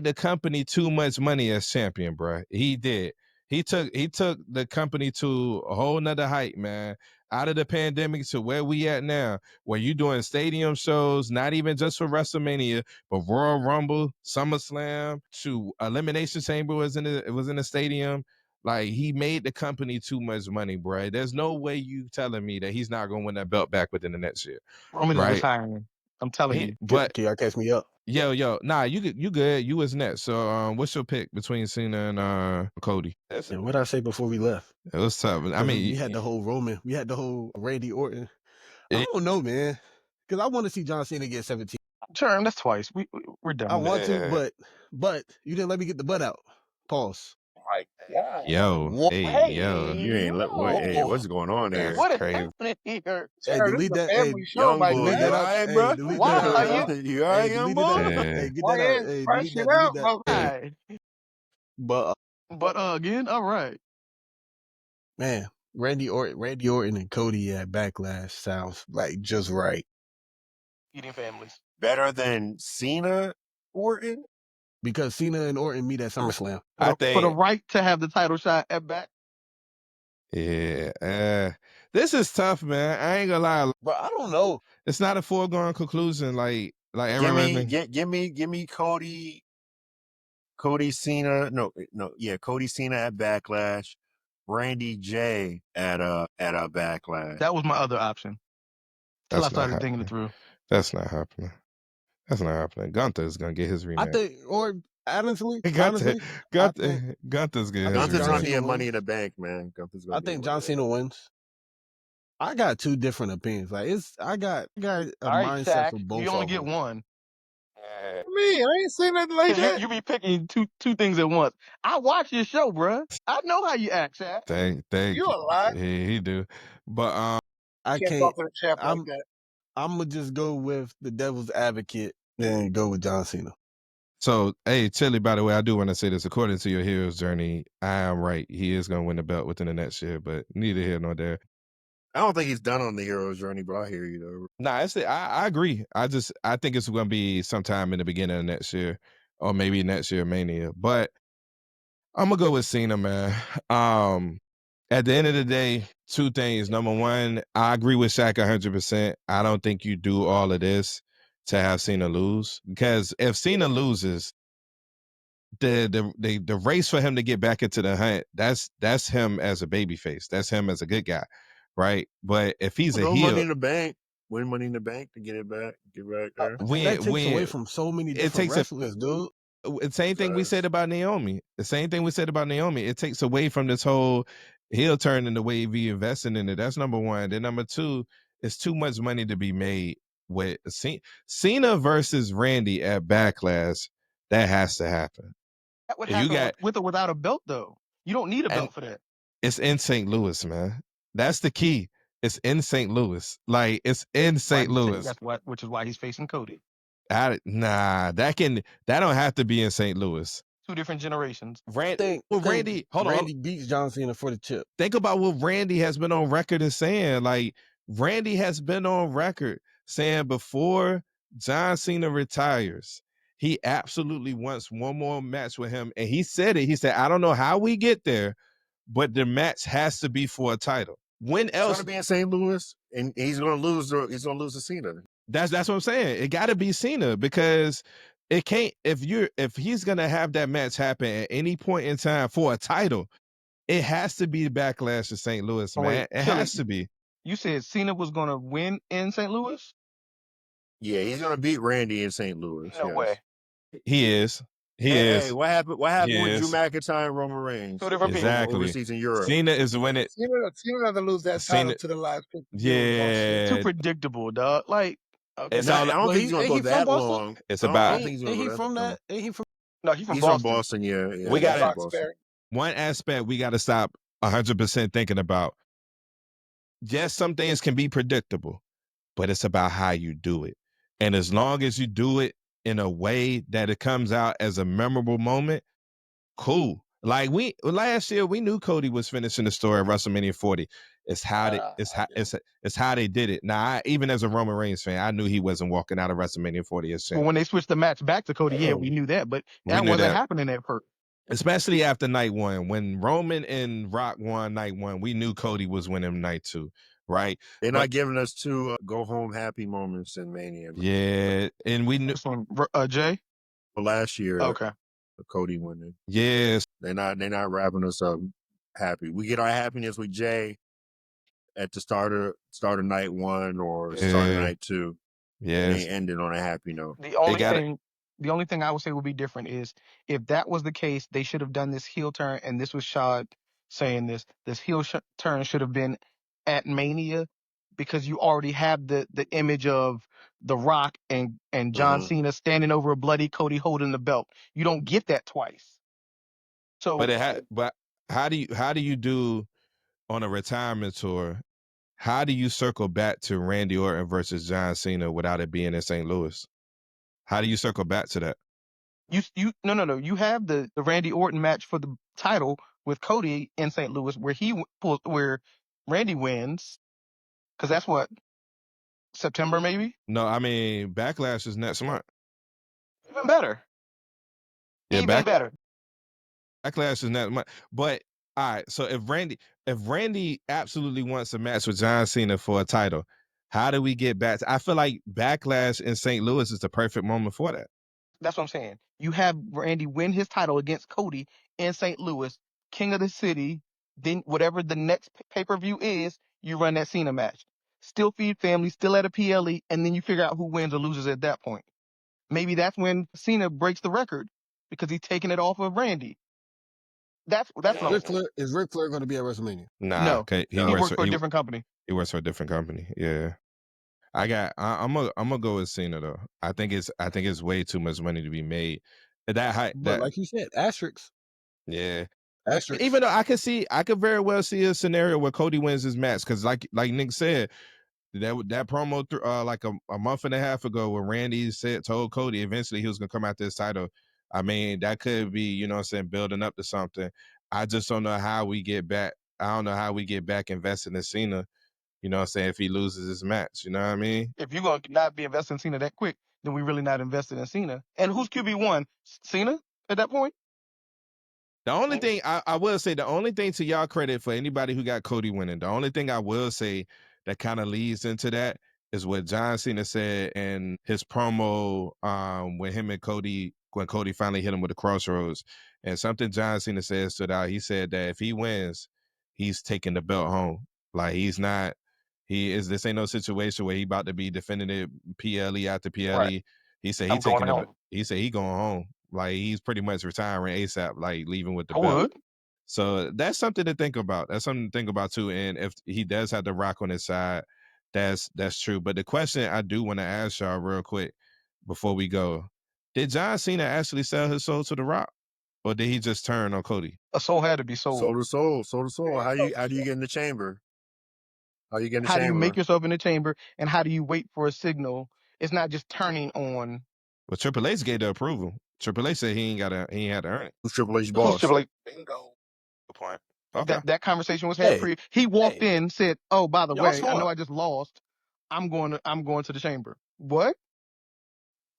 the company too much money as champion, bro. He did. He took the company to a whole nother height, man. Out of the pandemic to where we at now, where you doing stadium shows, not even just for WrestleMania, but Royal Rumble, SummerSlam, to Elimination Chamber was in the stadium. Like he made the company too much money, bro. There's no way you telling me that he's not gonna win that belt back within the next year, Roman is right? retiring. I'm telling you. But Can y'all catch me up? yo, nah, you good. You was next. So what's your pick between Cena and Cody? And what I say before we left? It was tough. I mean, we had the whole Roman, we had the whole Randy Orton. I don't know, man, because I want to see John Cena get 17. Sure, that's twice. We're done. I want to, but you didn't let me get the butt out. Pause. Yo, hey, yo, You ain't let what? Hey, what's going on here? What is crazy. happening here? Hey, Sir, this delete is a that. Hey, family show, Young my boy, delete man. that you out. alright, Hey, bro? delete Why that out. are y'all. You alright, Hey, young delete it boy? out. Hey, get Why that out. is Hey, fresh delete it out, that. bro? Hey, but Again, all right. man, Randy Orton and Cody at Backlash sounds like just right. Eating families. Better than Cena Orton? Because Cena and Orton meet at SummerSlam. I For the think, right to have the title shot at back. yeah, this is tough, man. I ain't gonna lie, But I don't know. it's not a foregone conclusion. Like everyone, Give me Cody Cena. Cody Cena at Backlash. Randy J at a Backlash. That was my other option. Till I that's not started thinking it happening. through. That's not happening. That's not happening. Gunther is gonna get his rematch. I think, or honestly, Gunther's getting his Gunther's rematch. gonna be a Money in the Bank, man. I think John Cena wins. I got two different opinions. Like I got a All right, mindset Shaq, for both. you only of get them. one. Me, I ain't saying nothing like Because that. you be picking two things at once. I watch your show, bruh. I know how you act, Shaq. Thank You a lot. he do. But I Can't can't. talk to the champ like that. I'm gonna just go with the devil's advocate and go with John Cena. so hey, Chili, by the way, I do want to say this. According to your hero's journey, I am right. He is gonna win the belt within the next year, but neither here nor there. I don't think he's done on the hero's journey, but I hear you though. Nah, I agree. I think it's gonna be sometime in the beginning of next year, or maybe next year Mania. But I'm gonna go with Cena, man. At the end of the day, two things. Number one, I agree with Shaq 100%. I don't think you do all of this to have Cena lose, because if Cena loses, the race for him to get back into the hunt, that's him as a babyface. That's him as a good guy, right? But if he's a No Money heel, in the Bank. win Money in the Bank to get it back, get back there. That takes away from so many different wrestlers, dude. Same thing we said about Naomi. The same thing we said about Naomi. It takes away from this whole heel turn in the way we investing in it. That's number one. Then number two, it's too much money to be made with Cena versus Randy at Backlash. That has to happen. That would happen with or without a belt, though. You don't need a belt for that. It's in St. Louis, man. That's the key. It's in St. Louis. Like, it's in St. Louis. Which is why he's facing Cody. Nah, that don't have to be in St. Louis. Two different generations. Randy beats John Cena for the chip. Think about what Randy has been on record as saying. Like, Randy has been on record saying before John Cena retires, he absolutely wants one more match with him. And he said it. He said, I don't know how we get there, but the match has to be for a title. When else? It's going to be in St. Louis, and he's going to lose. He's going to lose to Cena. That's what I'm saying. It got to be Cena, because it can't. If he's going to have that match happen at any point in time for a title, it has to be Backlash to St. Louis, man. Wait, it has to be. You said Cena was going to win in St. Louis? Yeah, he's going to beat Randy in St. Louis. No way. He is. He is. Hey, what happened? What happened with Drew McIntyre and Roman Reigns? Exactly. Overseas in Europe. Cena is winning. Cena doesn't lose that title to the last. Yeah. Too predictable, dog. Like, okay. I don't think he's going to go that long. It's about. Ain't he from that? Ain't he from? No, he's from Boston. From Boston. Yeah. We got one aspect we got to stop 100% thinking about. Yes, some things can be predictable, but it's about how you do it. And as long as you do it in a way that it comes out as a memorable moment, cool. Like last year, we knew Cody was finishing the story at WrestleMania 40. It's how they did it. Now, even as a Roman Reigns fan, I knew he wasn't walking out of WrestleMania 40 as champion. Well, when they switched the match back to Cody, we knew that, but that wasn't happening at first. Especially after night one, when Roman and Rock won night one, we knew Cody was winning night two, right? They're not giving us two go home happy moments in Mania. Yeah, and we knew Jay. Well, last year, okay, Cody winning. Yes, they're not wrapping us up happy. We get our happiness with Jay at the start of night one or start of night two. Yeah, they ended on a happy note. The only thing I would say would be different is if that was the case, they should have done this heel turn, and this was Shad saying this heel turn should have been at Mania, because you already have the image of The Rock and John Cena standing over a bloody Cody holding the belt. You don't get that twice. So, but how do you do on a retirement tour? How do you circle back to Randy Orton versus John Cena without it being in St. Louis? How do you circle back to that? No. You have the Randy Orton match for the title with Cody in St. Louis, where Randy wins, because that's what, September maybe. No, I mean Backlash is next month. Even better. Yeah, even better. Backlash is next month. But all right, so if Randy absolutely wants a match with John Cena for a title, how do we get back? I feel like Backlash in St. Louis is the perfect moment for that. That's what I'm saying. You have Randy win his title against Cody in St. Louis, King of the City. Then whatever the next pay-per-view is, you run that Cena match. Still feed family, still at a PLE, and then you figure out who wins or loses at that point. Maybe that's when Cena breaks the record because he's taking it off of Randy. That's Is Ric Flair going to be at WrestleMania? Nah, no. Okay. He works for a different company. He works for a different company. Yeah. I'm gonna go with Cena though. I think it's way too much money to be made. But like you said, asterisks. Yeah. Asterisks. Even though I could very well see a scenario where Cody wins his match, because like Nick said, that promo like a month and a half ago where Randy told Cody eventually he was gonna come out this title. I mean, that could be, you know what I'm saying, building up to something. I just don't know how we get back. I don't know how we get back invested in Cena, you know what I'm saying, if he loses his match. You know what I mean? If you're going to not be invested in Cena that quick, then we really not invested in Cena. And who's QB1? Cena at that point? The only thing I will say, the only thing to y'all credit for anybody who got Cody winning, the only thing I will say that kind of leads into that is what John Cena said in his promo with him and Cody, when Cody finally hit him with the crossroads. And something John Cena said stood out. He said that if he wins, he's taking the belt home. Like he's not This ain't no situation where he about to be defending it PLE after PLE. Right. He said I'm going home. he said he going home. Like he's pretty much retiring ASAP, like leaving with the I belt. would. So that's something to think about. That's something to think about too. And if he does have the Rock on his side, that's true. But the question I do want to ask y'all real quick before we go: did John Cena actually sell his soul to the Rock, or did he just turn on Cody? A soul had to be sold. Soul to soul, soul to soul. How do you get in the chamber? How you get in the How do you chamber? make yourself in the chamber, and how do you wait for a signal? It's not just turning on. Well, Triple H gave the approval. Triple H said he ain't had to earn it. Who's Triple H Who's boss? Triple H? Bingo. Good point. Okay. That conversation was had Hey, he walked in, said, "Oh, by the y'all way, I smart. know I just lost. I'm going to the chamber." What?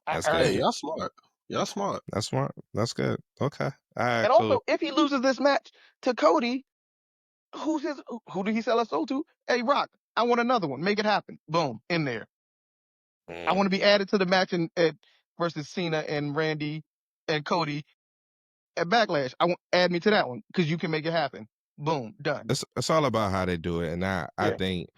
That's I earned good. Hey, it. y'all smart. Y'all smart. That's smart. That's good. Okay. All right. And Cool. also, if he loses this match to Cody, who did he sell his soul to? Hey, Rock, I want another one. Make it happen. Boom, in there. I want to be added to the match versus Cena and Randy and Cody at Backlash. Add me to that one because you can make it happen. Boom, done. It's all about how they do it, and I think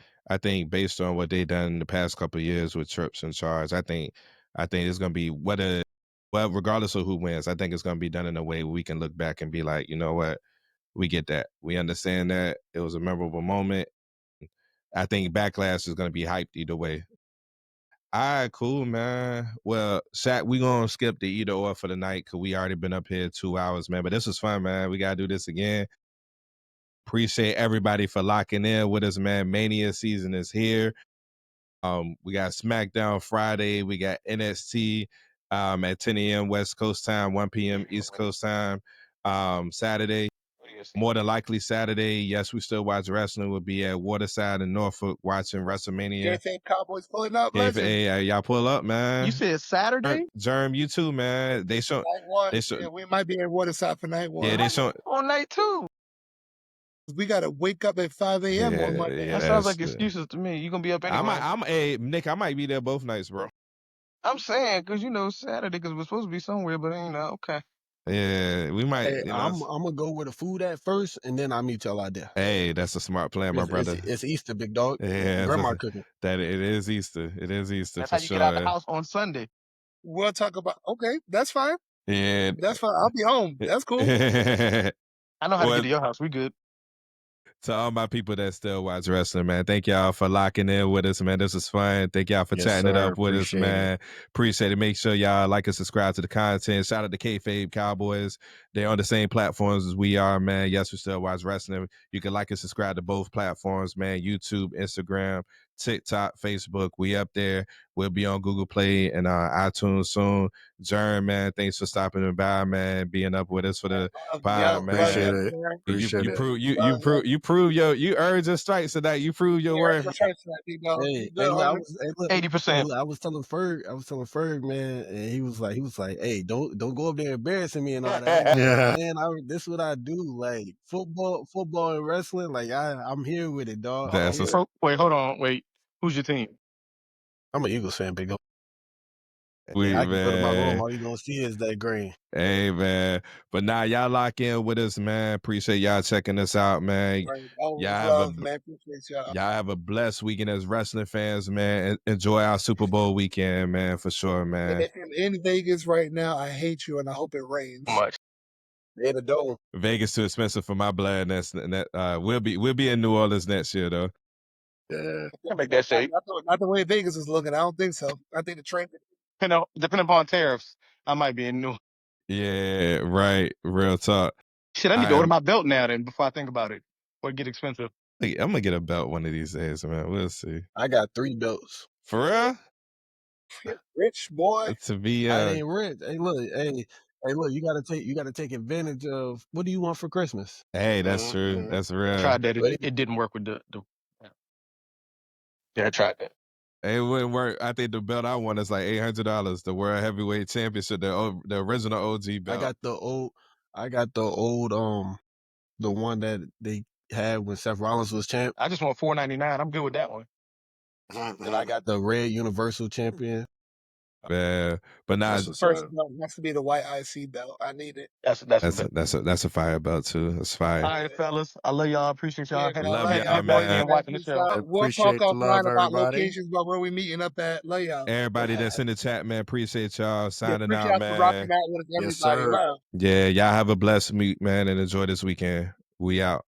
based on what they done in the past couple of years with Trips and Charge, I think it's gonna be regardless of who wins, I think it's gonna be done in a way where we can look back and be like, you know what, we get that, we understand that it was a memorable moment. I think Backlash is gonna be hyped either way. All right, cool, man. Well, Shaq, we gonna skip the either or for the night because we already been up here 2 hours, man. But this was fun, man. We gotta do this again. Appreciate everybody for locking in with us, man. Mania season is here. We got SmackDown Friday. We got NXT at 10 a.m. West Coast time, 1 p.m. East Coast time. Saturday, more than likely Saturday. Yes, we still watch wrestling. We'll be at Waterside in Norfolk watching WrestleMania. Anything Cowboys pulling up, If legend. y'all pull up, man. You said Saturday? Germ, you too, man. Night one. Yeah, we might be in Waterside for night one. Yeah, they show on night two. We gotta wake up at 5 a.m. on Monday. That sounds like excuses to me. You gonna be up anyway? Nick, I might be there both nights, bro. I'm saying because Saturday because we're supposed to be somewhere, but okay. Yeah, we might. Hey, I'm gonna go where the food at first, and then I'll meet y'all out there. Hey, that's a smart plan, my brother. It's Easter, big dog. Yeah, Grandma cooking. That it is Easter. It is Easter. That's for how you sure. get out the house on Sunday. We'll talk about. Okay, that's fine. Yeah, that's fine. I'll be home. That's cool. I know how to get to your house. We good. To all my people that still watch wrestling, man, thank y'all for locking in with us, man. This was fun. Thank y'all for chatting it up with us, man. Appreciate it. Make sure y'all like and subscribe to the content. Shout out to Kayfabe Cowboys. They're on the same platforms as we are, man. Yes, we still watch wrestling. You can like and subscribe to both platforms, man. YouTube, Instagram, TikTok, Facebook. We up there. We'll be on Google Play and iTunes soon. Jern, man, thanks for stopping by, man. Being up with us for the pod, man. Appreciate it. You prove you earned your stripes tonight. You prove your worth. Hey, look, 80%. I was telling Ferg, man, and he was like, hey, don't go up there embarrassing me and all that. Yeah. Man, this what I do. Like football and wrestling. Like I'm here with it, dog. Wait, hold on. Wait, who's your team? I'm an Eagles fan, big dog. I can go to my room. All you gonna see is that green. Hey, man. But now y'all lock in with us, man. Appreciate y'all checking us out, man. Y'all have a blessed weekend as wrestling fans, man. Enjoy our Super Bowl weekend, man, for sure, man. And if you're in Vegas right now, I hate you and I hope it rains. Much. In the dome. Vegas too expensive for my blood. We'll be in New Orleans next year, though. Yeah. Can't make that shape. Not the way Vegas is looking. I don't think so. I think the train. Depending upon tariffs, I might be in New. Yeah, right. Real talk. Shit, I need to order my belt now. Then before I think about it, or it get expensive. I'm gonna get a belt one of these days, man. We'll see. I got 3 belts. For real? Rich boy. To be I ain't rich. Hey, look, you gotta take advantage of what do you want for Christmas? Hey, that's true. That's real. I tried that. It didn't work with the. Yeah, I tried that. It wouldn't work. I think the belt I want is like $800. The World Heavyweight Championship, the original OG belt. I got the old the one that they had when Seth Rollins was champ. I just want $4.99. I'm good with that one. Then I got the red Universal Champion. Man, but now That's what's First up. belt has to be the white IC belt. I need it. That's the best. that's a fire belt too. That's fire. All right, fellas. I love y'all. Appreciate y'all. Yeah, Have man. Love Love y'all, y'all, everybody man. man. in watching the Peace show. I out. We'll talk appreciate the offline love, about everybody. locations, about where we meeting up at. Love y'all. Everybody that's in the chat, man, appreciate y'all Yeah, signing appreciate out, y'all for rocking man. out with Yes, everybody. sir. Love. Yeah, y'all have a blessed week, man, and enjoy this weekend. We out.